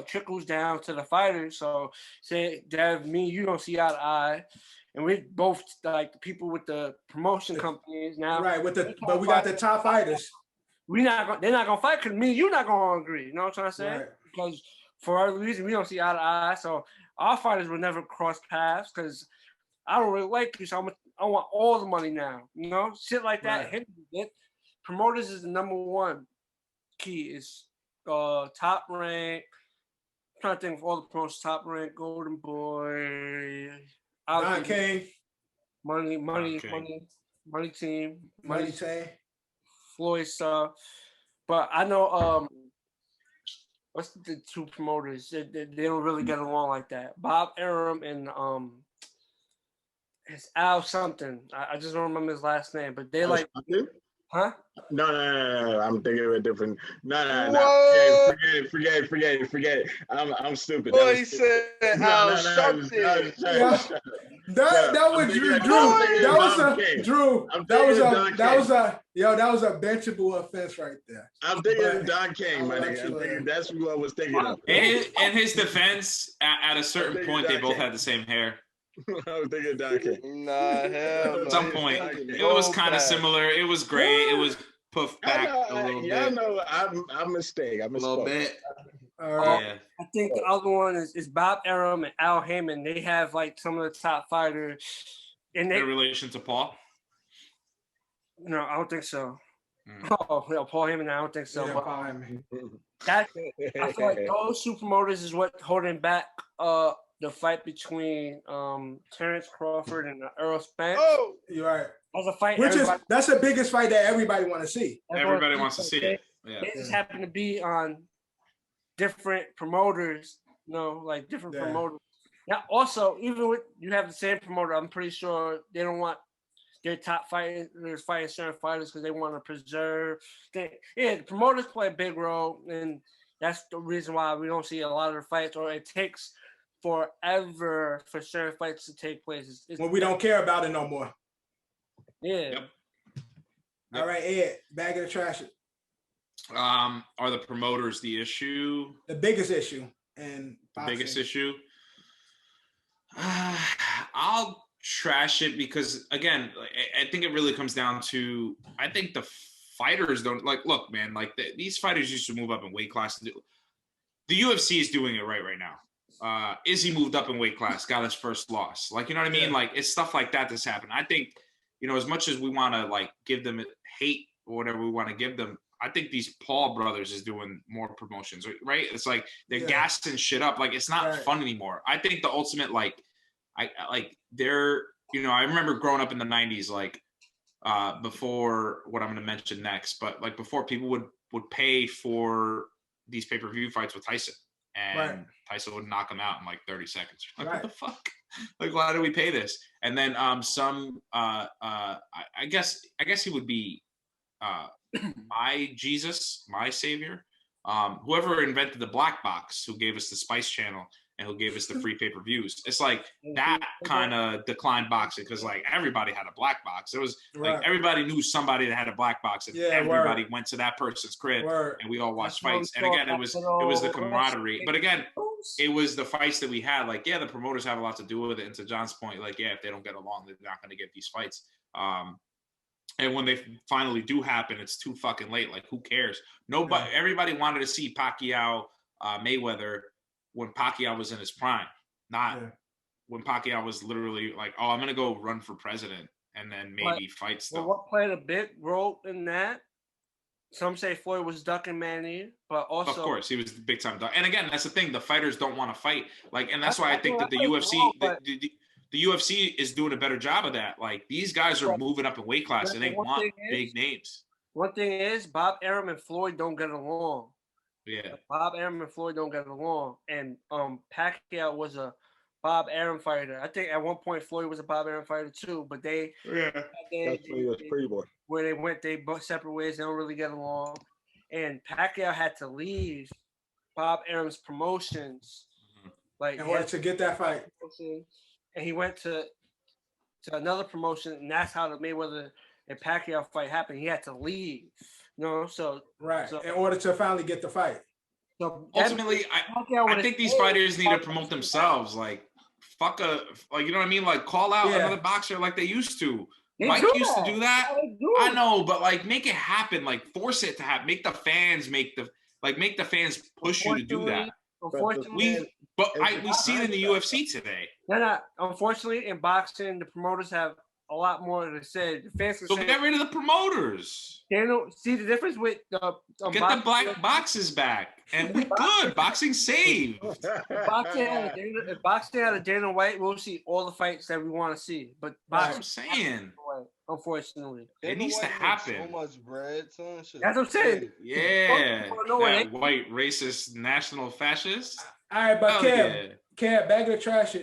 trickles down to the fighters. So say Dev, me, you don't see eye to eye, and we both like the people with the promotion companies now. Right, but we got the top fighters. They're not gonna fight because me and you not gonna agree. You know what I'm trying to say? Right. Because for our reason, we don't see eye to eye. So our fighters will never cross paths because I don't really like you. So I want all the money now. You know, shit like that. Right. Promoters is the number one key. Is top rank. I'm trying to think of all the pros. Top rank, Golden Boy, Don King, Money Team, Floyd stuff. But I know what's the two promoters? They don't really get along like that. Bob Arum and it's Al something. I just don't remember his last name, but they like. Huh? No. I'm thinking of a different. No. Forget it. I'm stupid. Boy, he said Al something. That was Drew. That was a benchable offense right there. I'm thinking of Don King, man. That's who I was thinking of. In his defense, at a certain point, they both had the same hair. I was thinking Don King. Nah, hell no. At some point, it was kind of similar. It was gray. It was puffed back a little bit. Y'all know I'm mistaken. A little bit. Yeah. I think the other one is Bob Arum and Al Heyman. They have like some of the top fighters. In relation to Paul? No, I don't think so. Oh, no, Paul Heyman, I don't think so. Yeah, but Paul Heyman. I feel like those two promoters is what holding back the fight between Terrence Crawford and Earl Spence. Oh, you're right. That's a fight. That's the biggest fight that everybody want to see. Everybody wants to see it. Yeah. They just happen to be on different promoters, like different promoters. Now, also, even with you have the same promoter, I'm pretty sure they don't want their top fighters fighting certain fighters because they want to preserve. The promoters play a big role, and that's the reason why we don't see a lot of the fights, or it takes forever for certain fights to take place. When we don't care about it no more. Yeah. Yep. All right, Ed, bag it or trash it. Are the promoters the issue? The biggest issue and biggest issue. I'll trash it because again, I think it really comes down to I think the fighters don't look, man. Like these fighters used to move up in weight class. The UFC is doing it right now. Izzy moved up in weight class, got his first loss. Like, you know what I mean? Yeah. Like it's stuff like that that's happened. I think, as much as we want to like give them hate or whatever we want to give them, I think these Paul brothers is doing more promotions, right? It's like they're gassing shit up. Like it's not fun anymore. I think the ultimate, I remember growing up in the 90s, before what I'm going to mention next, but like before people would pay for these pay-per-view fights with Tyson, and Tyson would knock him out in like 30 seconds. Like, what the fuck? Like, why do we pay this? And then I guess he would be my Jesus, my savior, whoever invented the black box, who gave us the Spice Channel and who gave us the free pay-per-views. It's like that kind of declined boxing because like everybody had a black box. It was like everybody knew somebody that had a black box, and everybody went to that person's crib and we all watched fights. And again, it was the camaraderie. But again, it was the fights that we had. Like, the promoters have a lot to do with it. And to John's point, like, if they don't get along, they're not going to get these fights. And when they finally do happen, it's too fucking late. Like, who cares? Nobody, everybody wanted to see Pacquiao Mayweather when Pacquiao was in his prime, not when Pacquiao was literally like, oh, I'm gonna go run for president and then maybe fight still. Well, what played a big role in that? Some say Floyd was ducking Manny, but also, of course, he was the big time duck. And again, that's the thing. The fighters don't want to fight. Like, and that's why I think that the UFC, the UFC is doing a better job of that. Like, these guys are moving up in weight class and they want big names. One thing is, Bob Arum and Floyd don't get along. Yeah. Bob Arum and Floyd don't get along. And Pacquiao was a Bob Arum fighter. I think at one point Floyd was a Bob Arum fighter too, but they where they went, they both separate ways. They don't really get along. And Pacquiao had to leave Bob Arum's promotions, like in order to get that fight. And he went to another promotion, and that's how the Mayweather and Pacquiao fight happened. He had to leave, So in order to finally get the fight. So ultimately, I think these fighters need to promote themselves. Like, you know what I mean? Like, call out another boxer like they used to. Mike used to do that. I know, but like, make it happen. Like, force it to happen. Make the fans push you to do that. Unfortunately, we see it in the UFC today. Unfortunately, in boxing, the promoters have a lot more to say. The fans so get rid of the promoters. They don't see the difference with get the black boxes back, and we're good. Boxing saved. If boxing had a Dana White, we'll see all the fights that we want to see. But boxing, I'm saying, unfortunately, it needs to happen. So much bread, son. That's what I'm saying. Yeah, that white racist national fascist. All right, but Cam, bag of the trash.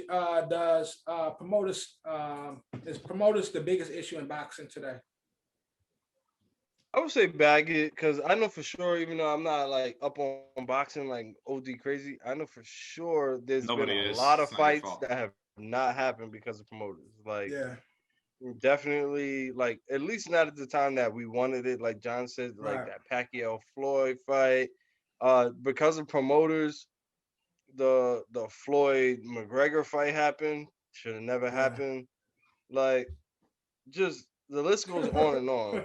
Does promoters is promoters the biggest issue in boxing today? I would say bag it, because I know for sure, even though I'm not like up on boxing like OD crazy, I know for sure there's been a lot of fights that have not happened because of promoters. Like, definitely, like, at least not at the time that we wanted it. Like John said, like that Pacquiao Floyd fight, because of promoters. The Floyd McGregor fight happened. Should have never happened. Like, just the list goes on and on.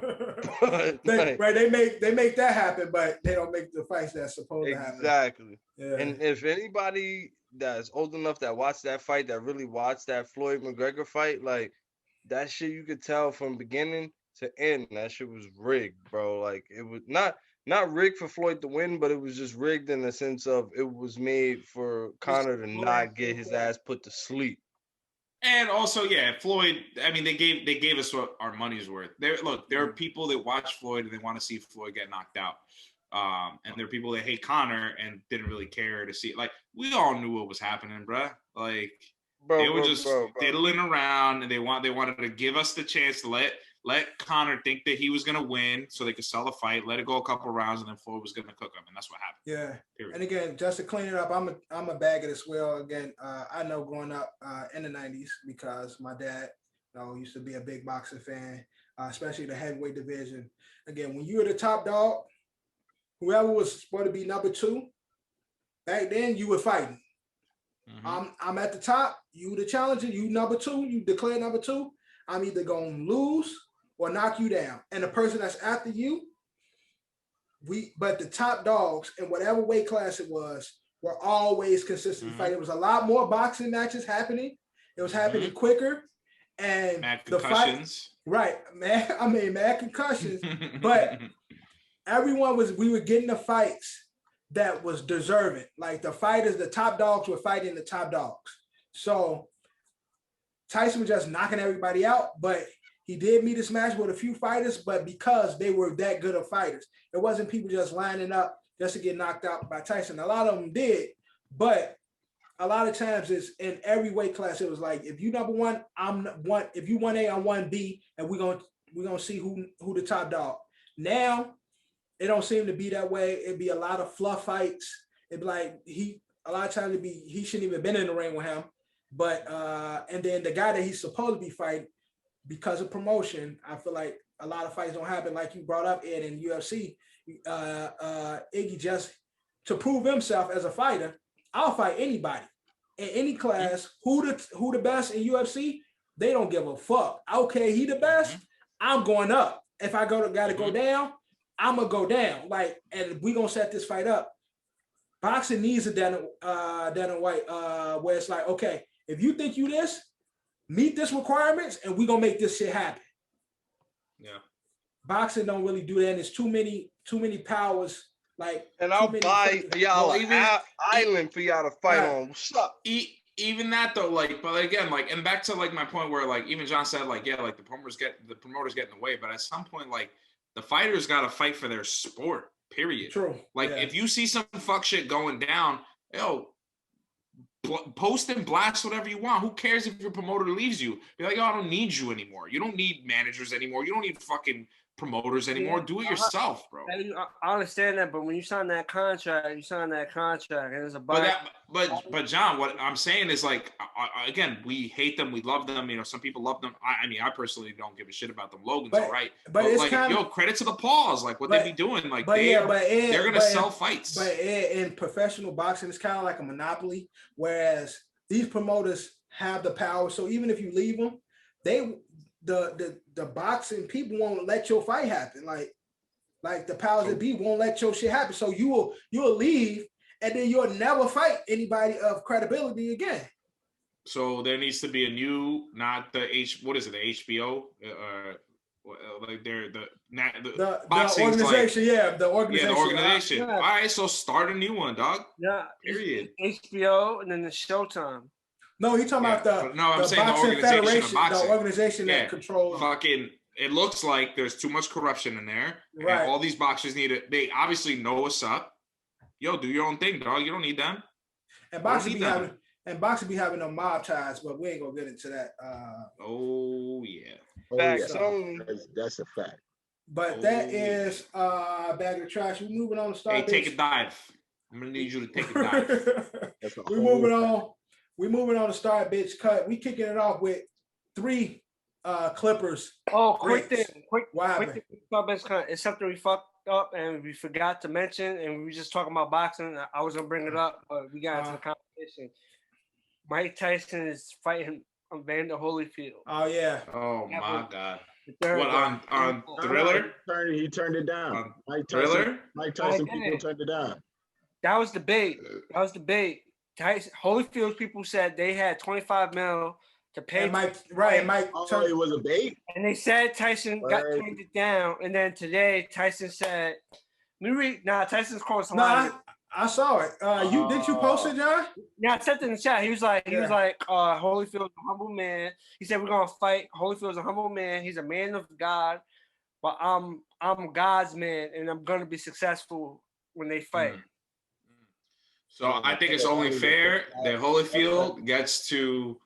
But, they make that happen, but they don't make the fights that's supposed to happen. Exactly. Yeah. And if anybody that's old enough that watched that fight, that really watched that Floyd McGregor fight, like, that shit you could tell from beginning to end, that shit was rigged, bro. Like, it was not rigged for Floyd to win, but it was just rigged in the sense of it was made for Conor to not get his ass put to sleep. And also, Floyd. I mean, they gave us what our money's worth. There are people that watch Floyd and they want to see Floyd get knocked out. And there are people that hate Conor and didn't really care to see. Like, we all knew what was happening, bruh. Like, they were just diddling around, and they wanted to give us the chance to let Conor think that he was going to win so they could sell the fight, let it go a couple rounds, and then Floyd was going to cook him. And that's what happened. Yeah. Period. And again, just to clean it up, I'm a bag it as well. Again, I know growing up in the 90s, because my dad used to be a big boxing fan, especially the heavyweight division. Again, when you were the top dog, whoever was supposed to be number 2, back then you were fighting. Mm-hmm. I'm at the top, you the challenger, you number 2, you declare number 2. I'm either going to lose or knock you down. And the person that's after you, but the top dogs in whatever weight class it was were always consistently fighting. There was a lot more boxing matches happening. It was happening quicker. And mad concussions. Mad concussions. But we were getting the fights that was deserving. Like, the fighters, the top dogs were fighting the top dogs. So Tyson was just knocking everybody out, but he did meet his match with a few fighters, but because they were that good of fighters. It wasn't people just lining up just to get knocked out by Tyson. A lot of them did, but a lot of times it's in every weight class. It was like, if you number 1, I'm 1. If you 1A, I'm 1B, and we're gonna see who the top dog. Now it don't seem to be that way. It'd be a lot of fluff fights. It'd be like a lot of times he shouldn't even been in the ring with him. But and then the guy that he's supposed to be fighting, because of promotion, I feel like a lot of fights don't happen. Like you brought up, Ed, in UFC, Iggy, just to prove himself as a fighter, I'll fight anybody in any class. Who the best in UFC? They don't give a fuck. Okay, he the best. I'm going up. If I gotta go down, I'm gonna go down. Like, and we gonna set this fight up. Boxing needs a Dana White, where it's like, okay, if you think you this, meet this requirements, and we gonna make this shit happen. Yeah. Boxing don't really do that, and it's too many powers. Like, and I'll buy y'all an island for y'all to fight on. What's up? Even that though, like, but again, like, and back to like my point where like even John said, like, yeah, like the promoters get in the way, but at some point, like, the fighters got to fight for their sport. Period. True. Like, if you see some fuck shit going down, post and blast whatever you want. Who cares if your promoter leaves you? Be like, I don't need you anymore. You don't need managers anymore. You don't need fucking promoters anymore. Do it yourself, bro. I understand that, but when you sign that contract, and it's a But John, what I'm saying is, like, again, we hate them, we love them. You know, some people love them. I mean, I personally don't give a shit about them. Logan's all right, but it's like, credit to the Paws, like what they be doing, like they're gonna sell fights. But in professional boxing, it's kind of like a monopoly. Whereas these promoters have the power, so even if you leave them, the boxing people won't let your fight happen. Like the powers that be won't let your shit happen. So you'll leave, and then you'll never fight anybody of credibility again. So there needs to be a new, not the the HBO, like the boxing organization, the organization. Yeah, the organization. Yeah. All right, so start a new one, dog. Yeah. Period. HBO and then the Showtime. No, he's talking about I'm saying the organization, the organization that controls. Fucking, it looks like there's too much corruption in there. Right. And all these boxers they obviously know what's up. Yo, do your own thing, dog. You don't need them. And boxing be having no mob ties, but we ain't gonna get into that. Oh yeah. Facts. That's a fact. But that is bag of trash. We're moving on to start. Hey, take a dive. I'm gonna need you to take a dive. We're moving on. We're moving on to Start Bitch Cut. We kicking it off with 3 Clippers. Oh, quick thing. Quick thing. Start Bitch Cut. It's something we fucked up and we forgot to mention, and we were just talking about boxing. I was gonna bring it up, but we got into the competition. Mike Tyson is fighting Evander Holyfield. Oh yeah. Oh my God. What on Thriller? He turned it down. Mike Tyson people turned it down. That was debate. Tyson, Holyfield people said they had 25 mil to pay. Mike it was a bait. And they said Tyson turned it down. And then today Tyson said, Tyson's close to line. I saw it. Did you post it, John? Yeah, I sent it in the chat. He was like, Holyfield's a humble man. He said, we're gonna fight. Holyfield's a humble man. He's a man of God, but I'm God's man, and I'm gonna be successy when they fight. So I think it's only fair that Holyfield gets to.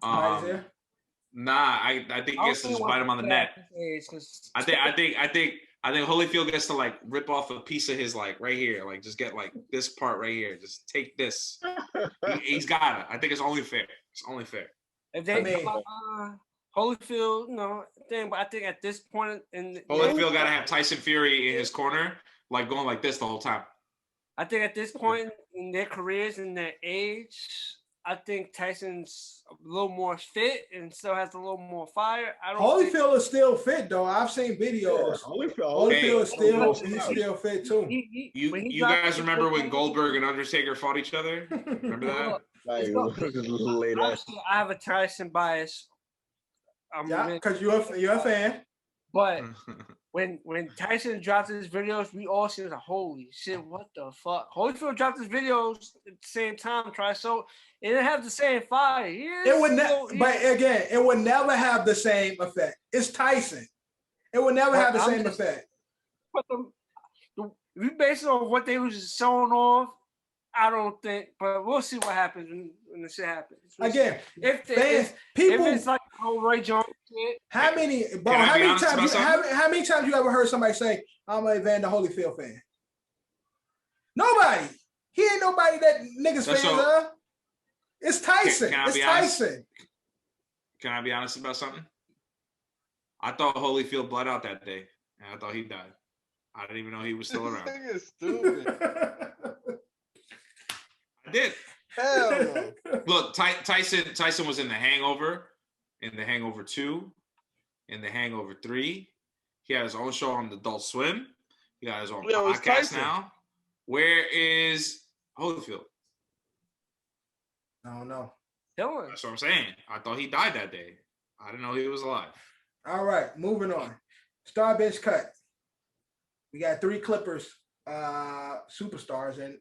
I think he gets to just bite him on the neck. I think Holyfield gets to like rip off a piece of his like right here, like just get like this part right here. Just take this. He's got it. I think it's only fair. It's only fair. If they Holyfield, but I think at this point Holyfield got to have Tyson Fury in his corner, like going like this the whole time. I think at this point in their careers and their age, I think Tyson's a little more fit and still has a little more fire. Holyfield is still fit though. I've seen videos. Holyfield is still fit too. You guys remember when Goldberg and Undertaker fought each other? Remember that? Honestly, I have a Tyson bias. Because you're a fan. But when Tyson dropped his videos, we all seen like, holy shit, what the fuck? Holyfield dropped his videos at the same time. It didn't have the same fire. It would never have the same effect. It's Tyson. It would never have the same effect. But we based on what they was showing off, I don't think, but we'll see what happens when the shit happens. Again, if it's like Roy Jones shit. How many times you ever heard somebody say, I'm a Evander Holyfield fan? Nobody. He ain't nobody that niggas fans of. It's Tyson. Tyson. Can I be honest about something? I thought Holyfield bled out that day, and I thought he died. I didn't even know he was still around. This thing is stupid. I did. Hell no. Look, Tyson was in The Hangover, in The Hangover 2. in The Hangover 3. He had his own show on Adult Swim. He got his own it's podcast Tyson. now. Where is Holyfield? I don't know. Dylan. That's what I'm saying. I thought he died that day. I didn't know he was alive. All right, moving on. Star bench cut. We got 3 Clippers superstars, and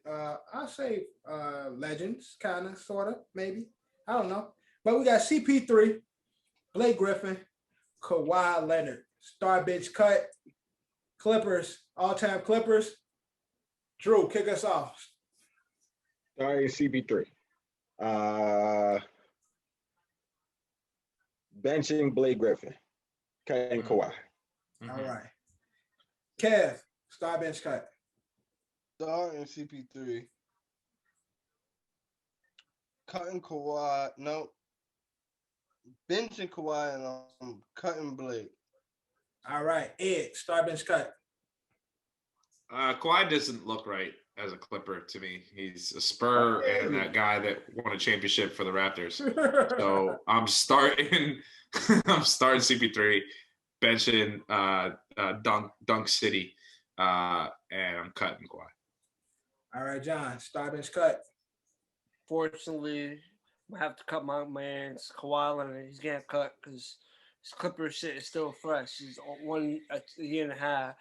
I'll say legends, kind of, sort of, maybe. I don't know. But we got CP3, Blake Griffin, Kawhi Leonard. Star bench cut. Clippers, all-time Clippers. Drew, kick us off. Starting CP3. Benching Blake Griffin. Cutting Kawhi. All right. Kev, star bench cut. Starting CP3. Cutting Kawhi. No. Benching Kawhi and cutting Blake. All right. Ed, star bench cut. Kawhi doesn't look right as a Clipper to me. He's a Spur and that guy that won a championship for the Raptors. So I'm starting CP3, benching Dunk City, and I'm cutting Kawhi. All right, John, star bench cut. Fortunately, I have to cut my man's Kawhi Leonard. He's getting cut because his Clipper shit is still fresh. He's a year and a half.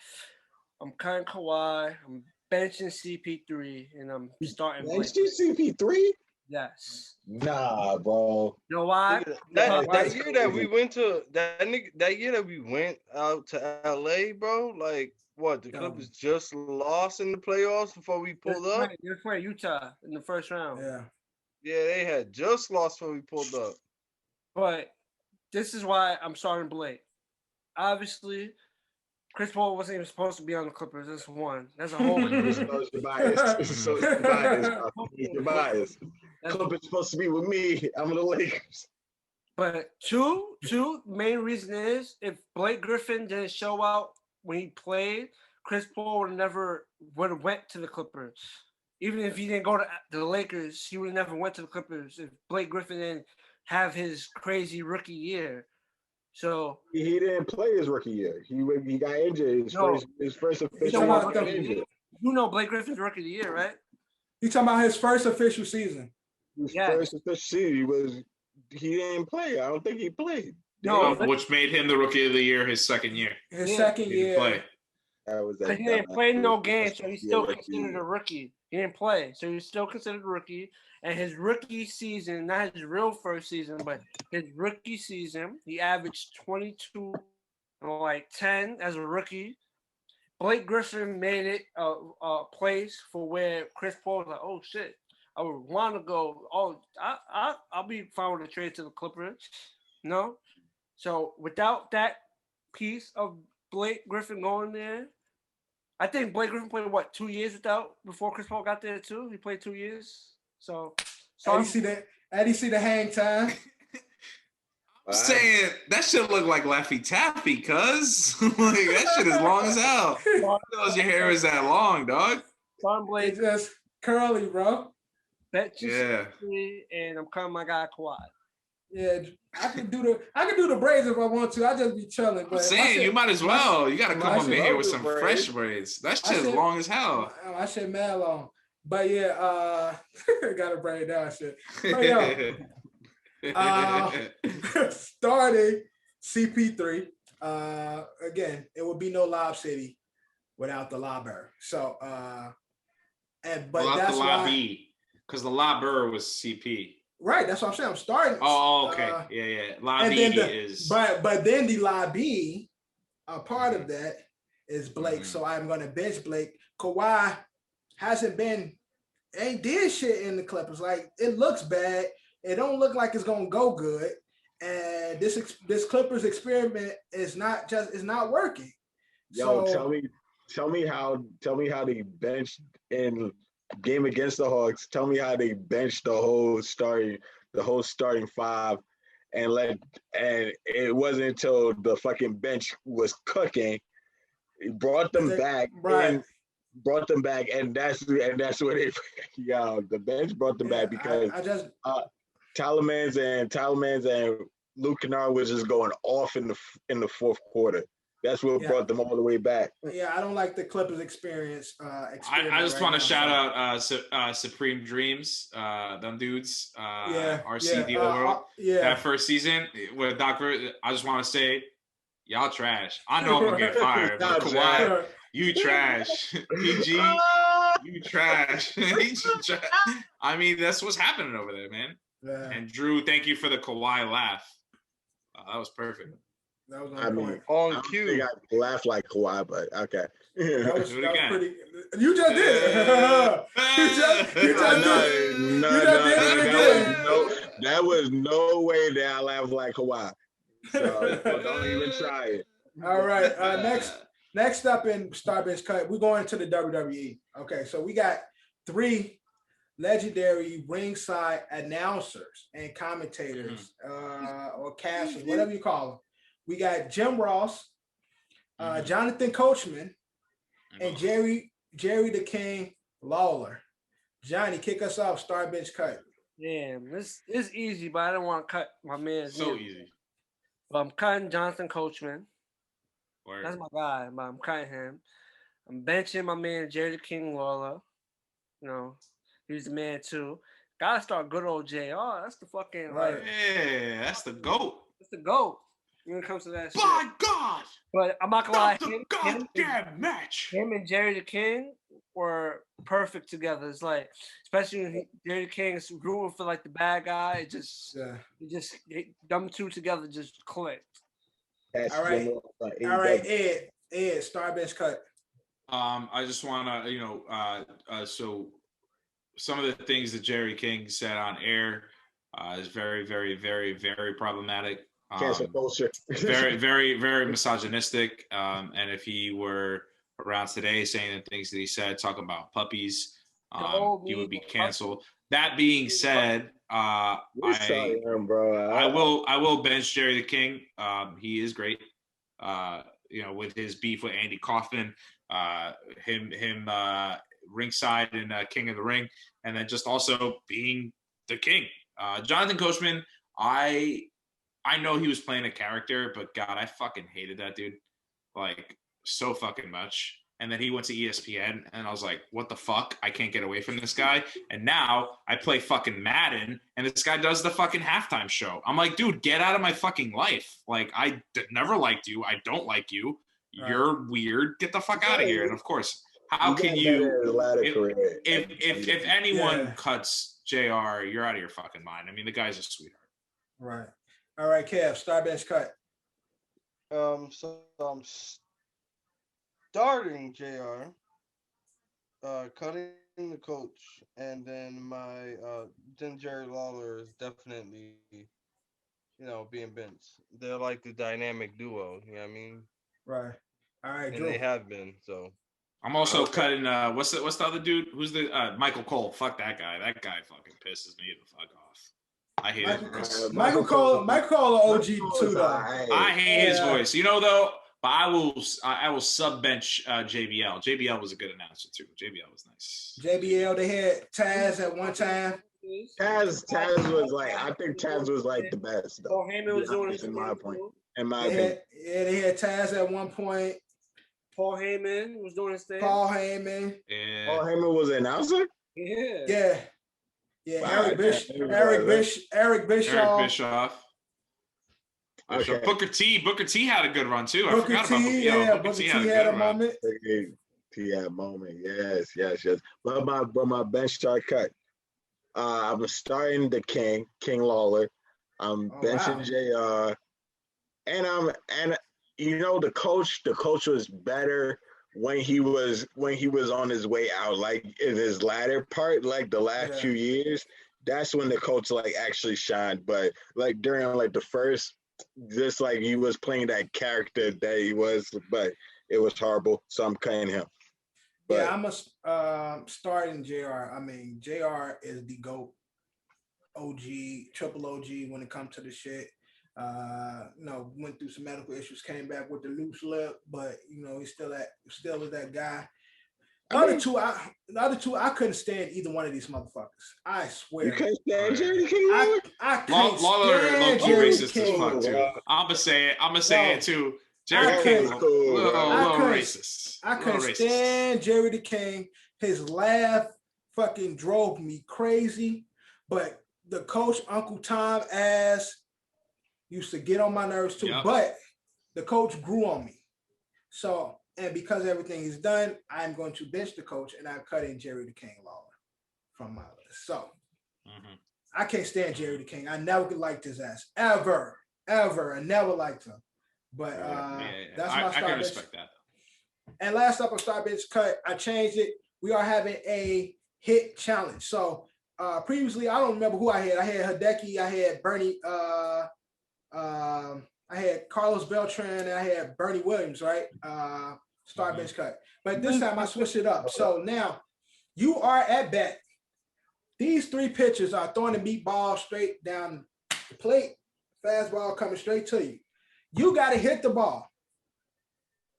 I'm cutting Kawhi. I'm benching CP3, and I'm starting. Benching CP3? Yes. Nah, bro. You know why? That year that we went to that year that we went out to LA, bro. Like what? The Clippers just lost in the playoffs before we pulled up. They're playing Utah in the first round. Yeah. Yeah, they had just lost before we pulled up. But this is why I'm starting Blake. Obviously, Chris Paul wasn't even supposed to be on the Clippers. That's one. That's a whole. So you're biased. Clippers supposed to be with me. I'm the Lakers. But two main reason is if Blake Griffin didn't show out when he played, Chris Paul would have went to the Clippers. Even if he didn't go to the Lakers, he would have never went to the Clippers if Blake Griffin didn't have his crazy rookie year. So he didn't play his rookie year. He got injured. His first official injured. You know Blake Griffin's rookie of the year, right? You talking about his first official season? His first official season he didn't play. I don't think he played. No, which made him the rookie of the year his second year. His second year. Play. He didn't play no games, so he's still considered a rookie. He didn't play, so he's still considered a rookie. And his rookie season, not his real first season, but his rookie season, he averaged 22, 10 as a rookie. Blake Griffin made it a place for where Chris Paul was like, oh shit, I would want to go. Oh, I'll be fine with a trade to the Clippers. No, so without that piece of Blake Griffin going there, I think Blake Griffin played 2 years before Chris Paul got there too. He played 2 years. So you see the hang time. I'm saying that shit look like Laffy Taffy, cuz like that shit is long as hell. Who knows your hair is that long, dog? It's just curly, bro. Yeah. And I'm calling my guy Kawhi. Yeah, I can do the braids if I want to. I just be chilling. But I'm saying you might as well. You gotta come over here with some fresh braids. That shit is long as hell. I shit mad long. But yeah, gotta braid down shit. But yo, starting CP3. Again, it would be no Lob City without the Lobber. So that's the lobby, because the Lobber was CP. Right, that's what I'm saying. I'm starting. Oh, okay. Yeah. Lobby is. But then the lobby, a part of that is Blake. Mm-hmm. So I'm gonna bench Blake. Kawhi ain't did shit in the Clippers. Like it looks bad. It don't look like it's gonna go good. And this Clippers experiment is not working. Yo, so, tell me how they benched in game against the Hawks. Tell me how they benched the whole starting five, and it wasn't until the fucking bench was cooking, it brought them back, right? And that's where they, the bench brought them back because Talamans and Luke Kennard was just going off in the fourth quarter. That's what brought them all the way back. Yeah, I don't like the Clippers experience. I just want to shout out Supreme Dreams, them dudes, RC World. That first season with Doc Rivers, I just want to say, y'all trash. I know I'm going to get fired, but Kawhi, you trash. PG, you trash. I mean, that's what's happening over there, man. Yeah. And Drew, thank you for the Kawhi laugh. That was perfect. That was on point. On cue. I laugh like Kawhi, but okay. That was pretty. You just did it. You just did it. That was no way that I laugh like Kawhi. So don't even try it. All right. Next up in Star Bench Cut, we're going to the WWE. Okay, so we got 3 legendary ringside announcers and commentators, or casters, whatever you call them. We got Jim Ross, Jonathan Coachman, and Jerry the King Lawler. Johnny, kick us off. Star Bench Cut. Damn, this is easy, but I don't want to cut my man's so name. Easy. But I'm cutting Jonathan Coachman. Word. That's my guy, but I'm cutting him. I'm benching my man Jerry the King Lawler. You know, he's the man too. Gotta start good old JR. That's the fucking yeah, that's the GOAT. That's the GOAT when it comes to that shit. My God! But I'm not gonna lie, him and Jerry the King were perfect together. It's like, especially when Jerry the King is rooting for like the bad guy, them two together just clicked. All right, Ed, Star Bench Cut. I just want to, so some of the things that Jerry King said on air is very, very, very, very problematic. Cancel culture. Very, very, very misogynistic. And if he were around today saying the things that he said, talking about puppies, he would be canceled. That being said, I will bench Jerry the King. He is great. With his beef with Andy Kaufman, him ringside in King of the Ring, and then just also being the king. Jonathan Coachman, I know he was playing a character, but God, I fucking hated that dude, like so fucking much. And then he went to ESPN, and I was like, what the fuck? I can't get away from this guy. And now I play fucking Madden, and this guy does the fucking halftime show. I'm like, dude, get out of my fucking life. Like, I never liked you. I don't like you. You're weird. Get the fuck out of here. And of course, how can you? If anyone cuts JR, you're out of your fucking mind. I mean, the guy's a sweetheart. Right. All right, Kev, Star Bench Cut. So I'm starting JR, cutting the coach, and then then Jerry Lawler is definitely, being benched. They're like the dynamic duo. You know what I mean? Right. All right, and Drew. they have been. So I'm also cutting. What's the other dude? Who's the Michael Cole? Fuck that guy. That guy fucking pisses me the fuck off. I hate it. Michael Cole, OG too, though. I hate his voice. Though, but I will sub bench JBL. JBL was a good announcer too. JBL was nice. JBL, they had Taz at one time. Taz was like, I think Taz was like the best. Though. Heyman was doing it in my point. In my opinion. They had Taz at one point. Paul Heyman was doing his thing. Paul Heyman. Yeah. Paul Heyman was an announcer? Yeah. Wow, Eric Bischoff. Okay. Booker T had a good run too. Booker T had a moment. T had a moment. Yes. But my bench start cut. I'm starting the King Lawler. I'm benching JR, and the coach was better when he was on his way out, like in his latter part, like the last few years. That's when the coach like actually shined. But like during like the first, just like he was playing that character that he was, but it was horrible. So I'm cutting him. But I'm starting JR. I mean, JR is the GOAT, OG, triple OG when it comes to the shit. Went through some medical issues, came back with the loose lip, but he still is that guy. The other two, I couldn't stand either one of these motherfuckers. I swear. You couldn't stand Jerry King? I couldn't stand Jerry racist King. As fuck too. I'm gonna say it too. Jerry King, little racist. I couldn't stand Jerry the King. His laugh fucking drove me crazy. But the coach, Uncle Tom ass, used to get on my nerves too. Yep. But the coach grew on me. So, and because everything is done, I'm going to bench the coach and I cut in Jerry the King Lawler from my list. So, I can't stand Jerry the King. I never liked his ass. Ever. I never liked him. But that's my start. I can respect that. And last up on start bench cut, I changed it. We are having a hit challenge. So, previously, I don't remember who I had. I had Hideki, I had Bernie, I had Carlos Beltran, and I had Bernie Williams, right? Start bench cut. But this time I switched it up. So now you are at bat. These three pitchers are throwing the meatball straight down the plate. Fastball coming straight to you. You got to hit the ball.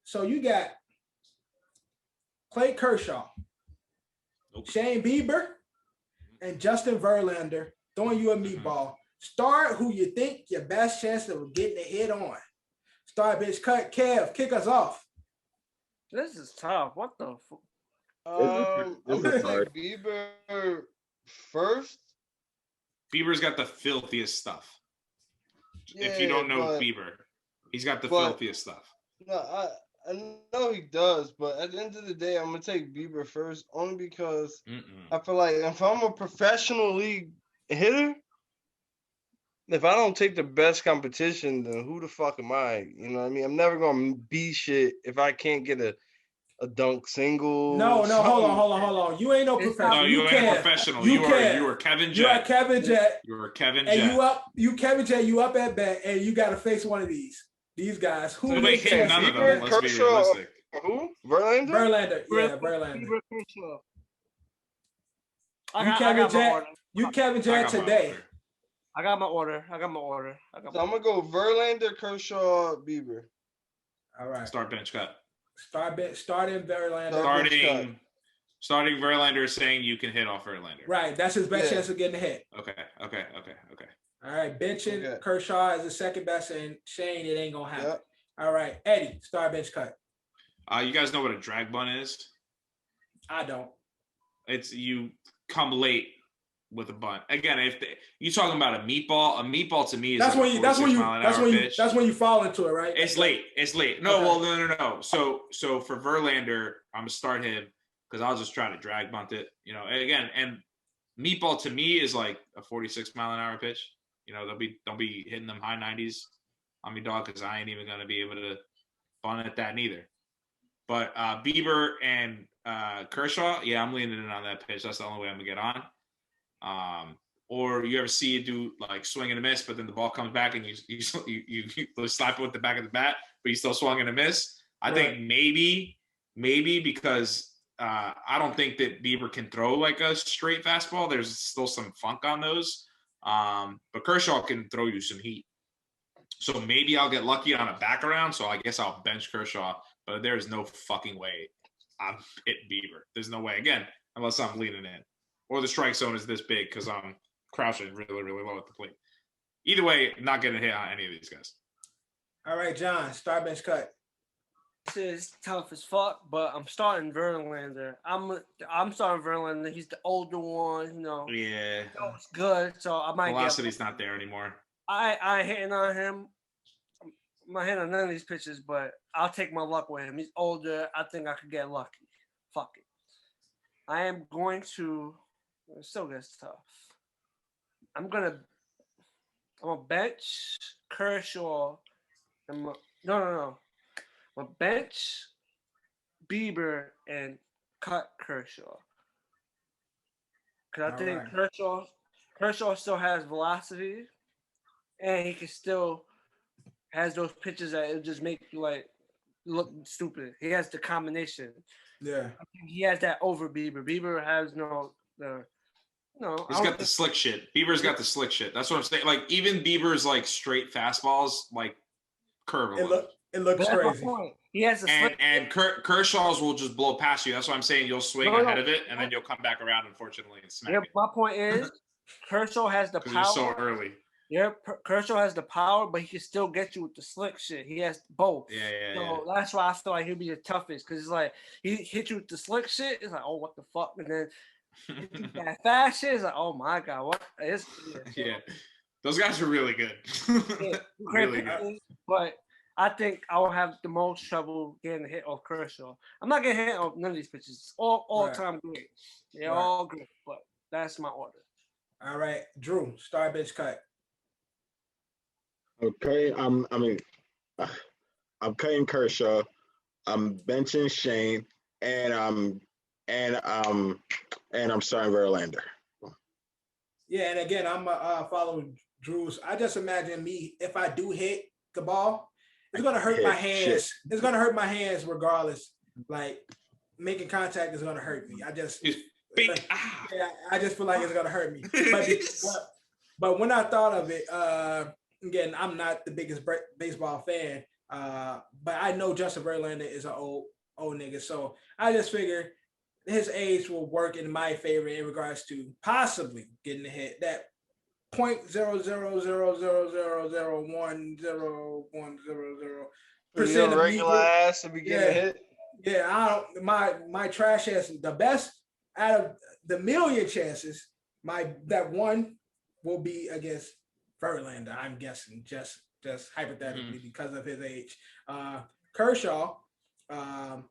So you got Clay Kershaw, Shane Bieber, and Justin Verlander throwing you a meatball. Start who you think your best chance of getting a hit on. Start bench cut. Kev, kick us off. This is tough. What the fuck? I'm gonna take Bieber first. Bieber's got the filthiest stuff. Yeah, if you don't know Bieber, he's got the filthiest stuff. No, I know he does, but at the end of the day, I'm gonna take Bieber first only because I feel like if I'm a professional league hitter, if I don't take the best competition, then who the fuck am I? You know what I mean? I'm never gonna be shit if I can't get a dunk single. No, hold on. You ain't no professional. No, you ain't a professional. You are Kevin Jett. You are Kevin Jett. You are Kevin Jett. And you Kevin Jett, you up at bat, and you gotta face one of these guys. Who ain't hitting none of them? Let's be realistic. Who? Verlander? Yeah, Verlander. You Kevin Jett today. I got my order. So I'm gonna go Verlander, Kershaw, Bieber. All right. Start bench cut. Starting Verlander. Starting Verlander is saying you can hit off Verlander. Right. That's his best chance of getting a hit. Okay. All right. Benching Kershaw is the second best, and Shane, it ain't gonna happen. Yep. All right. Eddie, start bench cut. You guys know what a drag bunt is? I don't. It's you come late with a bunt. Again, if you talking about a meatball to me is that's when you fall into it, right? It's late. No, okay. Well, no. So for Verlander, I'm gonna start him because I'll just try to drag bunt it. You know, and meatball to me is like a 46 mile an hour pitch. You know, don't be hitting them high 90s on me, dog, because I ain't even gonna be able to bunt at that neither. But Bieber and Kershaw, yeah, I'm leaning in on that pitch. That's the only way I'm gonna get on. Or you ever see it do like swing and a miss, but then the ball comes back and you slap it with the back of the bat, but you still swung and a miss. I think maybe because I don't think that Bieber can throw like a straight fastball. There's still some funk on those. But Kershaw can throw you some heat. So maybe I'll get lucky on a back around. So I guess I'll bench Kershaw, but there's no fucking way I'm hitting Bieber. There's no way, again, unless I'm leaning in. Or the strike zone is this big because I'm crouching really, really low at the plate. Either way, not getting a hit on any of these guys. All right, John, start bench cut. This is tough as fuck, but I'm starting Verlander. I'm starting Verlander. He's the older one, you know. Yeah. It's good, so I might Velocity's not there anymore. I ain't hitting on him. I'm not hitting on none of these pitches, but I'll take my luck with him. He's older. I think I could get lucky. Fuck it. I am going to. It still gets tough. I'm gonna bench Kershaw. No. I'm gonna bench Bieber and cut Kershaw. Because I think Kershaw still has velocity, and he can still has those pitches that it just make you like look stupid. He has the combination. Yeah. I think he has that over Bieber. Bieber has he's got the slick shit. Bieber's got the slick shit. That's what I'm saying. Like even Bieber's like straight fastballs, like curve. It looks crazy. He has and Kershaw's will just blow past you. That's what I'm saying. You'll swing ahead of it, and then you'll come back around, unfortunately, and smack it. My point is, Kershaw has the power. You're so early. Yeah, Kershaw has the power, but he can still get you with the slick shit. He has both. So that's why I feel like he'll be the toughest, because it's like he hit you with the slick shit. It's like, oh, what the fuck, and then that fast shit is like, oh my god, what? Yeah, those guys are really good. Really good. But I think I will have the most trouble getting hit off Kershaw. I'm not getting hit off none of these pitches. It's all time great. They're all good, but that's my order. All right, Drew, start bench cut. Okay, I'm cutting Kershaw. I'm benching Shane, and I'm starting Verlander. Yeah, and again, I'm following Drew's. I just imagine me, if I do hit the ball, it's gonna hurt my hands. Shit. It's gonna hurt my hands regardless. Like making contact is gonna hurt me. I just feel like it's gonna hurt me. But when I thought of it, again, I'm not the biggest baseball fan, but I know Justin Verlander is an old nigga, so I just figure his age will work in my favor in regards to possibly getting a hit. That 0.000001010% regular ass to be getting a hit. Yeah, I don't. My trash ass, the best out of the million chances, that one will be against Verlander. I'm guessing just hypothetically because of his age. Kershaw, I'm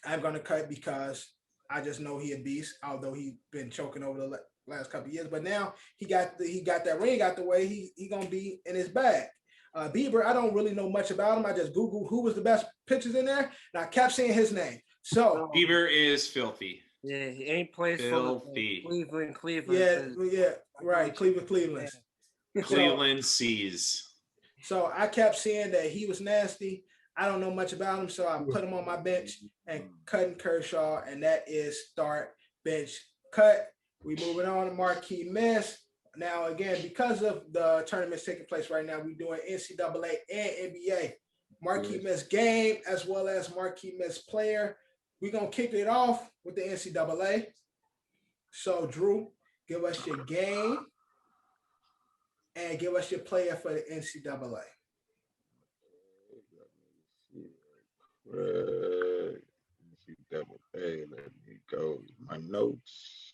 gonna cut because I just know he a beast. Although he's been choking over the last couple of years, but now he got that ring out the way. He gonna be in his bag. Bieber, I don't really know much about him. I just Googled who was the best pitchers in there, and I kept seeing his name. So Bieber is filthy. Yeah, he ain't played for Cleveland. Yeah, right. Cleveland. Cleveland sees. So I kept seeing that he was nasty. I don't know much about him, so I put him on my bench and cutting Kershaw, and that is start bench cut. We moving on to Marquee Miss. Now, again, because of the tournaments taking place right now, we're doing NCAA and NBA. Marquee Miss game as well as Marquee Miss player. We're going to kick it off with the NCAA. So, Drew, give us your game and give us your player for the NCAA. NCAA, let me go. My notes.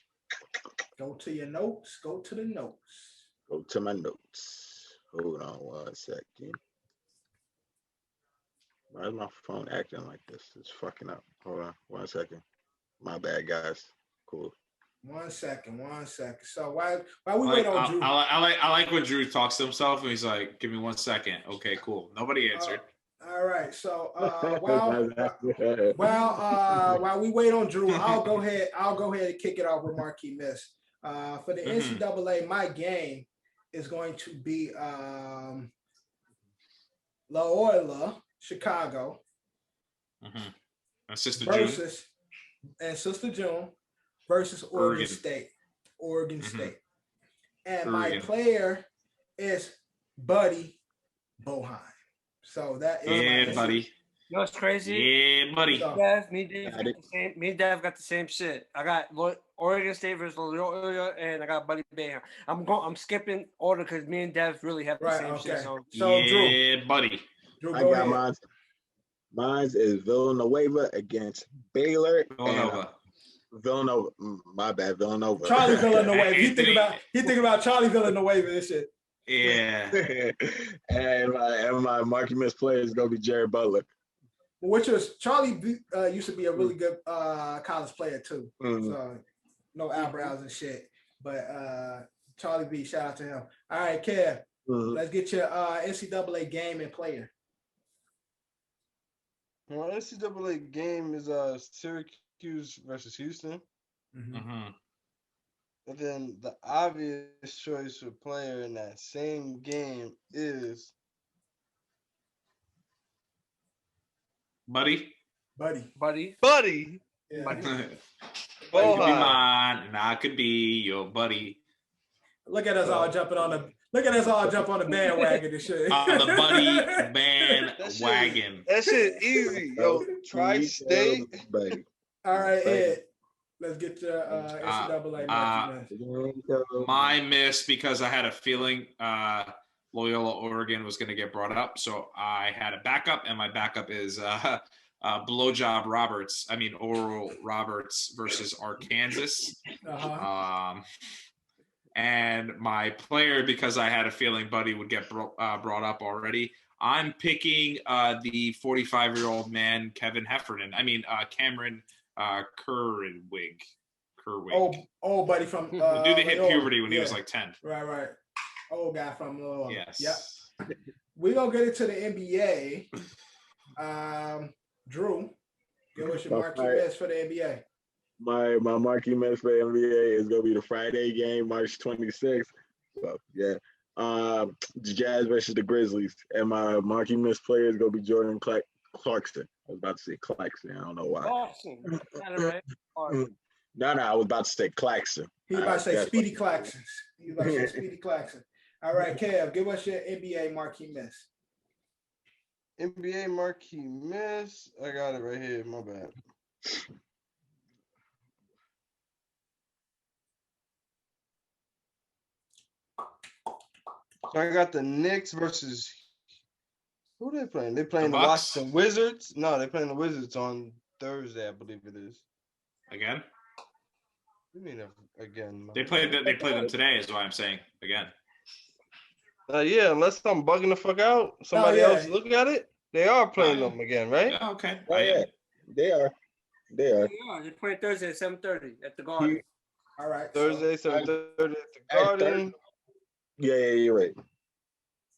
Go to your notes. Go to the notes. Go to my notes. Hold on 1 second. Why is my phone acting like this? It's fucking up. Hold on 1 second. My bad, guys. Cool. 1 second. So while we wait on Drew. I like when Drew talks to himself and he's like, give me 1 second. Okay, cool. Nobody answered. All right. So while we wait on Drew, I'll go ahead and kick it off with Marquee Miss. For the NCAA, my game is going to be Loyola, Chicago, and Sister June versus Oregon State. And my player is Buddy Boeheim. So that is buddy. You know what's crazy? Yeah, buddy. Me and Dev got the same shit. I got Oregon State versus Loyola, and I got Buddy Boeheim. I'm skipping order because me and Dev really have the same shit. So Drew, buddy. Drew, I got mine. Mine is Villanova against Baylor. Villanova. My bad, Villanova. Charlie Villanueva. He think about Charlie Villanueva and shit. Yeah. and my Marquee Miss player is gonna be Jared Butler. Which was Charlie used to be a really good college player too. So no eyebrows and shit. But Charlie B, shout out to him. All right, Kev. Let's get your NCAA game and player. Well, NCAA game is Syracuse versus Houston. And then the obvious choice for player in that same game is Buddy. Yeah. Buddy could be mine, and I could be your buddy. Look at us all jumping on Look at us all jump on the bandwagon and shit. On the buddy bandwagon. That shit easy, yo. Tri-state. All right, Ed. Let's get to NCAA. My miss, because I had a feeling Loyola Oregon was going to get brought up, so I had a backup, and my backup is Oral Roberts versus Arkansas. And my player, because I had a feeling Buddy would get brought up already, I'm picking the 45-year-old man, Cameron Kerwig. Oh, buddy from dude that hit puberty when he was like 10. Right. Old guy from yes. Yep. We're gonna get into the NBA. Drew, give us your marquee miss for the NBA. My marquee miss for the NBA is gonna be the Friday game, March 26th. So yeah. The Jazz versus the Grizzlies. And my marquee miss player is gonna be Jordan Clarkson. I was about to say Claxton. I don't know why. Clarkson. No, I was about to say Claxton. He was about to say Speedy Claxton. All right, Kev, give us your NBA marquee miss. NBA marquee miss. I got it right here. My bad. So I got the Knicks versus who they playing? They playing the Washington Wizards. No, they're playing the Wizards on Thursday, I believe it is. Again? You mean again? They played them today, is what I'm saying. Again. Yeah, unless I'm bugging the fuck out. Somebody else look at it. They are playing them again, right? Yeah, okay. They are. They're playing Thursday at 7:30 at the Garden. All right. Thursday, 7:30 at the Garden. Yeah, you're right.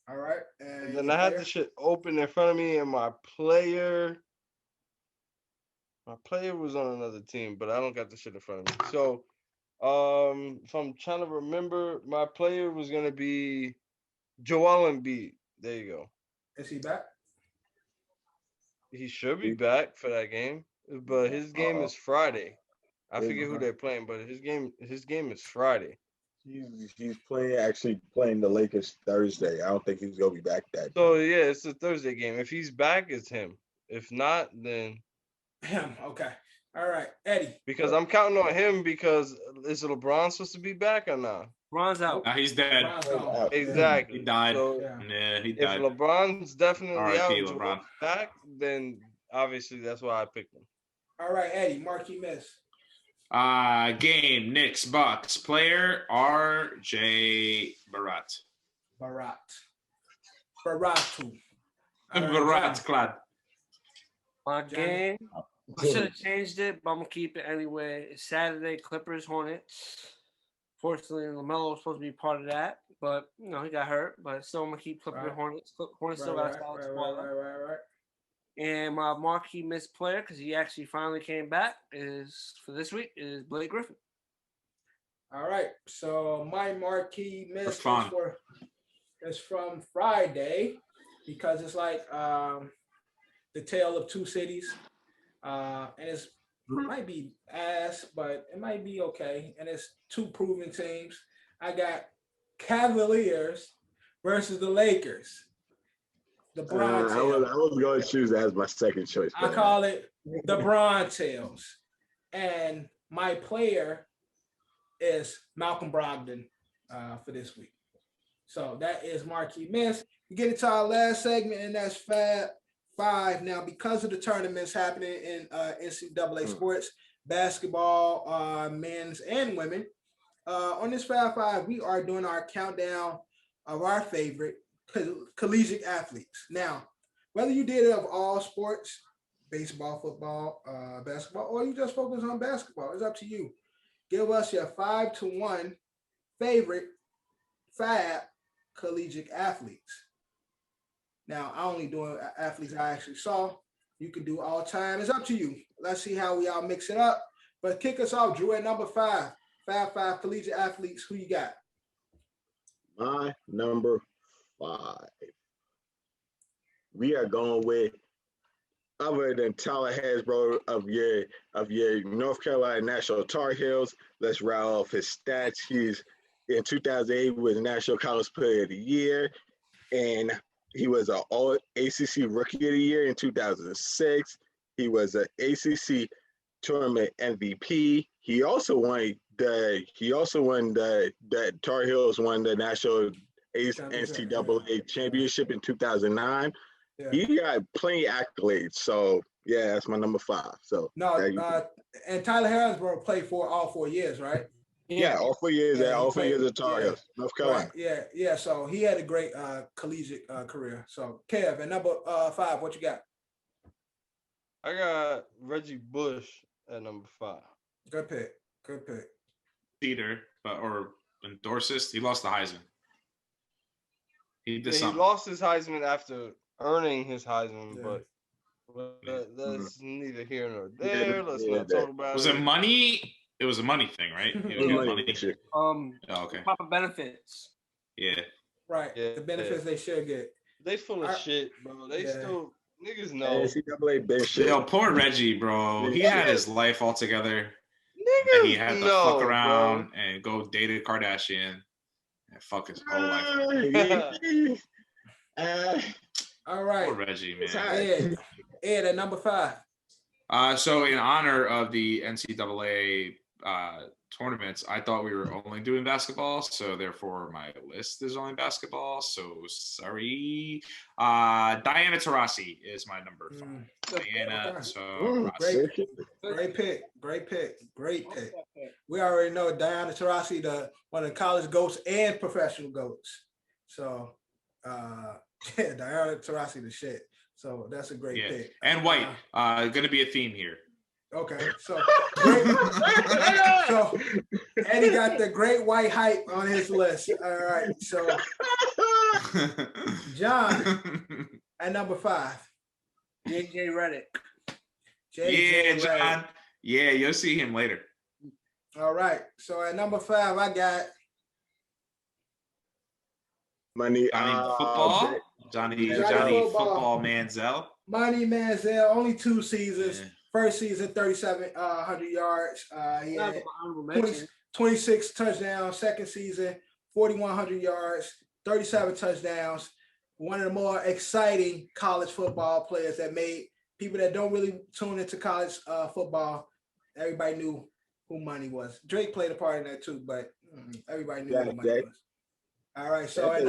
All right. And then I had the shit open in front of me, and my player was on another team, but I don't got the shit in front of me. So, if I'm trying to remember, my player was gonna be Joel Embiid. There you go. Is he back? He should be back for that game, but his game is Friday. I forget who they're playing, but his game is Friday. He's playing the Lakers Thursday. I don't think he's gonna be back that day. So yeah, it's a Thursday game. If he's back, it's him. If not, then him. Okay. All right, Eddie. Because I'm counting on him because is LeBron supposed to be back or not? LeBron's out. He's dead. Exactly. He died. So he died. If LeBron's definitely out, LeBron. back, then obviously that's why I picked him. All right, Eddie. Marquee miss. Game Knicks Bucks player R.J. Barrett. Baratu. Barrett clad. My game. I should have changed it, but I'm gonna keep it anyway. It's Saturday, Clippers, Hornets. Fortunately, LaMelo was supposed to be part of that, but he got hurt. But still, I'm gonna keep Clippers, Hornets. Hornets still got a solid squad. Right. And my marquee miss player, because he actually finally came back, is for this week is Blake Griffin. All right. So my marquee miss is from Friday because it's like the tale of two cities. And it might be ass, but it might be okay. And it's two proven teams. I got Cavaliers versus the Lakers. The Bron Tails. I was going to choose that as my second choice. I call it the Bron Tails. And my player is Malcolm Brogdon for this week. So that is marquee miss. We get into our last segment, and that's Fab Five. Now, because of the tournaments happening in NCAA sports, basketball, men's and women, on this Fab Five, we are doing our countdown of our favorite collegiate athletes. Now, whether you did it of all sports, baseball, football, basketball, or you just focus on basketball, it's up to you. Give us your 5-to-1 favorite Fab collegiate athletes. Now, I only doing athletes I actually saw. You can do all time. It's up to you. Let's see how we all mix it up. But kick us off, Drew, at number 5. Fab Five collegiate athletes. Who you got? My number 5. We are going with, other than Tyler Hasbro of your North Carolina National Tar Heels. Let's rattle off his stats. In 2008, he was National College Player of the Year, and he was an All ACC Rookie of the Year in 2006. He was an ACC Tournament MVP. He also won the Tar Heels won the National NCAA Championship in 2009. Yeah. He got plenty of accolades. So yeah, that's my number 5. So no, and Tyler Harrisburg played for all 4 years, right? Yeah, all 4 years. Yeah, all 4 years at Tar Heels, North Carolina. Right. Yeah. So he had a great collegiate career. So Kev, at number 5, what you got? I got Reggie Bush at number 5. Good pick. Cedar, or Dorsis, he lost the Heisman. He lost his Heisman after earning his Heisman, but that's neither here nor there. Let's not talk about it. Was it money? It was a money thing, right? Money. Okay. Proper benefits. Yeah. Right. Yeah, the benefits they should get. They full of shit, bro. They still niggas know. NCAA been shit. Yo, poor Reggie, bro. He had his life all together. And he had to fuck around and go date a Kardashian and fuck his whole life. All right. Poor Reggie, man. Ed at number 5. So in honor of the NCAA tournaments, I thought we were only doing basketball, so therefore my list is only basketball. So sorry. Diana Taurasi is my number 5. Diana Taurasi. Great pick. We already know Diana Taurasi, one of the college goats and professional goats. So Diana Taurasi the shit. So that's a great pick. And white. Going to be a theme here. Okay, so great. So Eddie got the great white hype on his list. All right, so John at number 5. JJ Redick. John. Yeah, you'll see him later. All right, so at number 5, I got football. Johnny Football Manziel. Money Manziel, only 2 seasons. Yeah. First season, 3,700 yards. He had 26 touchdowns. Second season, 4,100 yards, 37 touchdowns. One of the more exciting college football players that made people that don't really tune into college football, everybody knew who Money was. Drake played a part in that too, but everybody knew who Money was. All right, so at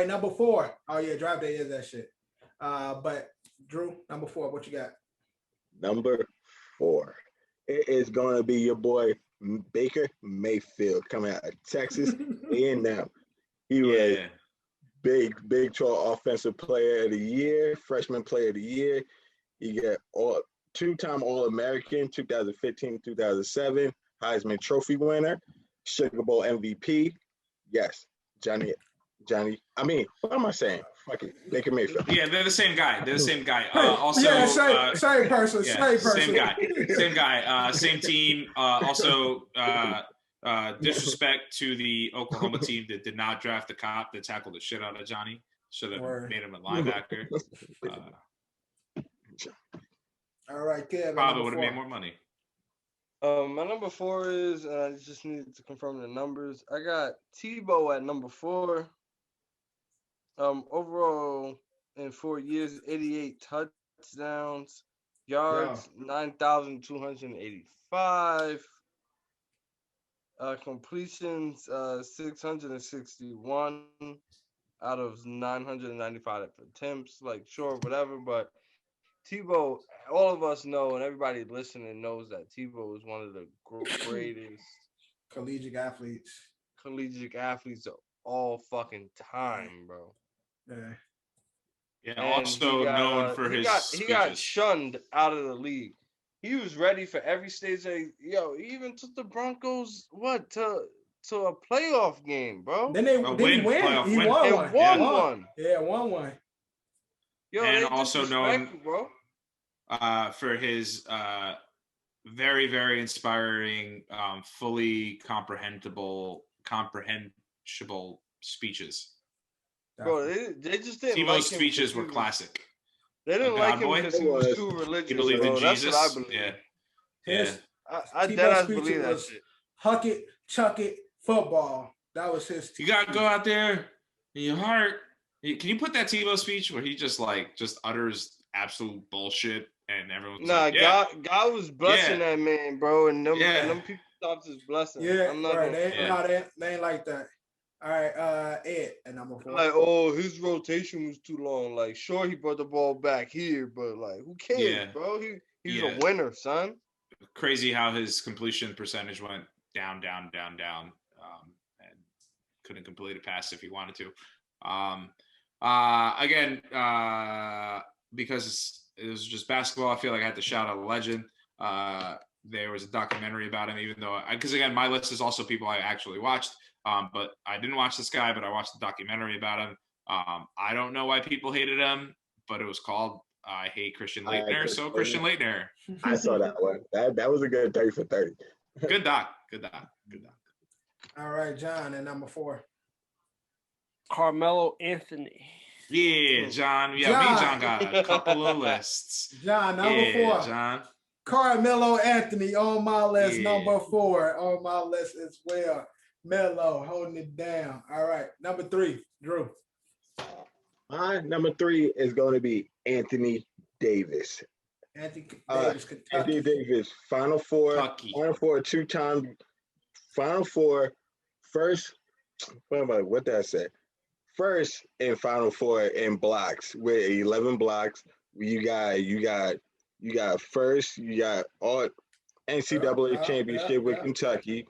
number 4. Oh yeah, Drive Day is that shit. But Drew, number 4, what you got? Number 4. It is going to be your boy Baker Mayfield coming out of Texas A&M. He was Big 12 Offensive Player of the Year, Freshman Player of the Year. He got 2-time All-American, 2015, 2007, Heisman Trophy winner, Sugar Bowl MVP. Yes, Johnny. What am I saying? Fuck it, Baker Mayfield. Yeah, they're the same guy. Also, same person. Same guy. Same team. Also, disrespect to the Oklahoma team that did not draft the cop that tackled the shit out of Johnny. Should have made him a linebacker. All right, Kev. Probably would have made more money. My number 4 is, I just needed to confirm the numbers. I got Tebow at number 4. Overall, in 4 years, 88 touchdowns, yards, 9,285. Completions, 661 out of 995 attempts. Like, sure, whatever, but Tebow, all of us know, and everybody listening knows that Tebow is one of the greatest collegiate athletes of all fucking time, bro. Yeah. Also known for his he got shunned out of the league. He was ready for every stage. He even took the Broncos to a playoff game, bro. Then they win. He won one. Yeah, won one. Yo, and also known, bro, for his very, very inspiring, fully comprehensible speeches. Bro, they just didn't. Tebow's speeches were classic. They didn't like him because he was too religious. He believed in Jesus. That's what I believe. I deadass believe that shit. Huck it, chuck it, football. That was his team. You gotta go out there in your heart. Can you put that Tebow speech where he just utters absolute bullshit and everyone's God was blessing that man, bro, and them people stopped his blessing. Yeah, right. They ain't like that. All right, Ed at number 4. Like, oh, his rotation was too long. Like, sure, he brought the ball back here, but like, who cares, bro? He's a winner, son. Crazy how his completion percentage went down, and couldn't complete a pass if he wanted to. Again, because it was just basketball, I feel like I had to shout out a legend. There was a documentary about him, even though, because again, my list is also people I actually watched. But I didn't watch this guy, but I watched the documentary about him. I don't know why people hated him, but it was called I Hate Christian Laettner, so Christian Laettner. I saw that one. That was a good 30 for 30. Good doc. All right, John at number 4. Carmelo Anthony. Yeah, John. Yeah, me and John got a couple of lists. John, number 4. John. Carmelo Anthony on my list, number 4 on my list as well. Melo holding it down. All right, number 3, Drew. My number 3 is going to be Anthony Davis. Anthony Davis, Kentucky. Anthony Davis, Final Four, Kentucky. Final Four, 2-time Final Four, first. What did I say? First in Final Four in blocks with 11 blocks. You got first. You got all NCAA championship with Kentucky.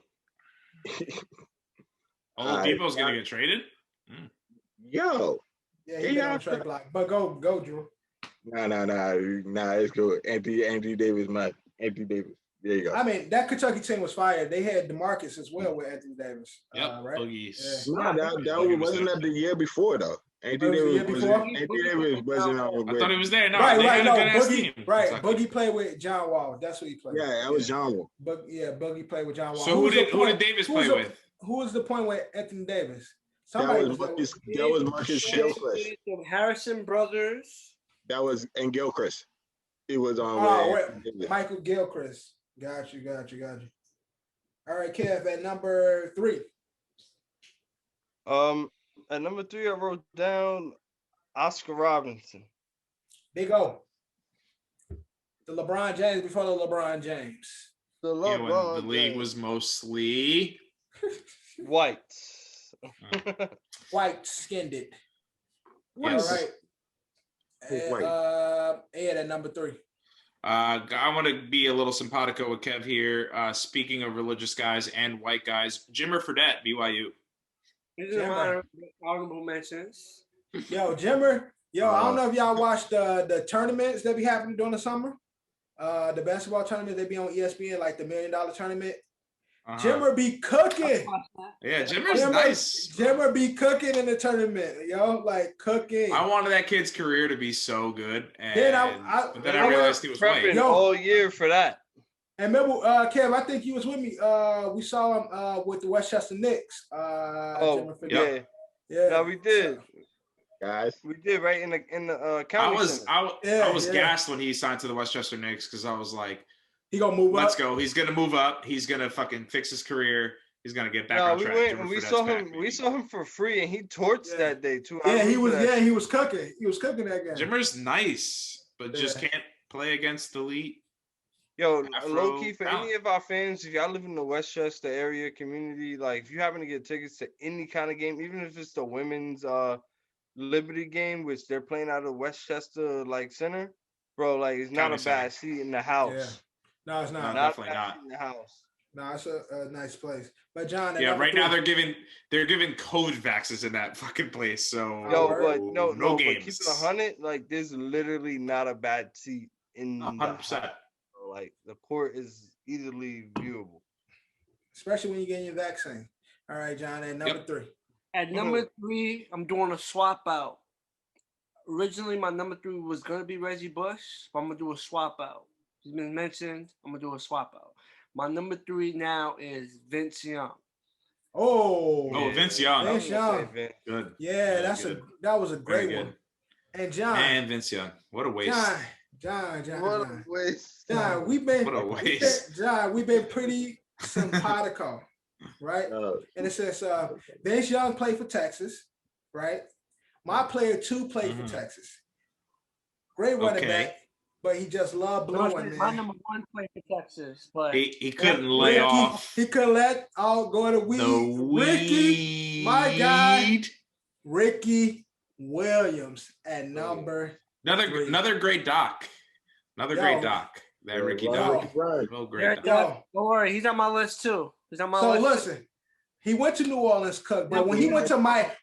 Depot's gonna get traded. Yo, yeah, he got on trade block. But go, Drew. Nah, it's good. Anthony Davis, Anthony Davis. There you go. I mean, that Kentucky team was fired. They had DeMarcus as well with Anthony Davis. Yep, right? Boogies. Yeah. No, wasn't that the year before though? Anthony Davis wasn't on. I thought he was there. No, right. No, Boogie. Boogie played with John Wall. That's what he played. Yeah, that was John Wall. Boogie played with John Wall. So who did Davis play with? Who was the point with Anthony Davis? That was Marcus Gilchrist. Harrison brothers. That was and Gilchrist. It was on. Michael Gilchrist. Got you. All right, Kev, at number 3. At number 3, I wrote down Oscar Robinson. Big O. The LeBron James before the LeBron James. The league was mostly white. White-skinned it. Yes. All right. Ed at number 3. I want to be a little simpatico with Kev here. Speaking of religious guys and white guys, Jimmer Fredette, BYU. These are my honorable mentions. Jimmer. I don't know if y'all watched the tournaments that be happening during the summer. The basketball tournament, they be on ESPN, like the $1 million tournament. Jimmer be cooking. Yeah, Jimmer's nice. Jimmer be cooking in the tournament, like cooking. I wanted that kid's career to be so good, and then I realized he was white. All year for that. And remember, Kev, I think you was with me. We saw him with the Westchester Knicks. Yeah. No, we did. Guys, we did right in the county. I was gassed when he signed to the Westchester Knicks because I was like, he gonna move up. Let's go. He's gonna move up. He's gonna fucking fix his career. He's gonna get back on track. We saw him for free, and he torched that day too. He was cooking. He was cooking that game. Jimmer's nice, but just can't play against elite. Low key for any of our fans, if y'all live in the Westchester area community, like if you happen to get tickets to any kind of game, even if it's the women's Liberty game, which they're playing out of Westchester Center, bro, it's not a bad seat in the house. Yeah. No, it's not. No, definitely not. In the house. No, it's a nice place. But John, right now they're giving COVID vaxes in that fucking place. So no games. But keep it 100. There's literally not a bad seat in 100%. The court is easily viewable, especially when you get your vaccine. All right, John, at number 3. At number 3, I'm doing a swap out. Originally, my number 3 was gonna be Reggie Bush, but I'm gonna do a swap out. He's been mentioned. I'm gonna do a swap out. My number 3 now is Vince Young. Vince Young. Vince Young. Good. Yeah, that was a great one. And John. And Vince Young. What a waste. John. What a waste. John, we've been pretty simpatico. right? And it says Vince Young played for Texas, right? My player 2 played for Texas. Great running back, but he just loved blowing, man. My number 1 played for Texas, but he couldn't lay off. He couldn't let all go to weed. Ricky, my guy, Ricky Williams at number another great doc. Great doc. That Ricky Doc. Real great doc. Don't worry, he's on my list too. He's on my list. So listen, he went to New Orleans, but when he went to Miami,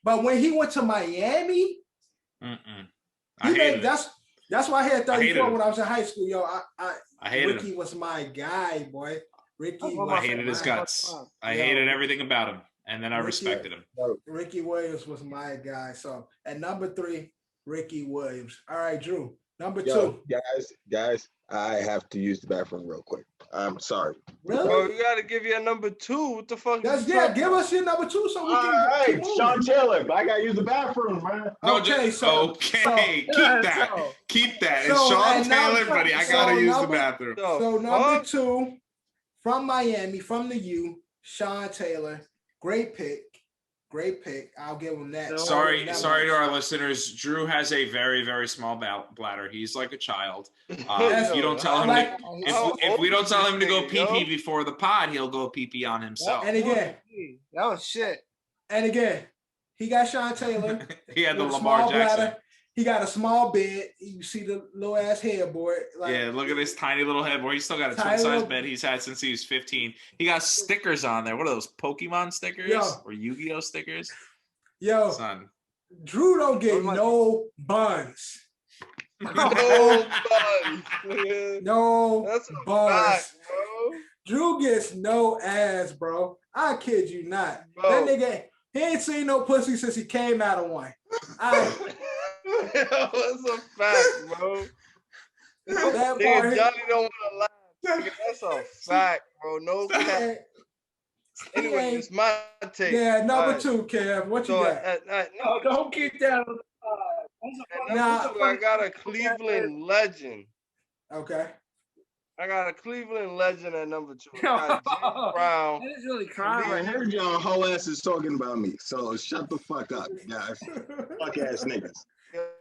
that's why I had 34 when I was in high school. Yo, I hated Ricky him. Was my guy, boy. Ricky. I hated his guts. I hated everything about him, and then I respected him. Ricky Williams was my guy. So at number 3, Ricky Williams. All right, Drew. Number 2. Guys, I have to use the bathroom real quick. I'm sorry. Really? Bro, you gotta give you a number 2. What the fuck? Give us your number 2 so we can. All right, Sean Taylor, but I gotta use the bathroom, man. Keep that. It's Sean Taylor, buddy. I gotta use the bathroom. So number 2, from Miami, from the U, Sean Taylor. Great pick. I'll give him that. Sorry to our listeners. Drew has a very, very small bladder. He's like a child. If you don't tell him, if we don't tell him to go pee pee before the pod, he'll go pee pee on himself. And again, that was shit. And again, he got Sean Taylor. He had the Lamar Jackson. Bladder. He got a small bed. You see the little ass headboard. Look at this tiny little headboard. He's still got a twin size bed he's had since he was 15. He got stickers on there. What are those, Pokemon stickers or Yu-Gi-Oh stickers? Yo, son. Drew don't get no buns. No buns. No That's buns. Fact, bro. Drew gets no ass, bro. I kid you not. Bro. That nigga, he ain't seen no pussy since he came out of one. That's a fact, bro. That Nigga, Johnny don't want to laugh. Nigga, that's a fact, bro. No cap. Anyway, it's my take. Yeah, number 2, Kev. What you got? No, don't get down. I got a Cleveland legend. Okay. I got a Cleveland legend at number 2. I got Jim Brown. That is really crying. I heard y'all whole asses talking about me, so shut the fuck up, guys. Fuck ass niggas.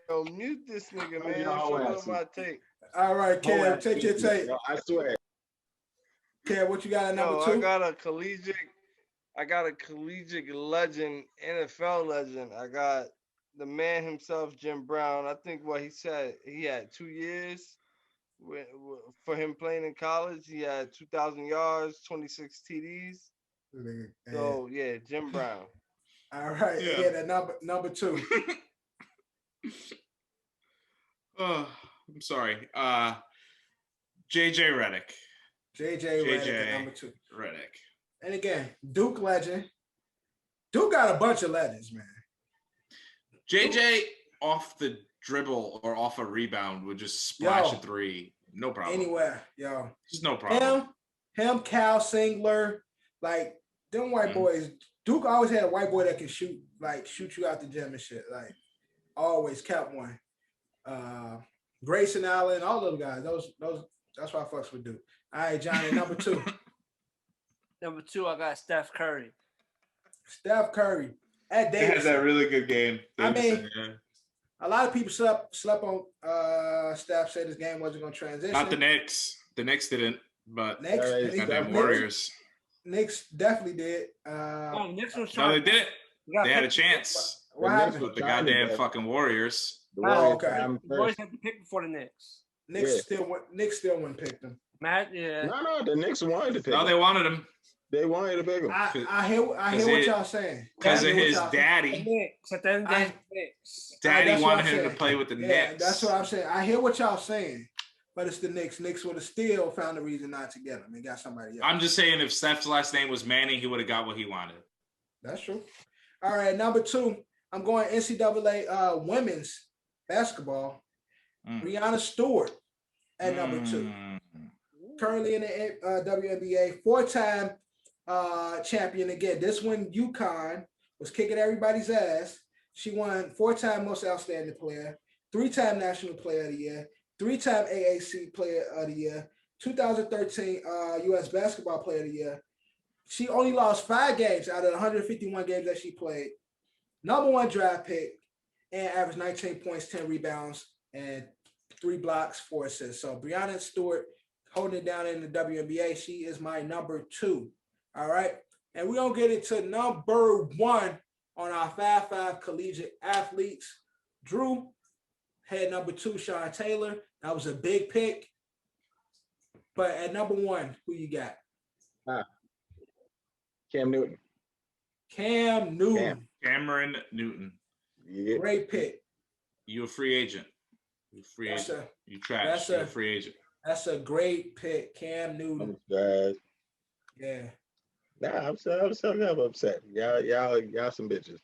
Yo, mute this nigga, man. Show my take. All right, Kev, take your take. Yo, I swear. Kev, what you got at number 2? I got a collegiate legend, NFL legend. I got the man himself, Jim Brown. I think what he said, he had 2 years for him playing in college. He had 2,000 yards, 26 TDs. So yeah, Jim Brown. All right, that number 2. Oh, I'm sorry. JJ Redick. JJ Redick, number 2. Redick. And again, Duke legend. Duke got a bunch of legends, man. JJ off the dribble or off a rebound would just splash a 3. No problem. Anywhere, yo. Just no problem. Him, Cal Singler, like them white boys. Duke always had a white boy that can shoot you out the gym and shit. Like always kept one. Grayson Allen, all those guys. Those that's why I fucks with Duke. All right, Johnny, number 2. Number 2, I got Steph Curry. Steph Curry at Davis. He has that really good game. Davidson, a lot of people slept on Steph, said this game wasn't going to transition. Not the Knicks. The Knicks didn't, but the Warriors. Knicks definitely did. Knicks was no, they didn't. They had a chance. What happened? With the goddamn fucking Warriors. Okay. The Warriors had to pick before the Knicks. Knicks still wouldn't pick them. Matt, yeah. No, the Knicks wanted to pick him. No, they wanted him. They wanted to pick him. I hear what y'all saying. Because of his daddy. Daddy wanted him to play with the Knicks. That's what I'm saying. I hear what y'all saying. But it's the Knicks. Knicks would have still found a reason not to get him. They got somebody else. I'm just saying if Steph's last name was Manning, he would have got what he wanted. That's true. All right, number 2. I'm going NCAA women's basketball. Brianna Stewart at number 2. Currently in the WNBA, 4-time champion again. This one, UConn, was kicking everybody's ass. She won 4-time most outstanding player, 3-time national player of the year, 3-time AAC player of the year, 2013 U.S. basketball player of the year, She only lost 5 games out of the 151 games that she played. Number 1 draft pick and averaged 19 points, 10 rebounds, and 3 blocks, 4 assists. So Breanna Stewart holding it down in the WNBA. She is my number 2. All right. And we're going to get into number 1 on our 5'5 collegiate athletes. Drew had number 2, Sean Taylor. That was a big pick. But at number 1, who you got? Cam Newton. Cam Newton. Cameron Newton. Yeah. Great pick. You a free agent. You free agent. You trash. You're a free agent. That's a great pick, Cam Newton. Yeah. Nah, I'm upset. Y'all some bitches.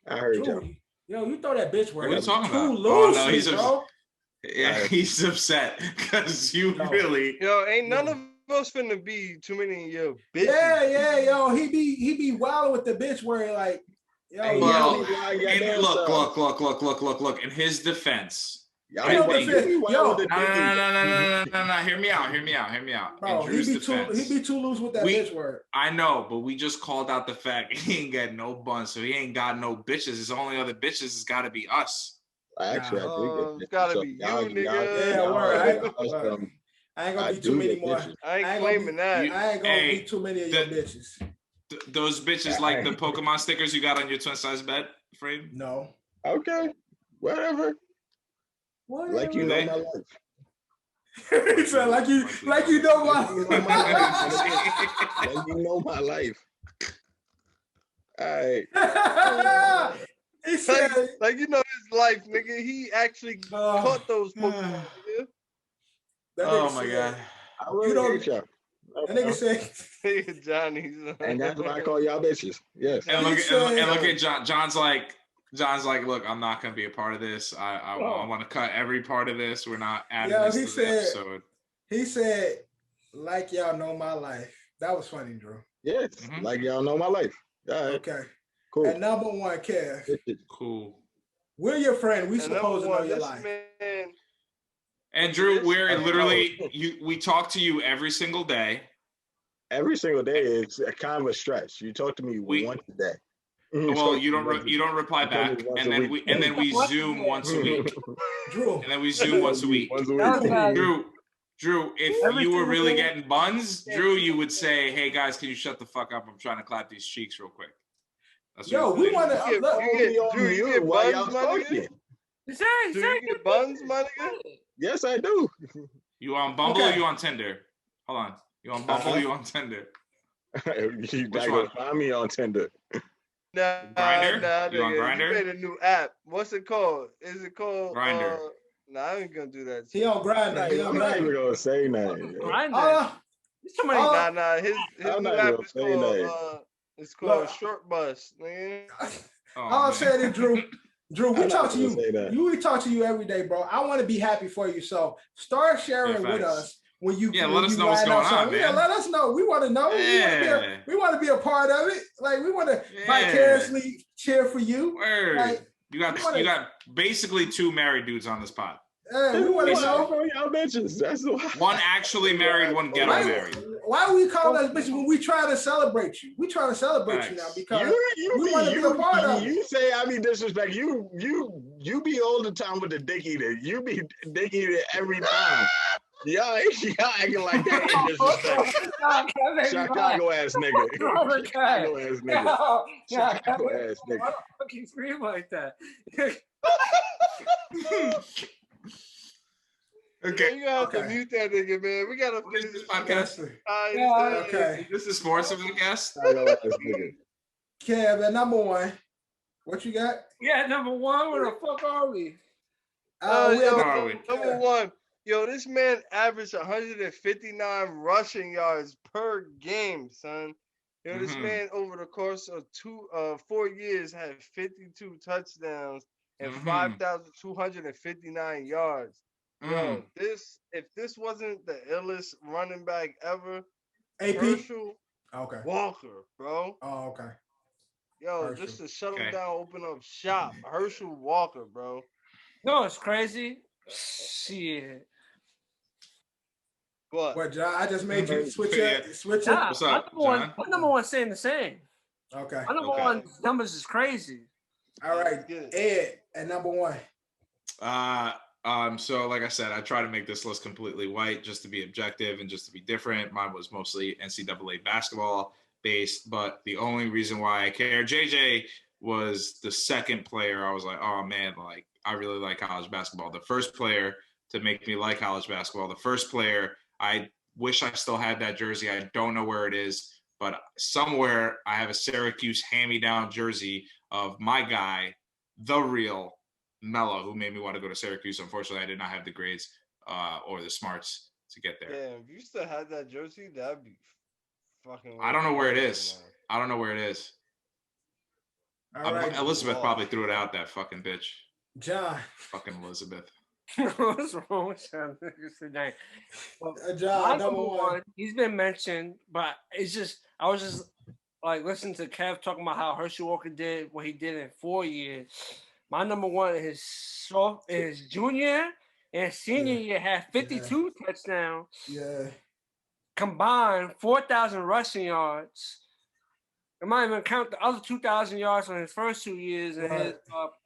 I heard y'all. Yo, you throw that bitch word. What are you talking about? Loose, no, he's bro. Yeah, he's upset because you really. Yo, ain't none of us finna be too many of your bitches. Yeah, yo, he be wilding with the bitch word, like, yo. Hey, look. In his defense. No. Hear me out. Bro, he be too loose with that bitch word. I know, but we just called out the fact he ain't got no bun, so he ain't got no bitches. His only other bitches has got to be us. Actually, I do get it's gotta be you, nigga. Yeah, word. I ain't gonna be too many more. I ain't claiming that. I ain't gonna be too many of your bitches. Those bitches like the Pokemon stickers you got on your twin size bed frame? No. Okay. Whatever. Like you know my life. He said, like you know my life. Like you know my life. All right. He said, like you know his life, nigga. He actually caught those Pokemon. Oh my god. You don't. That nigga said, Johnny. And that's why I call y'all bitches. Yes. And look at John. John's like, look, I'm not gonna be a part of this. I want to cut every part of this. We're not adding this to the episode. He said, like y'all know my life. That was funny, Drew. Yes, like y'all know my life. All right. Okay. Cool. And number 1, Kev. Cool. We're your friend. We supposed to know your life. Man, and Drew, we're literally we talk to you every single day. Every single day is a kind of a stretch. You talk to me once a day. Well, you don't reply back, and then we Zoom once a week. Drew. And then we Zoom once a week. Drew, if you were really getting buns, Drew, you would say, "Hey guys, can you shut the fuck up? I'm trying to clap these cheeks real quick." Yo, we want to. You get buns, my nigga. Do you get buns, my nigga? Yes, I do. You on Bumble or you on Tinder? Hold on. You on Bumble or you on Tinder? You gotta find me on Tinder. Grindr? You on Grindr? You made a new app. What's it called? Is it called Grindr? Nah, I ain't gonna do that. He on Grindr. I'm not even gonna say nothing. Grindr. Nah. His new app is called. It's called Short Bus, man. I'll say it, Drew. Drew, we talk to you. We talk to you every day, bro. I want to be happy for you. So start sharing with us when you. Yeah, let us know what's going on, man. Yeah, let us know. We want to know. Yeah. We want to be a part of it. Like we want to vicariously cheer for you. Word. Like, you got basically 2 married dudes on this pod. We want to know. Y'all bitches. That's one actually married, one ghetto married. Why are we calling us bitches when we try to celebrate you? We try to celebrate you now because we want to be a part of it. You say I be disrespect. You be all the time with the dick eater. You be dick eater every time. Y'all acting like that ain't disrespect. Chicago ass nigga. Chicago ass nigga. Chicago ass nigga. Why don't fucking scream like that? Okay, you gotta have to mute that nigga, man. We gotta finish this podcast. Okay. This is sports podcast. Kev, at number 1, what you got? Yeah, number 1. Where the fuck are we? Number 1. Yo, this man averaged 159 rushing yards per game, son. Yo, this man over the course of 4 years had 52 touchdowns and 5,259 yards. Yo, if this wasn't the illest running back ever, AP Herschel Walker, bro. Oh, okay. Yo, Herschel. Just to shut him down, open up shop. Herschel Walker, bro. No, it's crazy. Shit. What, John? I just made you switch it. Switch it. What's up, John? My number one saying the same. Okay. My number one numbers is crazy. All right, Ed at number one. So like I said, I try to make this list completely white just to be objective and just to be different. Mine was mostly NCAA basketball based, but the only reason why I care, JJ was the second player. I was like, oh man, like I really like college basketball. The first player to make me like college basketball. The first player, I wish I still had that jersey. I don't know where it is, but somewhere I have a Syracuse hand-me-down jersey of my guy, the real Mello, who made me want to go to Syracuse. Unfortunately, I did not have the grades or the smarts to get there. Yeah, if you still had that jersey, that'd be fucking. I don't know where it is. I don't know where it is. All right. Elizabeth probably threw it out, that fucking bitch. John. Fucking Elizabeth. What's wrong with John tonight? Well, John, number one. He's been mentioned, but it's just I was just like listening to Kev talking about how Herschel Walker did what he did in 4 years. My number one is his junior and senior year had 52 touchdowns. Yeah. Combined 4,000 rushing yards. I might even count the other 2,000 yards on his first 2 years and his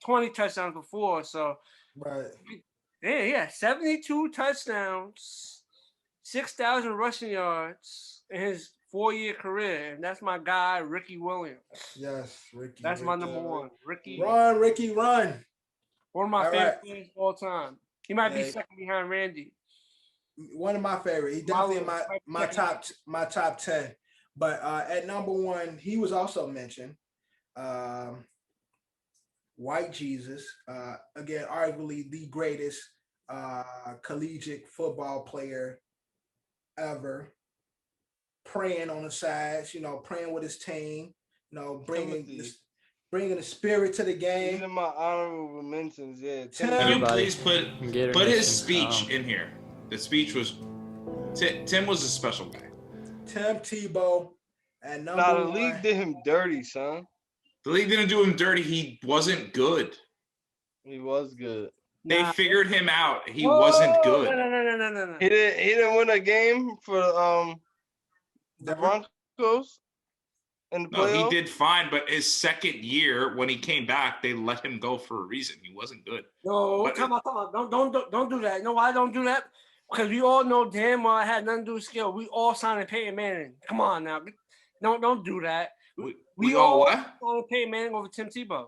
20 touchdowns before. So, yeah, 72 touchdowns, 6,000 rushing yards in his 4-year career, and that's my guy Ricky Williams. Yes, Ricky. That's my number one. Ricky. Run, Ricky, run. One of my favorite players of all time. He might be second behind Randy. One of my favorite. He definitely in my top 10. But at number one, he was also mentioned. White Jesus, again, arguably the greatest collegiate football player ever. Praying on the sides, praying with his team, bringing the spirit to the game. These are my honorable mentions. Yeah. Can you please put his speech in here? The speech was Tim was a special guy. Tim Tebow and number one. The league did him dirty, son. The league didn't do him dirty. He wasn't good. He was good. They figured him out. He wasn't good. No. He didn't win a game for the Broncos in the playoffs. No, he did fine, but his second year when he came back, they let him go for a reason. He wasn't good. No, come on. Don't do that. No, why don't do that? Because we all know damn well it had nothing to do with skill. We all signed Peyton Manning. Come on now. Don't do that. We all what? Signed Peyton Manning over Tim Tebow.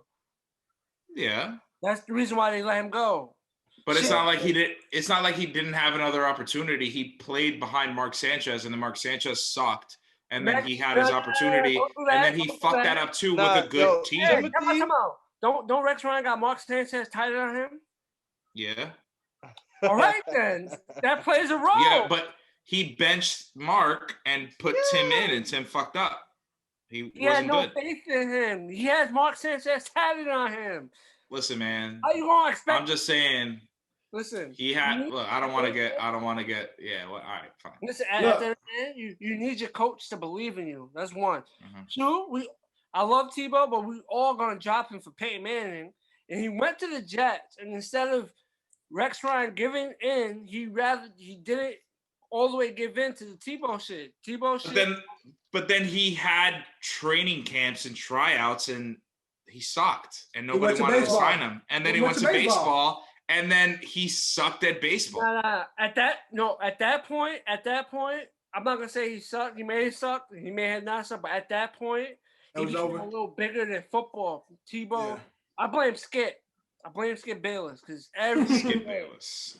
Yeah. That's the reason why they let him go. But it's not like he did. It's not like he didn't have another opportunity. He played behind Mark Sanchez, and then Mark Sanchez sucked. And then he had his opportunity, and then he fucked that up too with a good team. Hey, come on. Don't Rex Ryan got Mark Sanchez tighter on him? Yeah. All right then. That plays a role. Yeah, but he benched Mark and put Tim in, and Tim fucked up. He wasn't had good. Faith in him. He has Mark Sanchez tatted on him. Listen, man. How you gonna expect? I'm just saying. Listen. He had. Look, I don't want to get. Yeah. Well, all right, fine. Listen, at the end of the day, you need your coach to believe in you. That's one. Mm-hmm. Two, I love Tebow, but we all gonna drop him for Peyton Manning, and he went to the Jets, and instead of Rex Ryan giving in, he didn't all the way give in to the Tebow shit. But then he had training camps and tryouts, and he sucked, and nobody wanted to sign him. And then he went to baseball, and then he sucked at baseball. At that point, I'm not gonna say he sucked. He may have sucked. He may have not sucked. But at that point, he became a little bigger than football. Tebow. Yeah. I blame Skip Bayless because Skip Bayless.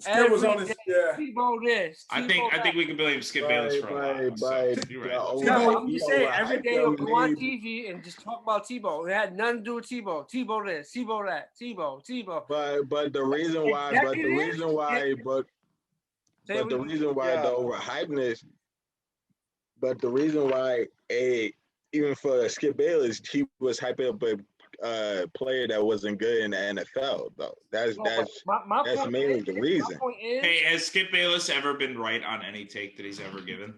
Skip was on his. Yeah. Tebow this. I think we can blame Skip Bayless for a while. So you're right. I'm just saying every day you'll go on TV and just talk about Tebow. It had nothing to do with Tebow. Tebow this, Tebow that, Tebow. But the reason why the overhypeness. But the reason why even for Skip Bayless, he was hyping up a player that wasn't good in the NFL, though. That's mainly the reason. Hey, has Skip Bayless ever been right on any take that he's ever given?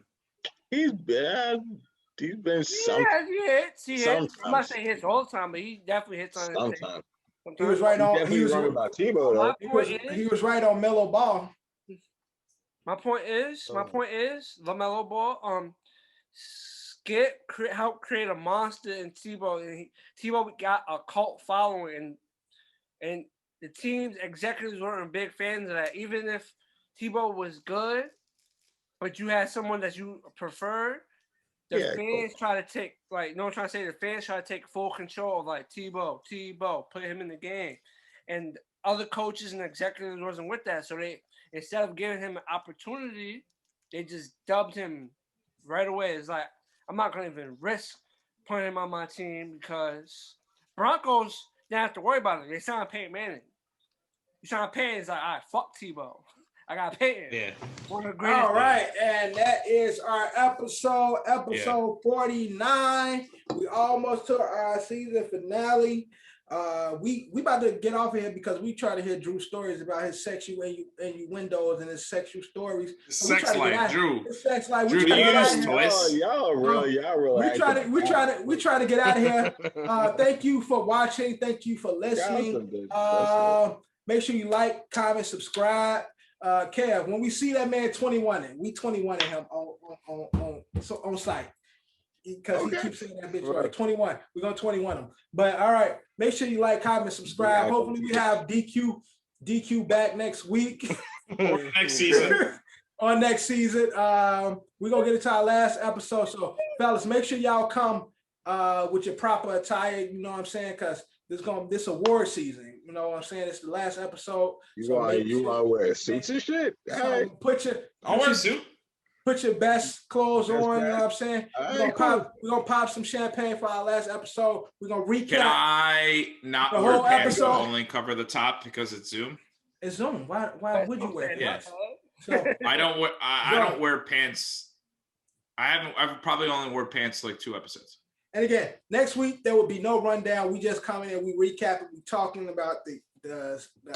He's been some. He hits. I'm not saying he hits all the time, but he definitely hits on his take. He was right on. He was right about Tebow, though. He was right on Mellow Ball. My point is, LaMelo Ball, Skip helped create a monster in Tebow, and Tebow got a cult following, and the team's executives weren't big fans of that. Even if Tebow was good, but you had someone that you preferred, the fans try to take, like, no one trying to say the fans try to take full control of, like, Tebow, put him in the game. And other coaches and executives wasn't with that. So they, instead of giving him an opportunity, they just dubbed him right away. It's like, I'm not going to even risk putting him on my team because Broncos didn't have to worry about it. They signed Peyton Manning. You signed Peyton, it's like, all right, fuck Tebow. I got Peyton. Yeah. One of the greatest. All right, and that is our episode 49. We almost to our season finale. We about to get off of here because we try to hear Drew's stories about his sexual innuendos and his sexual stories. Sex life, Drew. His sex life. Drew, Y'all real. We try to get out of here. Thank you for watching. Thank you for listening. Make sure you like, comment, subscribe. Kev, when we see that man 21, we 21 him on site because he keeps saying that bitch right. 21. We're gonna 21 him. But all right, make sure you like, comment, subscribe. Hopefully we have DQ back next week. Or next season. On next season. We're gonna get into our last episode. So fellas, make sure y'all come with your proper attire, you know what I'm saying? Because this award season. You know what I'm saying? It's the last episode. You are wearing suits and shit. So I'll wear a suit. Put your best clothes on. You know what I'm saying? We're gonna pop some champagne for our last episode. We're gonna recap. Can I not the wear whole pants? episode? Only cover the top because it's Zoom. It's Zoom. Why would you wear pants? So, I don't wear pants. I've probably only wore pants like 2 episodes. And again, next week there will be no rundown. We just come in and we recap it. We talking about the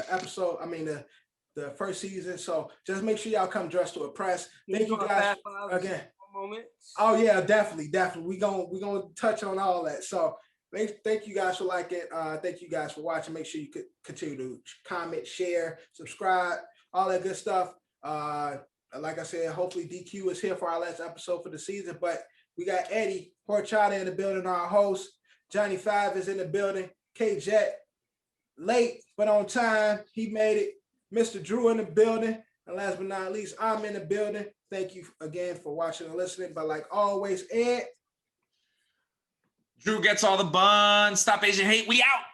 episode. I mean the first season. So just make sure y'all come dressed to impress. Thank you guys again. Oh yeah, definitely. We gonna touch on all that. So thank you guys for liking. Thank you guys for watching. Make sure you could continue to comment, share, subscribe, all that good stuff. Like I said, hopefully DQ is here for our last episode for the season, but we got Eddie Horchata in the building, our host. Johnny 5 is in the building. K-Jet, late but on time. He made it. Mr. Drew in the building. And last but not least, I'm in the building. Thank you again for watching and listening. But like always, Ed. Drew gets all the buns. Stop Asian hate. We out.